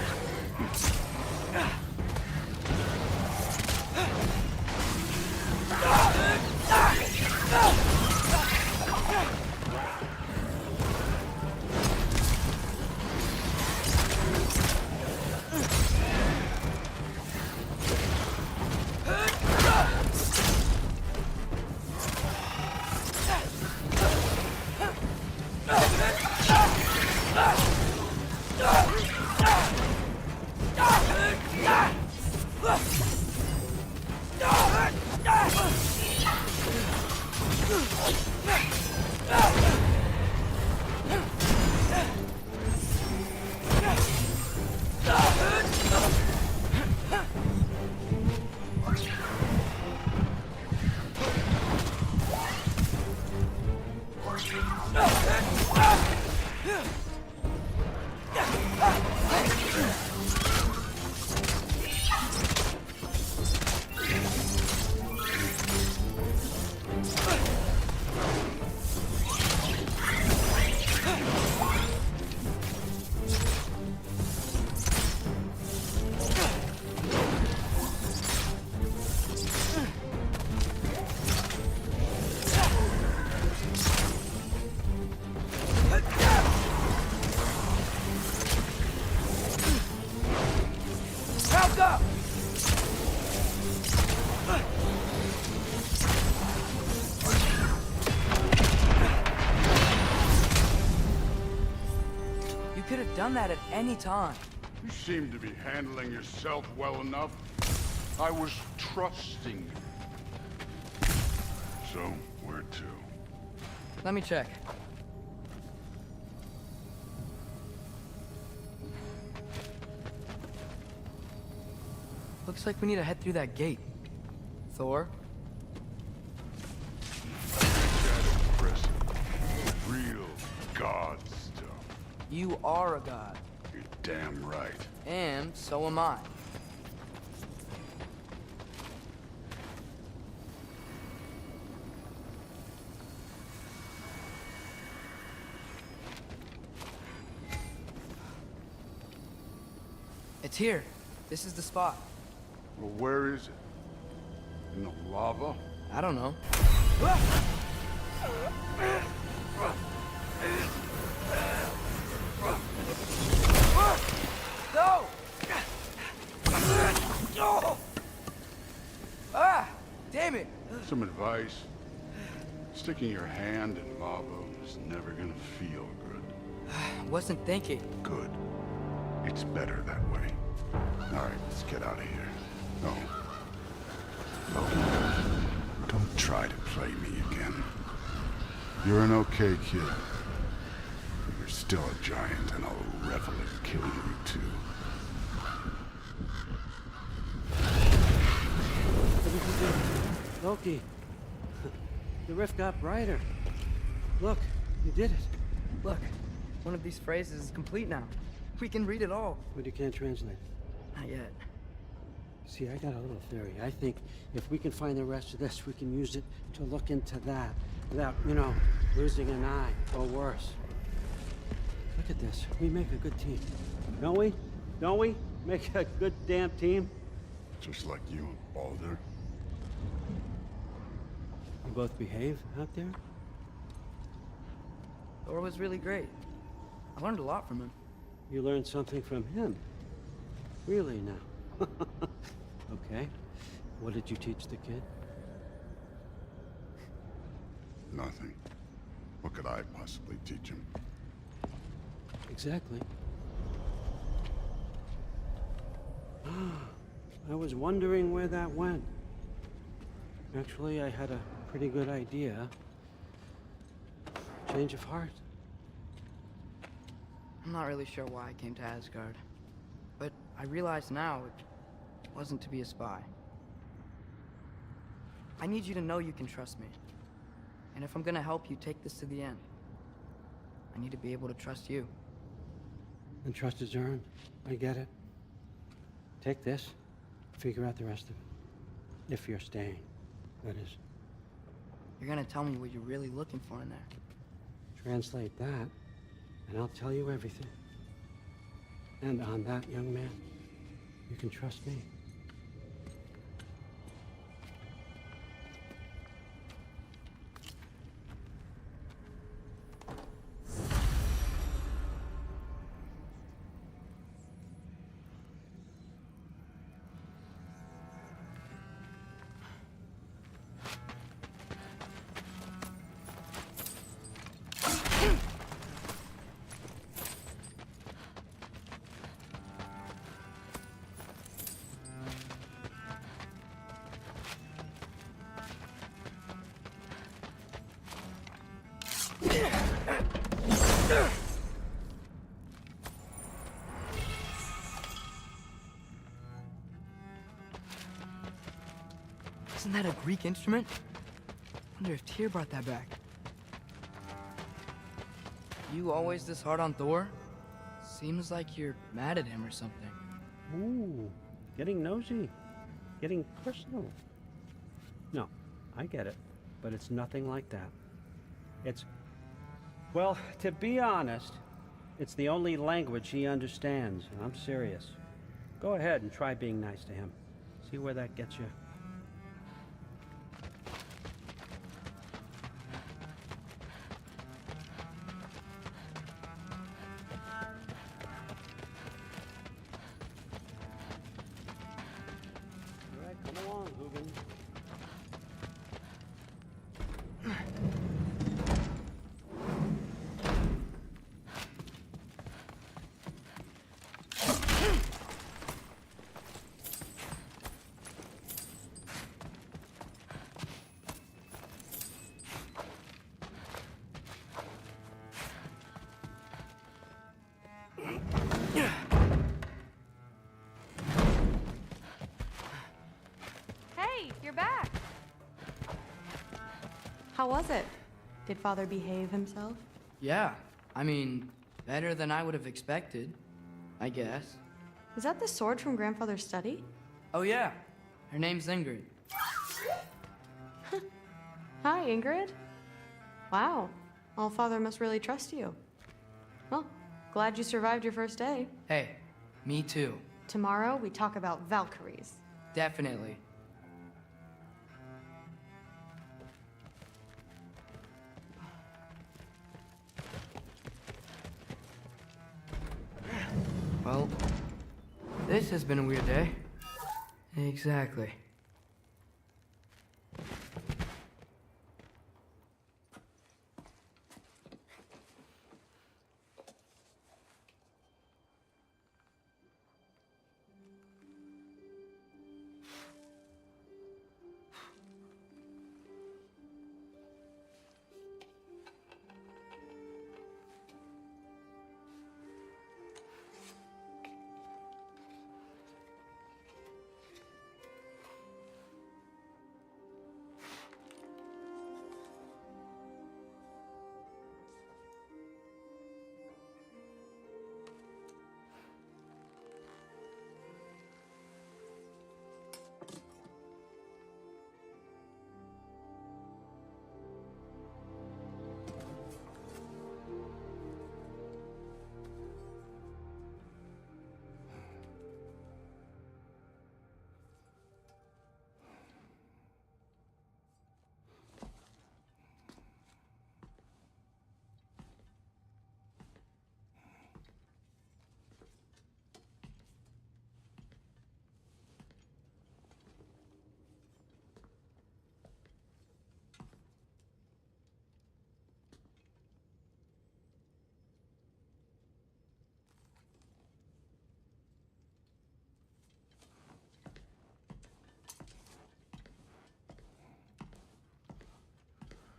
Done that at any time. You seem to be handling yourself well enough. I was trusting you. So, where to? Let me check. Looks like we need to head through that gate. Thor? Real god stuff. You are a god. You're damn right. And so am I. It's here. This is the spot. Well, where is it? In the lava? I don't know. No! Ah! Damn it! Some advice. Sticking your hand in lava is never gonna feel good. Wasn't thinking. Good. It's better that way. Alright, let's get out of here. No. No. Don't try to play me again. You're an okay kid. You're still a giant, and I'll revel in killing you too. Loki, the rift got brighter. Look, you did it. Look, One of these phrases is complete now. We can read it all. But you can't translate. Not yet. See, I got a little theory. I think if we can find the rest of this, we can use it to look into that without, you know, losing an eye or worse. Look at this. We make a good team. Don't we? Don't we? Make a good damn team? Just like you and Balder. You both behave out there? Thor was really great. I learned a lot from him. You learned something from him? Really now? Okay. What did you teach the kid? Nothing. What could I possibly teach him? Exactly. I was wondering where that went. Actually, I had a pretty good idea. Change of heart. I'm not really sure why I came to Asgard, but I realize now it wasn't to be a spy. I need you to know you can trust me. And if I'm gonna help you take this to the end, I need to be able to trust you. And trust is earned. I get it. Take this, figure out the rest of it. If you're staying, that is. You're gonna tell me what you're really looking for in there. Translate that, and I'll tell you everything. And on that, young man, you can trust me. Isn't that a Greek instrument? Wonder if Tyr brought that back. You always this hard on Thor? Seems like you're mad at him or something. Ooh, getting nosy. Getting personal. No, I get it, but it's nothing like that. It's, well, to be honest, it's the only language he understands, and I'm serious. Go ahead and try being nice to him. See where that gets you. You're back. How was it? Did Father behave himself? Yeah, I mean, better than I would have expected, I guess. Is that the sword from Grandfather's study? Oh yeah, her name's Ingrid. Hi, Ingrid. Wow, Allfather must really trust you. Well, glad you survived your first day. Hey, me too. Tomorrow we talk about Valkyries. Definitely. Well, this has been a weird day. Exactly.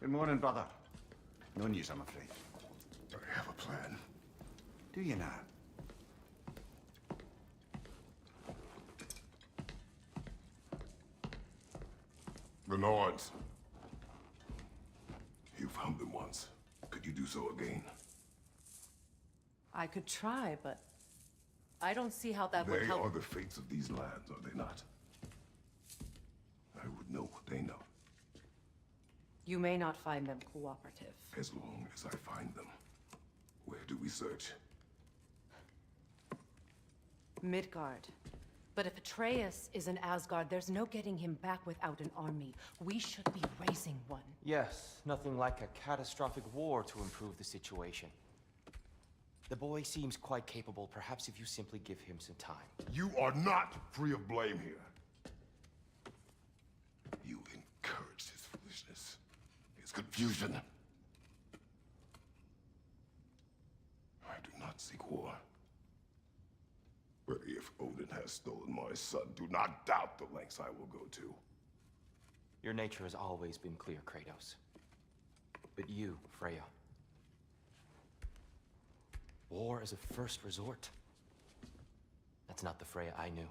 Good morning, brother. No news, I'm afraid. I have a plan. Do you now? The Nords. You found them once. Could you do so again? I could try, but I don't see how that would They help. are the fates of these lands, are they not? I would know what they know, You may not find them cooperative. as long as I find them. Where do we search? Midgard. But if Atreus is in Asgard, there's no getting him back without an army. We should be raising one. Yes, nothing like a catastrophic war to improve the situation. The boy seems quite capable. Perhaps if you simply give him some time. You are not free of blame here. You encouraged his foolishness, his confusion. I do not seek war. But if Odin has stolen my son, do not doubt the lengths I will go to. Your nature has always been clear, Kratos. But you, Freya. War is a first resort. That's not the Freya I knew.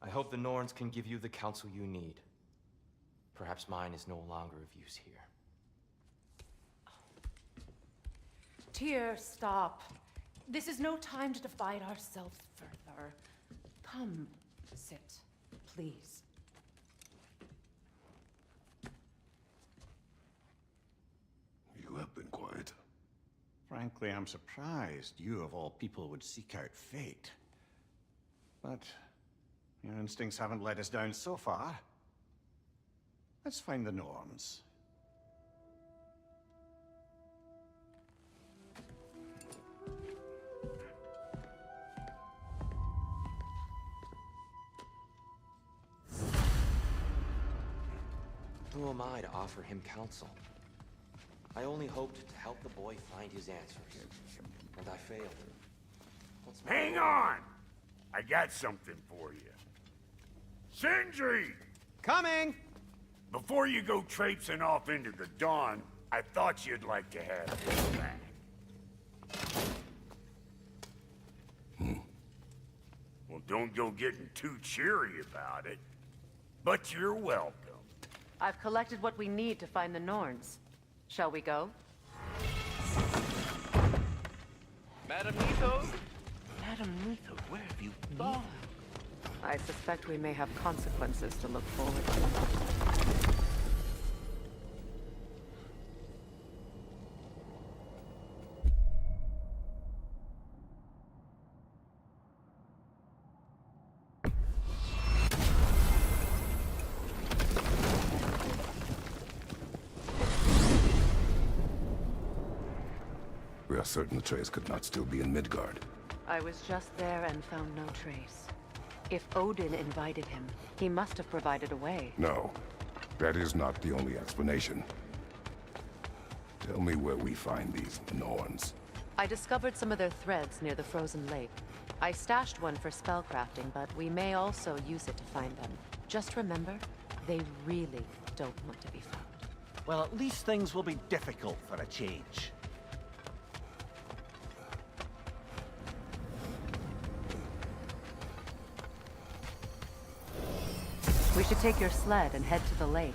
I hope the Norns can give you the counsel you need. Perhaps mine is no longer of use here. Tyr, stop. This is no time to divide ourselves further. Come, sit, please. You have been quiet. Frankly, I'm surprised you, of all people, would seek out fate. But your instincts haven't let us down so far. Let's find the Norns. Who am I to offer him counsel? I only hoped to help the boy find his answers. And I failed. Hang on! I got something for you. Sindri! Coming! Before you go traipsing off into the dawn, I thought you'd like to have this back. Well, don't go getting too cheery about it. But you're welcome. I've collected what we need to find the Norns. Shall we go? Madam Nito? Madam Nito, where have you gone? I suspect we may have consequences to look forward to. We are certain Atreus could not still be in Midgard. I was just there and found no trace. If Odin invited him, he must have provided a way. No, that is not the only explanation. Tell me where we find these Norns. I discovered some of their threads near the frozen lake. I stashed one for spellcrafting, but we may also use it to find them. Just remember, they really don't want to be found. Well, at least things will be difficult for a change. We should take your sled and head to the lake.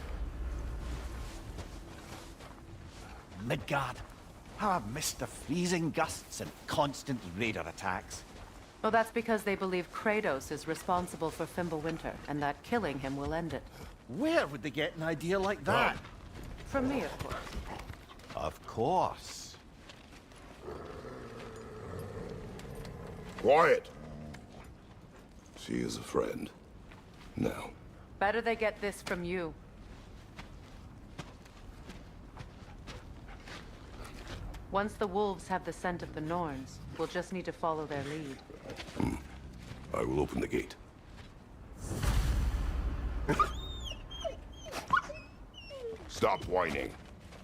Midgard. How I've missed the freezing gusts and constant raider attacks. Well, that's because they believe Kratos is responsible for Fimbulwinter, and that killing him will end it. Where would they get an idea like that? From me, of course. Of course. Quiet! She is a friend. Now. Better they get this from you. Once the wolves have the scent of the Norns, we'll just need to follow their lead. I will open the gate. Stop whining.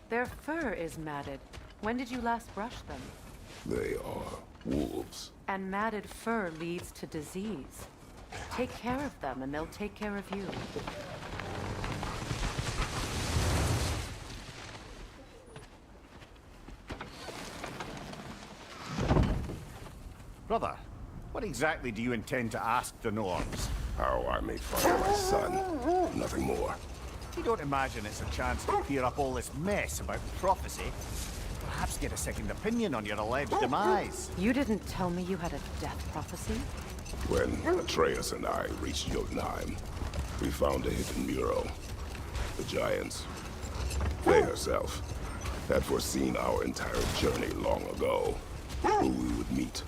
Their fur is matted. When did you last brush them? They are wolves. And matted fur leads to disease. Take care of them, and they'll take care of you. Brother, what exactly do you intend to ask the Norns? How I may find my son. Nothing more. You don't imagine it's a chance to clear up all this mess about prophecy? Perhaps get a second opinion on your alleged demise. You didn't tell me you had a death prophecy? When Atreus and I reached Jotunheim, we found a hidden mural. The Giants, they herself, had foreseen our entire journey long ago. Who we would meet,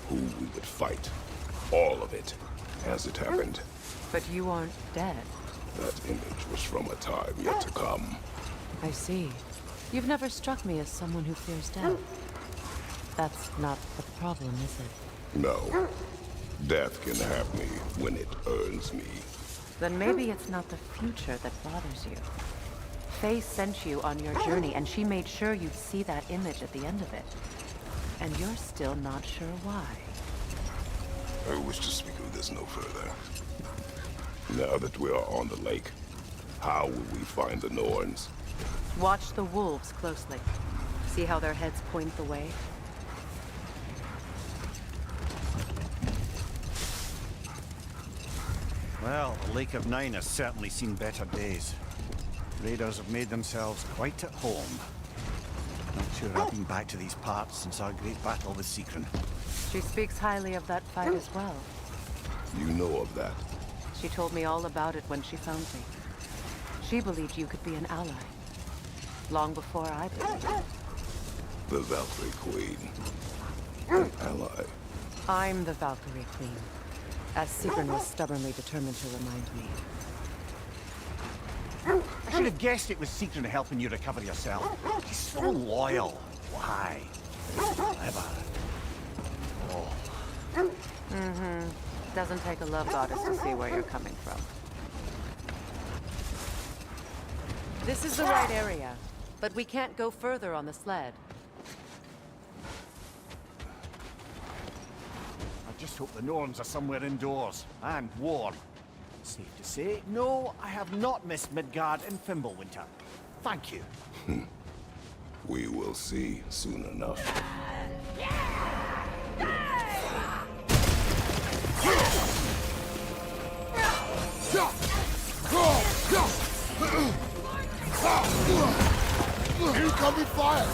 who we would fight. All of it, as it happened. But you aren't dead. That image was from a time yet to come. I see. You've never struck me as someone who fears death. That's not the problem, is it? No. Death can have me when it earns me. Then maybe it's not the future that bothers you. Faye sent you on your journey, and she made sure you'd see that image at the end of it. And you're still not sure why. I wish to speak of this no further. Now that we are on the lake, how will we find the Norns? Watch the wolves closely. See how their heads point the way? Well, the Lake of Nine has certainly seen better days. Raiders have made themselves quite at home. Not sure I've been back to these parts since our great battle with Seekron. She speaks highly of that fight as well. You know of that? She told me all about it when she found me. She believed you could be an ally. Long before I believed it. The Valkyrie Queen. An ally. I'm the Valkyrie Queen, as Seekron was stubbornly determined to remind me. I should have guessed it was Seekron helping you recover yourself. She's so loyal. Why? Clever. Oh. Mm-hmm. Doesn't take a love goddess to see where you're coming from. This is the right area, but we can't go further on the sled. I just hope the Norns are somewhere indoors and warm. Safe to say, no, I have not missed Midgard and Fimbulwinter. Thank you. We will see soon enough. Incoming fire!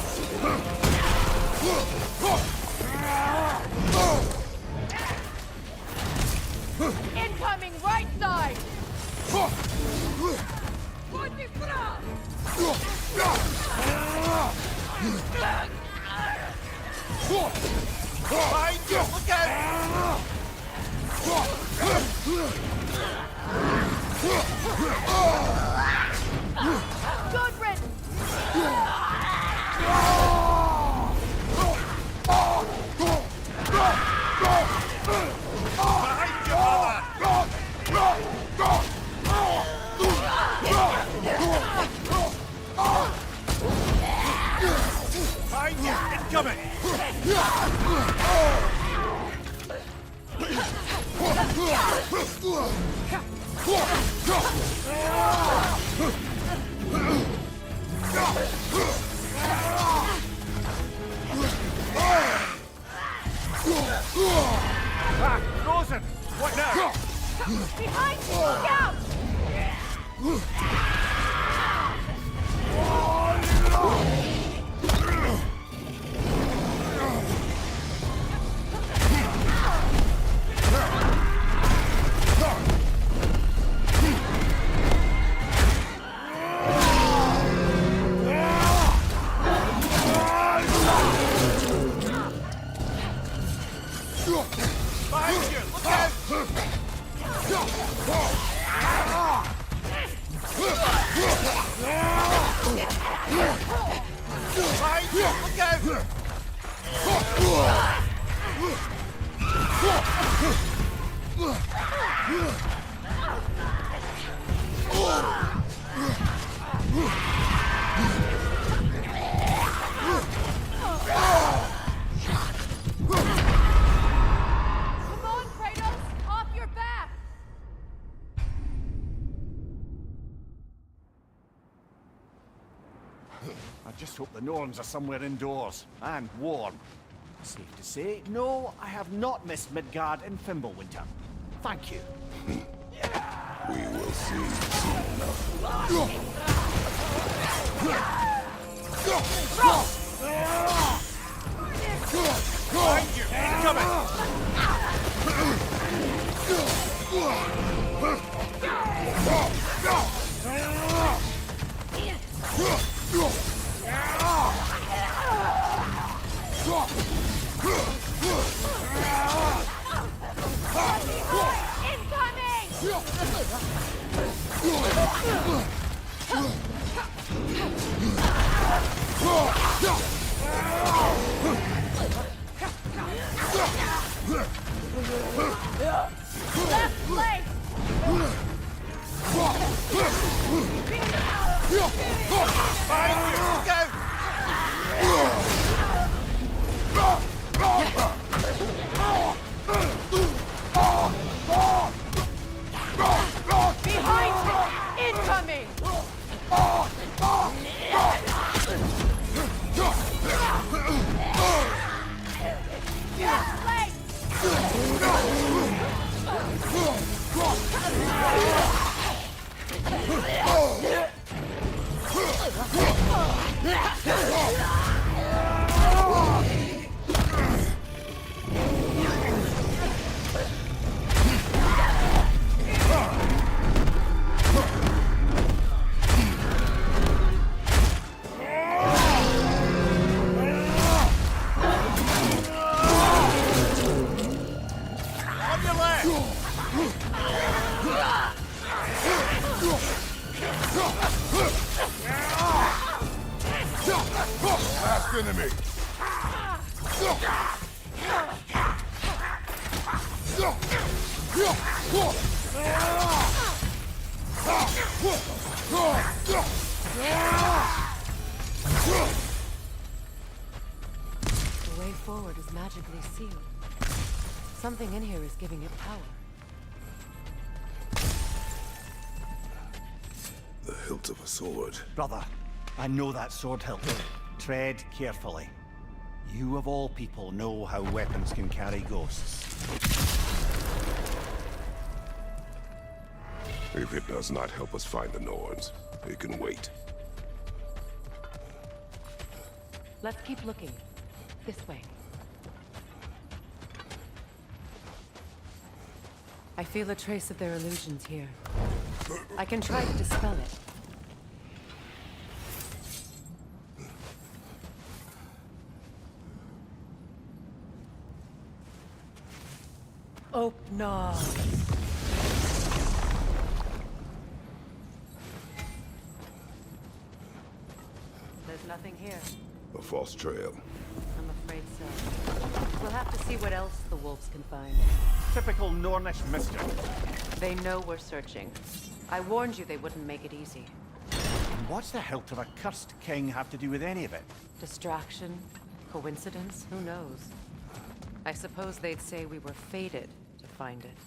Incoming right side! Behind you! Look out! Good riddance! Behind you, Behind you! Incoming! Frozen! What now? Behind you! Look out! Behind you! Look out! Behind you! Look out! Come on, Kratos! Off your back! I just hope the Norns are somewhere indoors and warm. Safe to say, no, I have not missed Midgard and Fimbulwinter. Thank you. We will see soon enough. Behind you! Incoming! Left leg! Behind you! Behind him! Incoming! Left leg! On your left! Last enemy. The way forward is magically sealed. Something in here is giving it power. The hilt of a sword. Brother, I know that sword hilt. Tread carefully. You of all people know how weapons can carry ghosts. If it does not help us find the Norns, it can wait. Let's keep looking. This way. I feel a trace of their illusions here. I can try to dispel it. Oh, no. There's nothing here. A false trail. I'm afraid so. We'll have to see what else the wolves can find. Typical Nornish mischief. They know we're searching. I warned you they wouldn't make it easy. And what's the hilt of a cursed king have to do with any of it? Distraction? Coincidence? Who knows? I suppose they'd say we were fated to find it.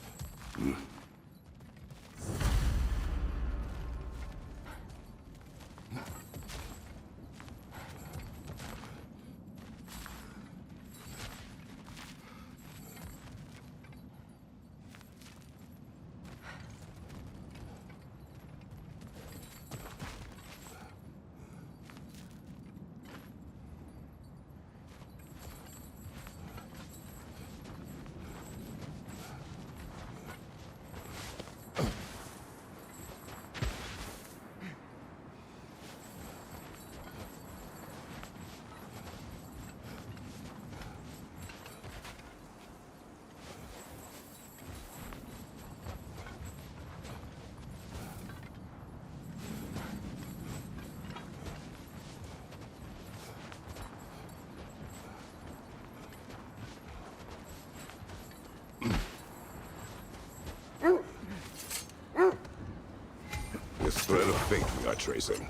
This thread of fate we are tracing.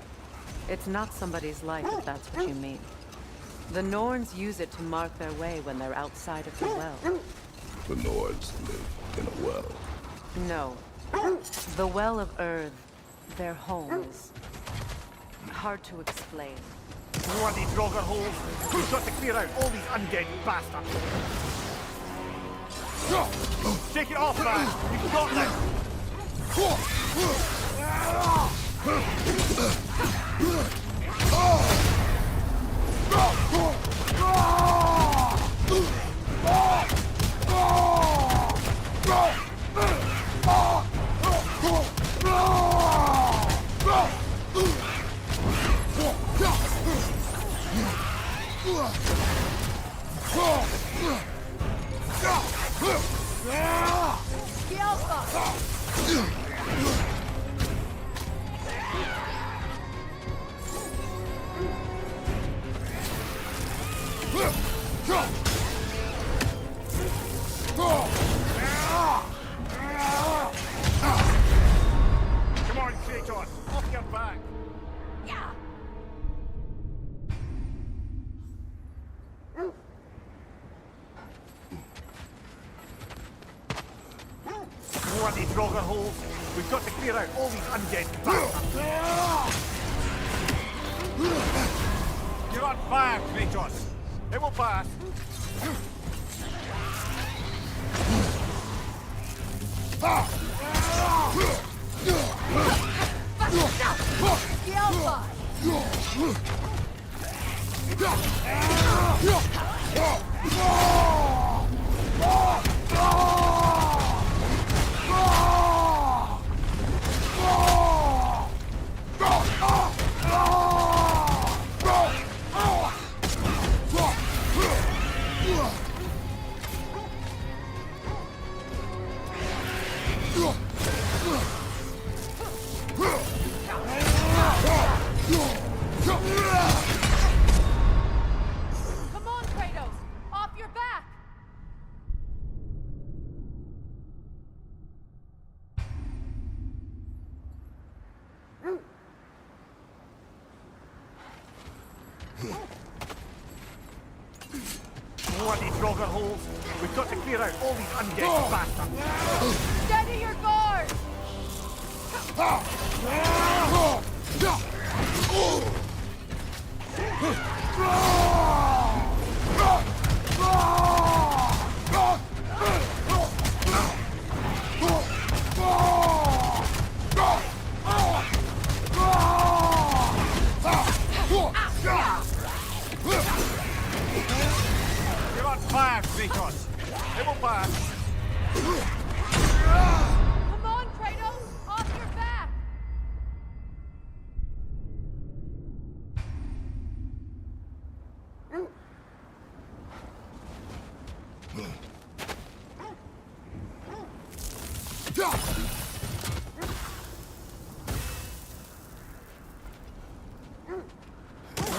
It's not somebody's life, if that's what you mean. The Norns use it to mark their way when they're outside of the well. The Nords live in a well. No. The Well of Earth, their home, is hard to explain. Bloody drogger holes! We've got to clear out all these undead bastards! Shake it off, man! You've got this! Come on, Kratos! Off your back! Yeah! Bloody drogger holes! We've got to clear out all these undead bastards! You're on fire, Kratos! It will pass! Come on, Kratos! Off your back! Bloody drogger holes! We've got to clear out all these undead bastards! Steady your guard! You're on fire, Kratos! It will pass! Come on, Kratos! Off your back!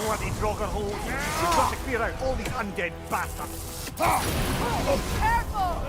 Bloody drogger holes! We've got to clear out all these undead bastards! Careful!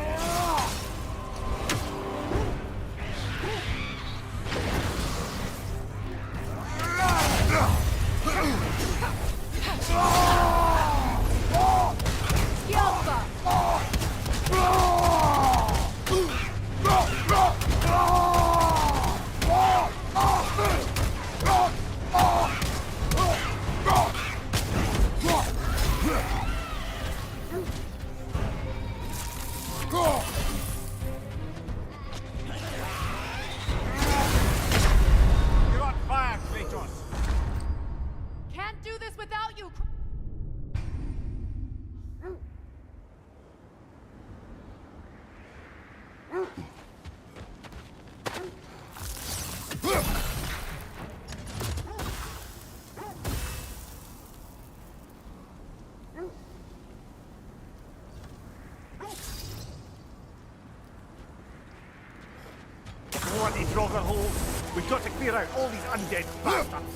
You're on fire, Kratos! Can't do this without you! Bloody drogger holes! We've got to clear out all these undead bastards!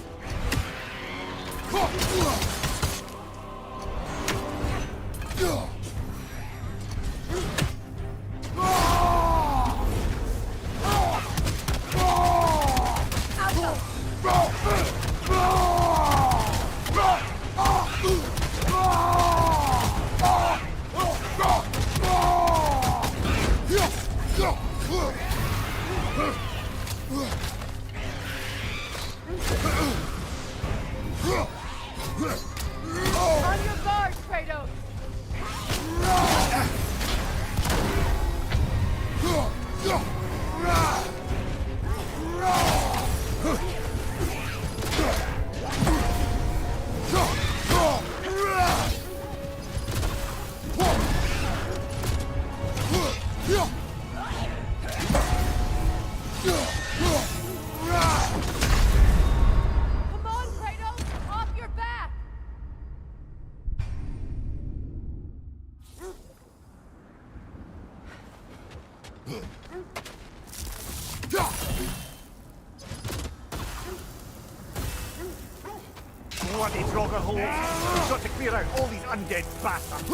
Bloody Draugr hole! We've got to clear out all these undead bastards!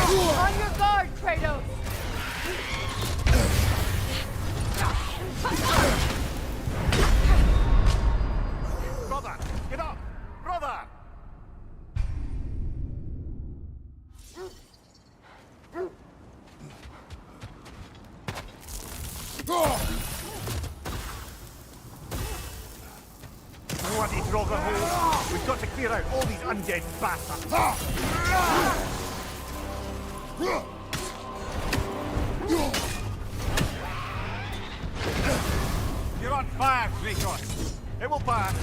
On your guard, Kratos! Brother! Get up! Brother! Bloody Draugr hole! We've got to clear out all these undead bastards! You're on fire, Kratos! It will pass!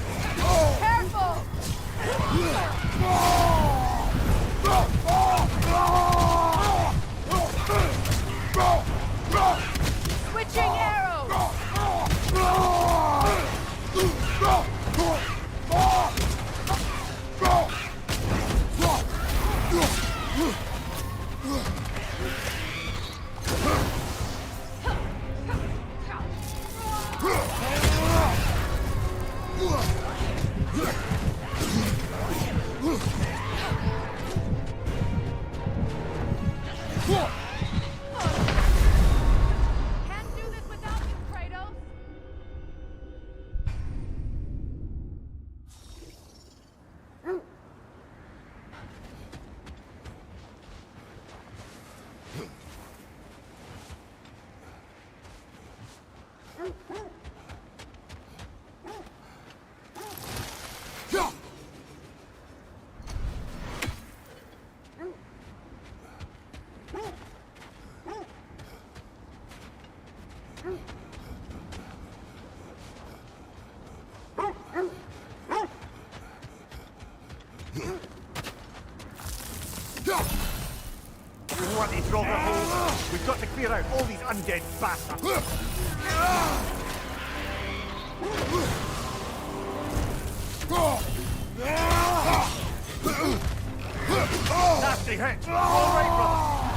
Careful! Switching arrows! Can't do this without you, Kratos! Bloody Draugr hole! We've got to clear out all these undead bastards! Nasty hit! All right,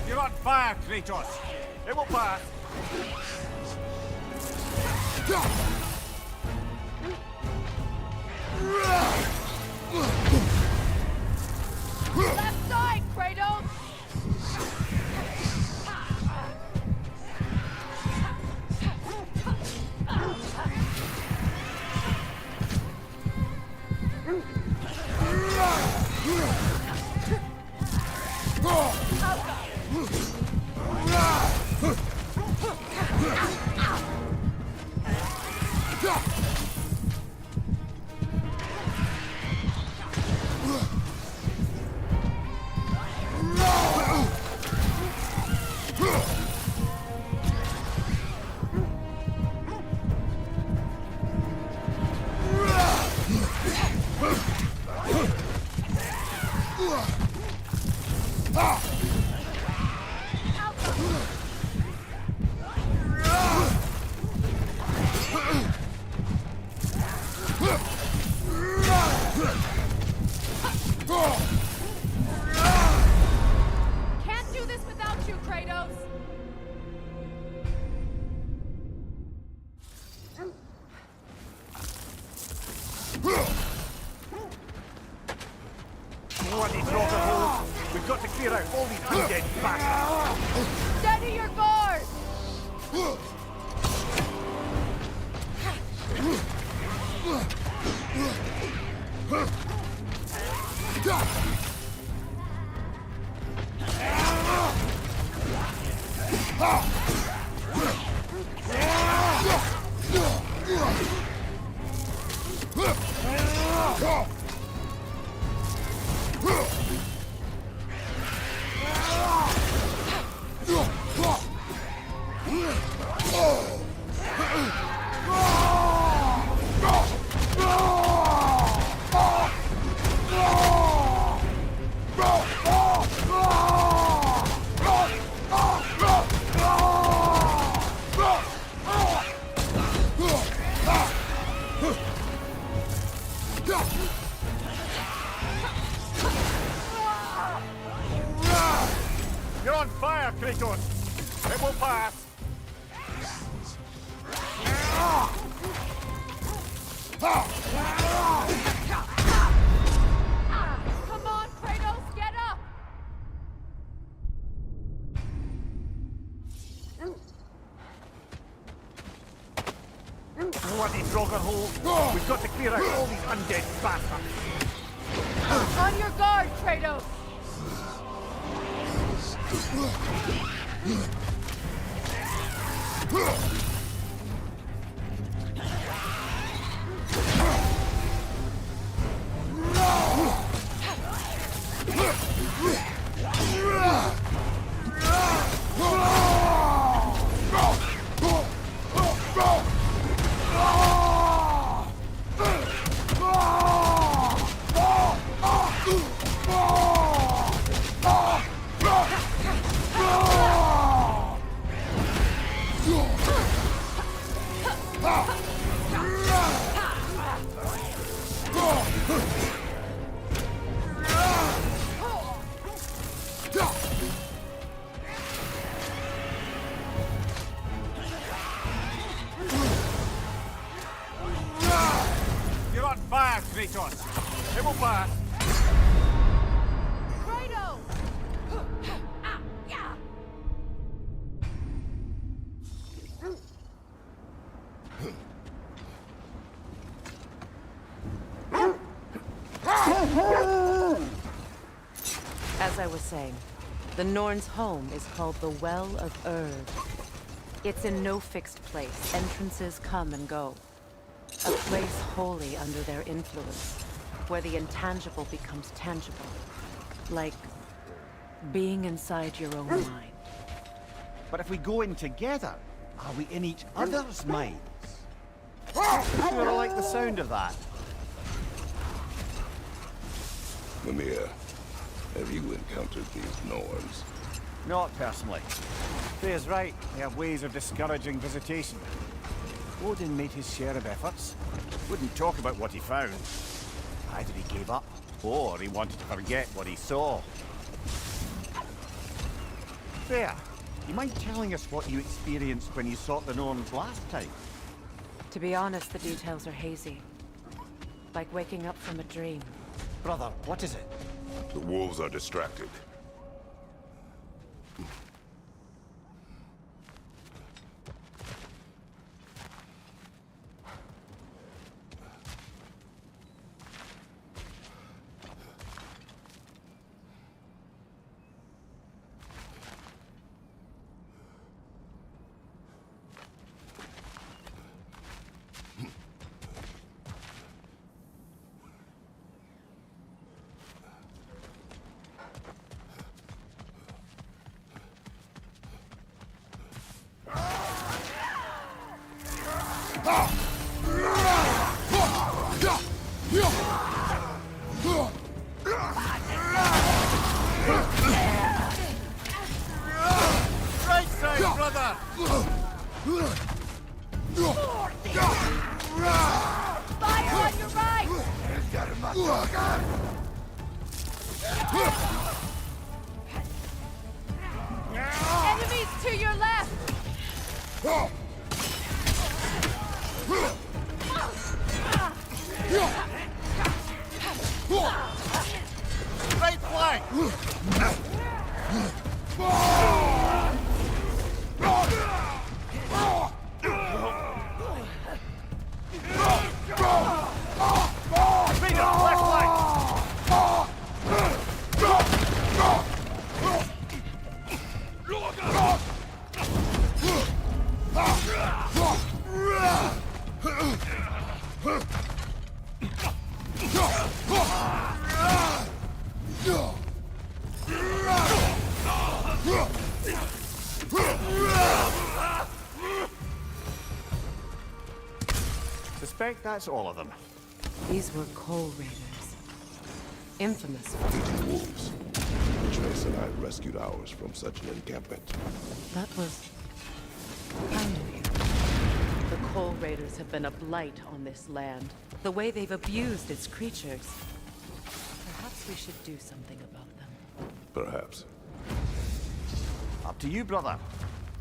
You're on fire, Kratos! It will pass! Left side, Kratos! Can't do this without you, Kratos! Bloody Draugr hole! We've got to clear out all these undead bastards! Steady your guard! You're on fire, Kratos! It will pass! Come on, Kratos, get up! Bloody Draugr hole! We've got to clear out all these undead bastards! On your guard, Kratos! You're on fire, Kratos! It will pass! Kratos! As I was saying, the Norn's home is called the Well of Urd. It's in no fixed place. Entrances come and go. A place wholly under their influence, where the intangible becomes tangible. Like being inside your own mind. But if we go in together, are we in each other's minds? Sure, I like the sound of that. Mimir, have you encountered these Norns? Not personally. Faye's right. They have ways of discouraging visitation. Odin made his share of efforts. Wouldn't talk about what he found. Either he gave up, or he wanted to forget what he saw. Faye, you mind telling us what you experienced when you sought the Norns last time? To be honest, the details are hazy. Like waking up from a dream. Brother, what is it? The wolves are distracted. Right side, brother! Fire on your right! Enemies to your left! Right flank! suspect that's all of them. These were coal raiders. Infamous. Eating wolves. Trace and I rescued ours from such an encampment. That was kind of you. The coal raiders have been a blight on this land. The way they've abused its creatures. Perhaps we should do something about them. Perhaps. Up to you, brother.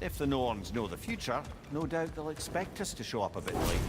If the Norns know the future, no doubt they'll expect us to show up a bit late.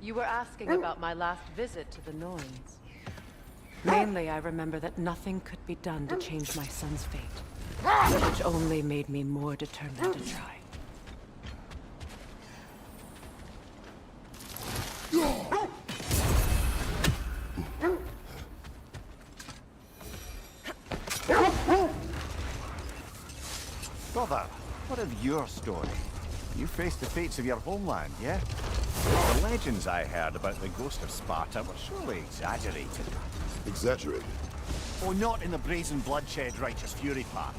You were asking about my last visit to the Norns. Mainly, I remember that nothing could be done to change my son's fate, which only made me more determined to try. Brother, what of your story? You faced the fates of your homeland, yeah? The legends I heard about the ghost of Sparta were surely exaggerated. Exaggerated? Oh, not in the brazen bloodshed righteous fury part.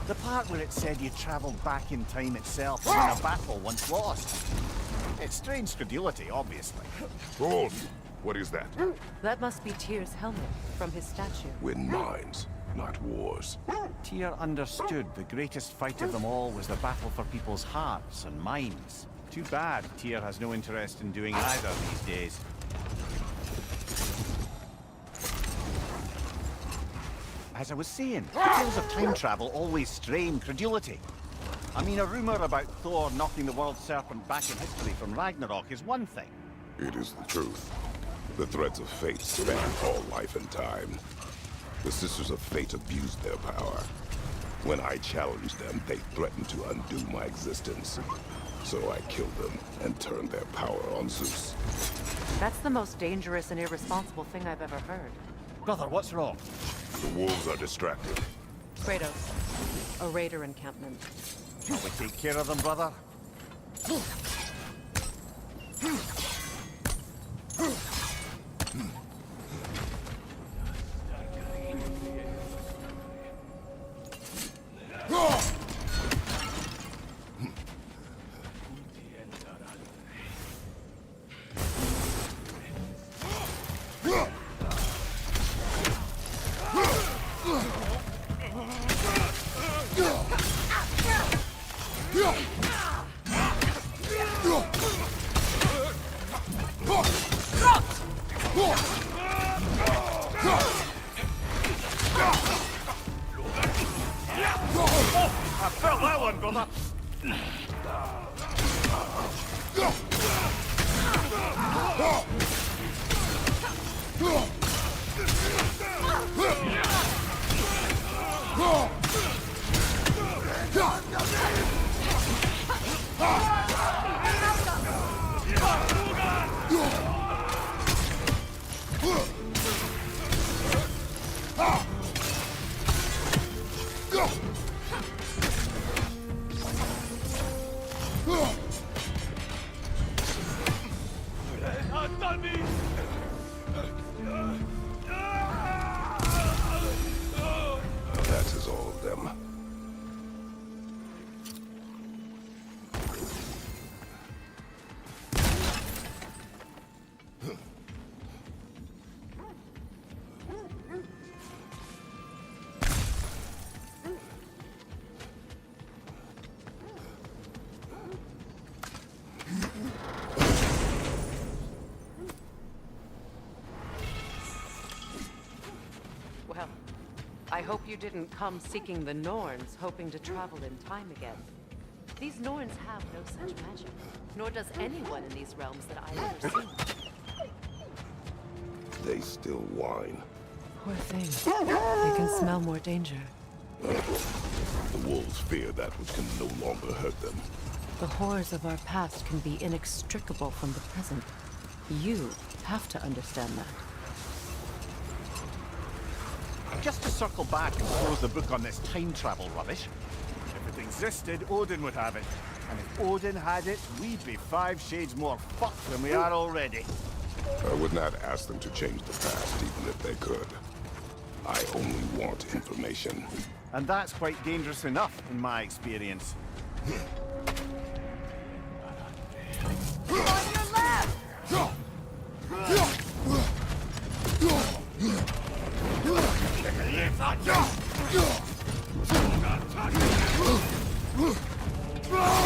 The part where it said you travelled back in time itself to win a battle once lost. It's strange credulity, obviously. Hold! What is that? That must be Tyr's helmet from his statue. Win minds, not wars. Tyr understood the greatest fight of them all was the battle for people's hearts and minds. Too bad Tyr has no interest in doing either these days. As I was saying, tales of time travel always strain credulity. I mean, a rumor about Thor knocking the world serpent back in history from Ragnarok is one thing. It is the truth. The threads of fate span all life and time. The Sisters of Fate abused their power. When I challenged them, they threatened to undo my existence. So I killed them and turned their power on Zeus. That's the most dangerous and irresponsible thing I've ever heard. Brother, what's wrong? The wolves are distracted. Kratos, a raider encampment. Shall we take care of them, brother? I felt that one, brother. That is all of them. Well, I hope you didn't come seeking the Norns, hoping to travel in time again. These Norns have no such magic, nor does anyone in these realms that I've ever seen. They still whine. Poor things. They can smell more danger. The wolves fear that which can no longer hurt them. The horrors of our past can be inextricable from the present. You have to understand that. Just to circle back and close the book on this time travel rubbish. If it existed, Odin would have it. And if Odin had it, we'd be 5 shades more fucked than we are already. I would not ask them to change the past, even if they could. I only want information. And that's quite dangerous enough, in my experience. On your left!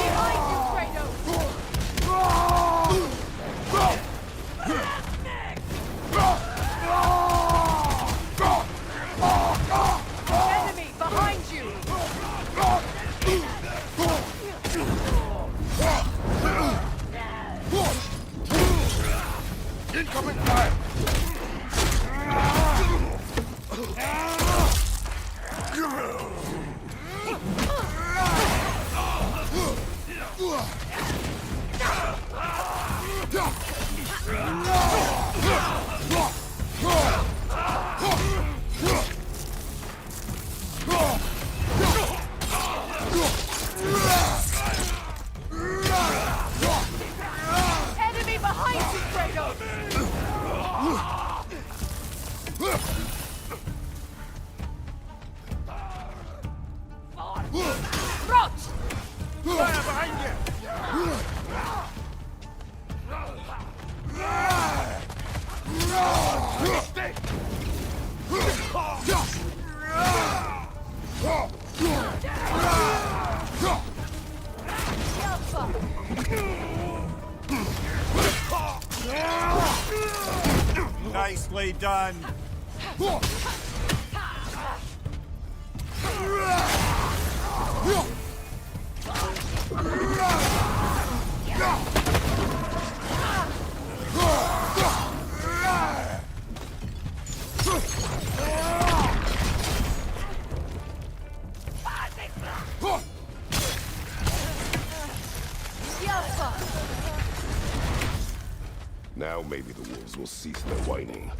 Behind you, Kratos! Enemy behind you! Incoming fire! Enemy behind you, Kratos! Rot! Fire behind you! Nicely done. Now maybe the wolves will cease their whining.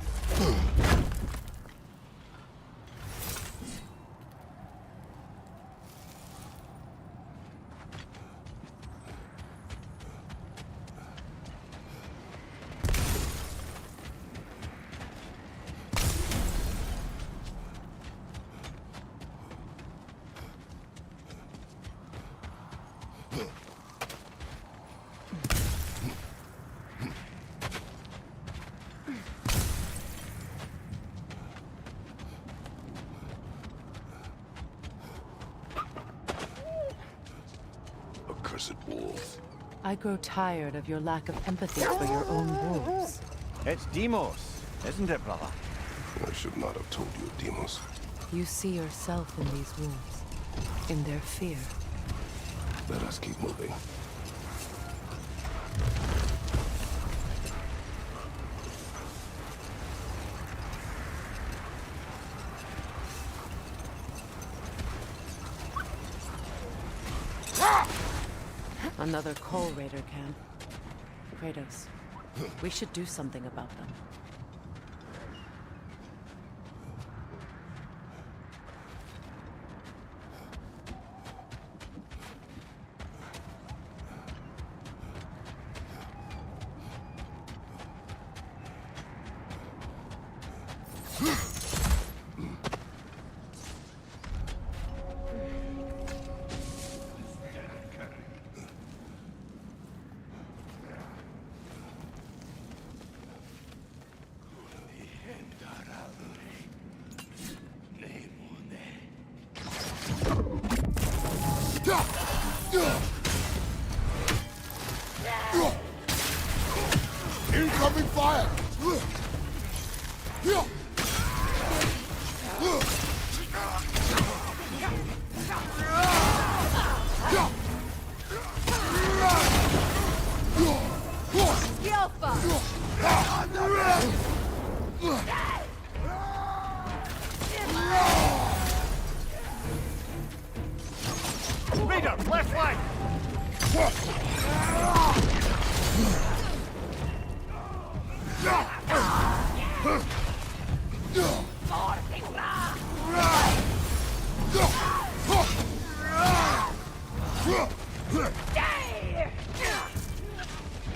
Accursed wolves. I grow tired of your lack of empathy for your own wolves. It's Demos, isn't it, brother? I should not have told you, Demos. You see yourself in these wolves, in their fear. Let us keep moving. Another Coal Raider camp. Kratos, we should do something about them. Incoming fire! Raider, left flank!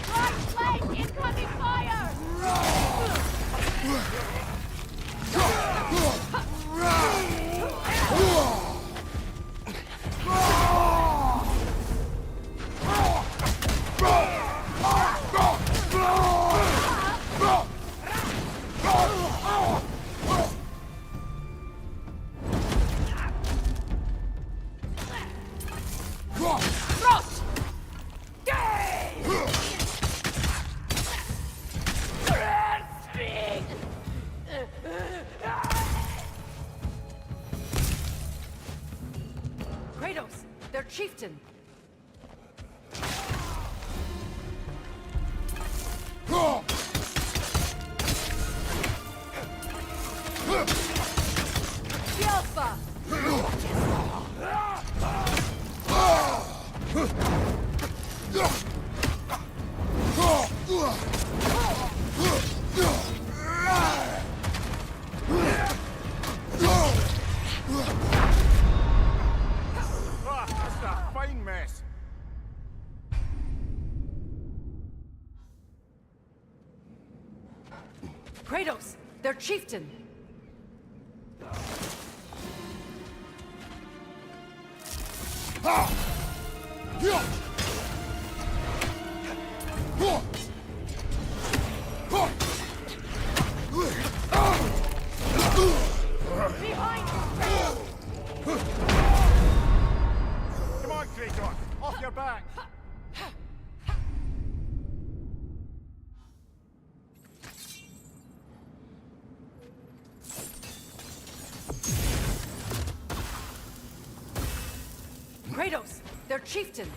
Right flank, incoming fire! chieftain. Alpha! That's a fine mess. Kratos, their chieftain. Behind you! Come on, Kratos, off your back. Kratos, their chieftain.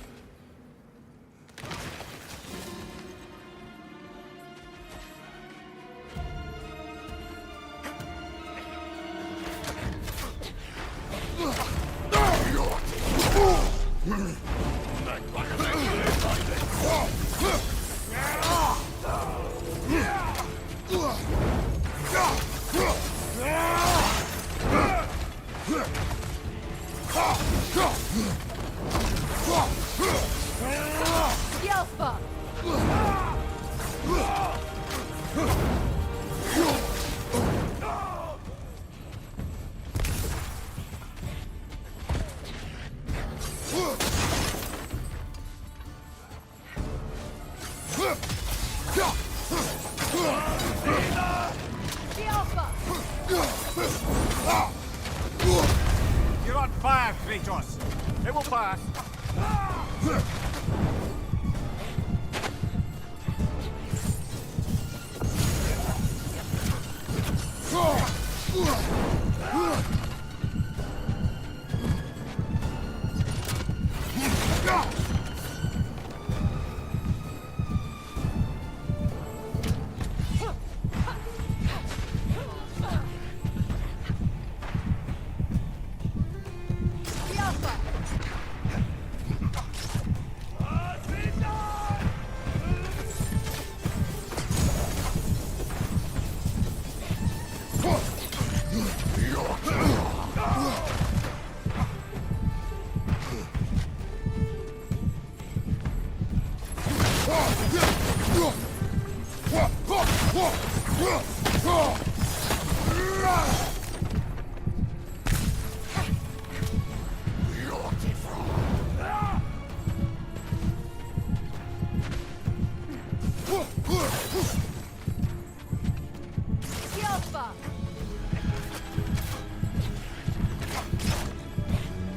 Alpha! You're on fire, Kratos. It will pass.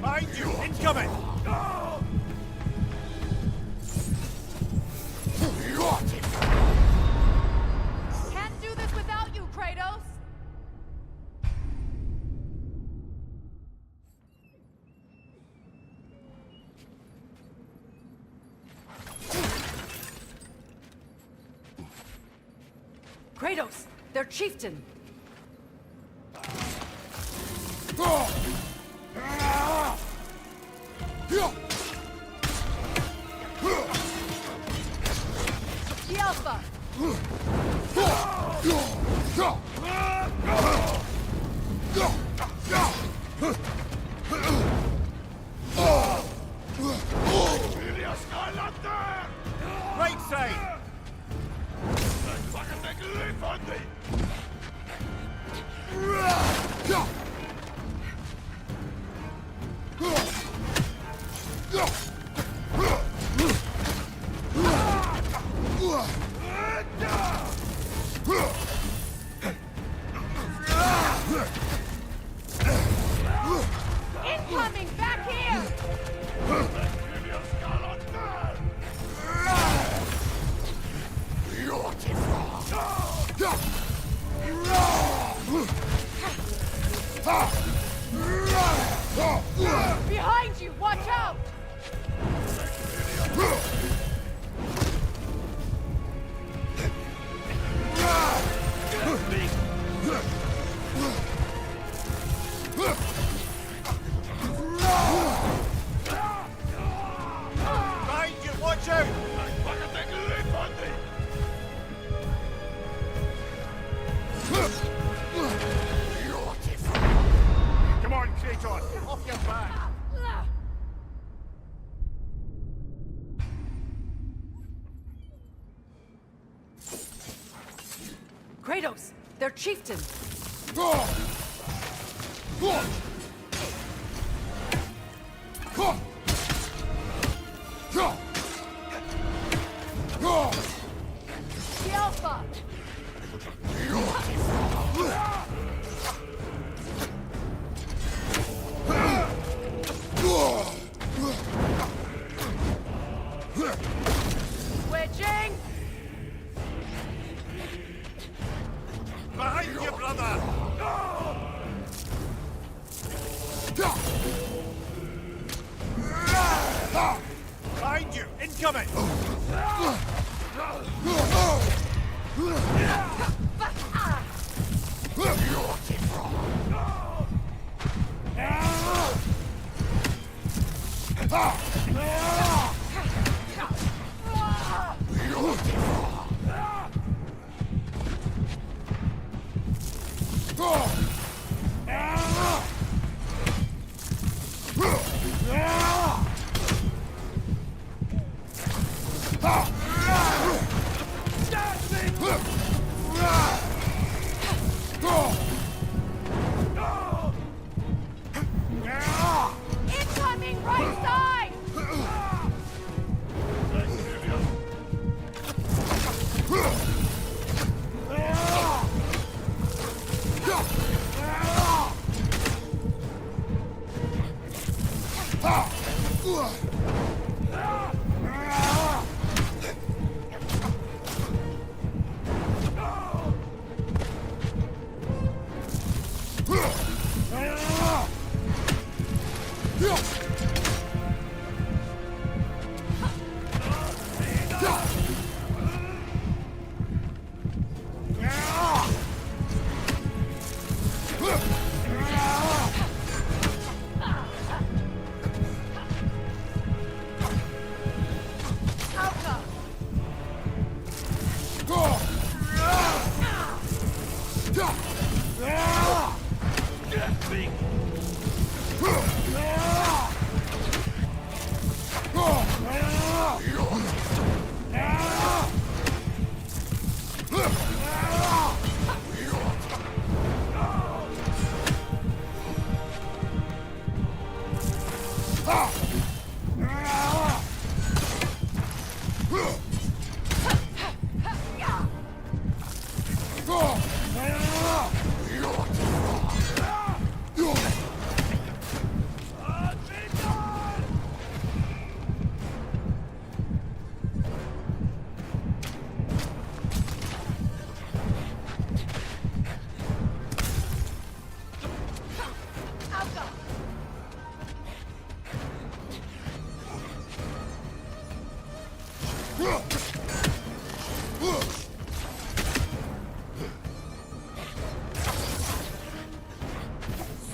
Behind you, incoming! Can't do this without you, Kratos! Kratos, their chieftain! The Alpha! Right side! Incoming! Back here! Behind you! Watch out! Kratos! They're chieftain! The Alpha! Switching! Behind you, brother! Behind you! Incoming! Incoming right side!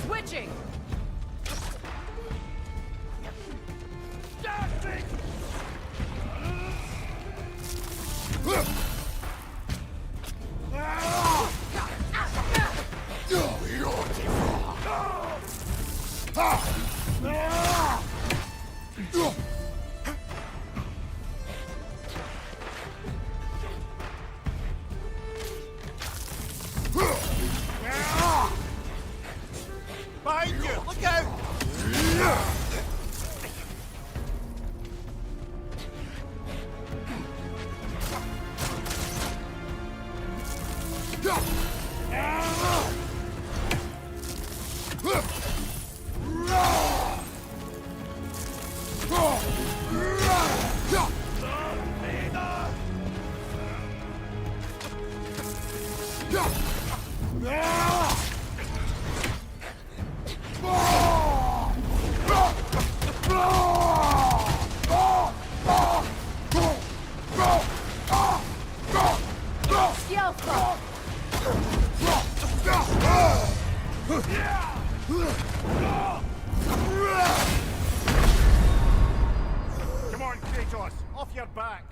Switching! Behind you! Look out! Come on, Kratos! Off your back!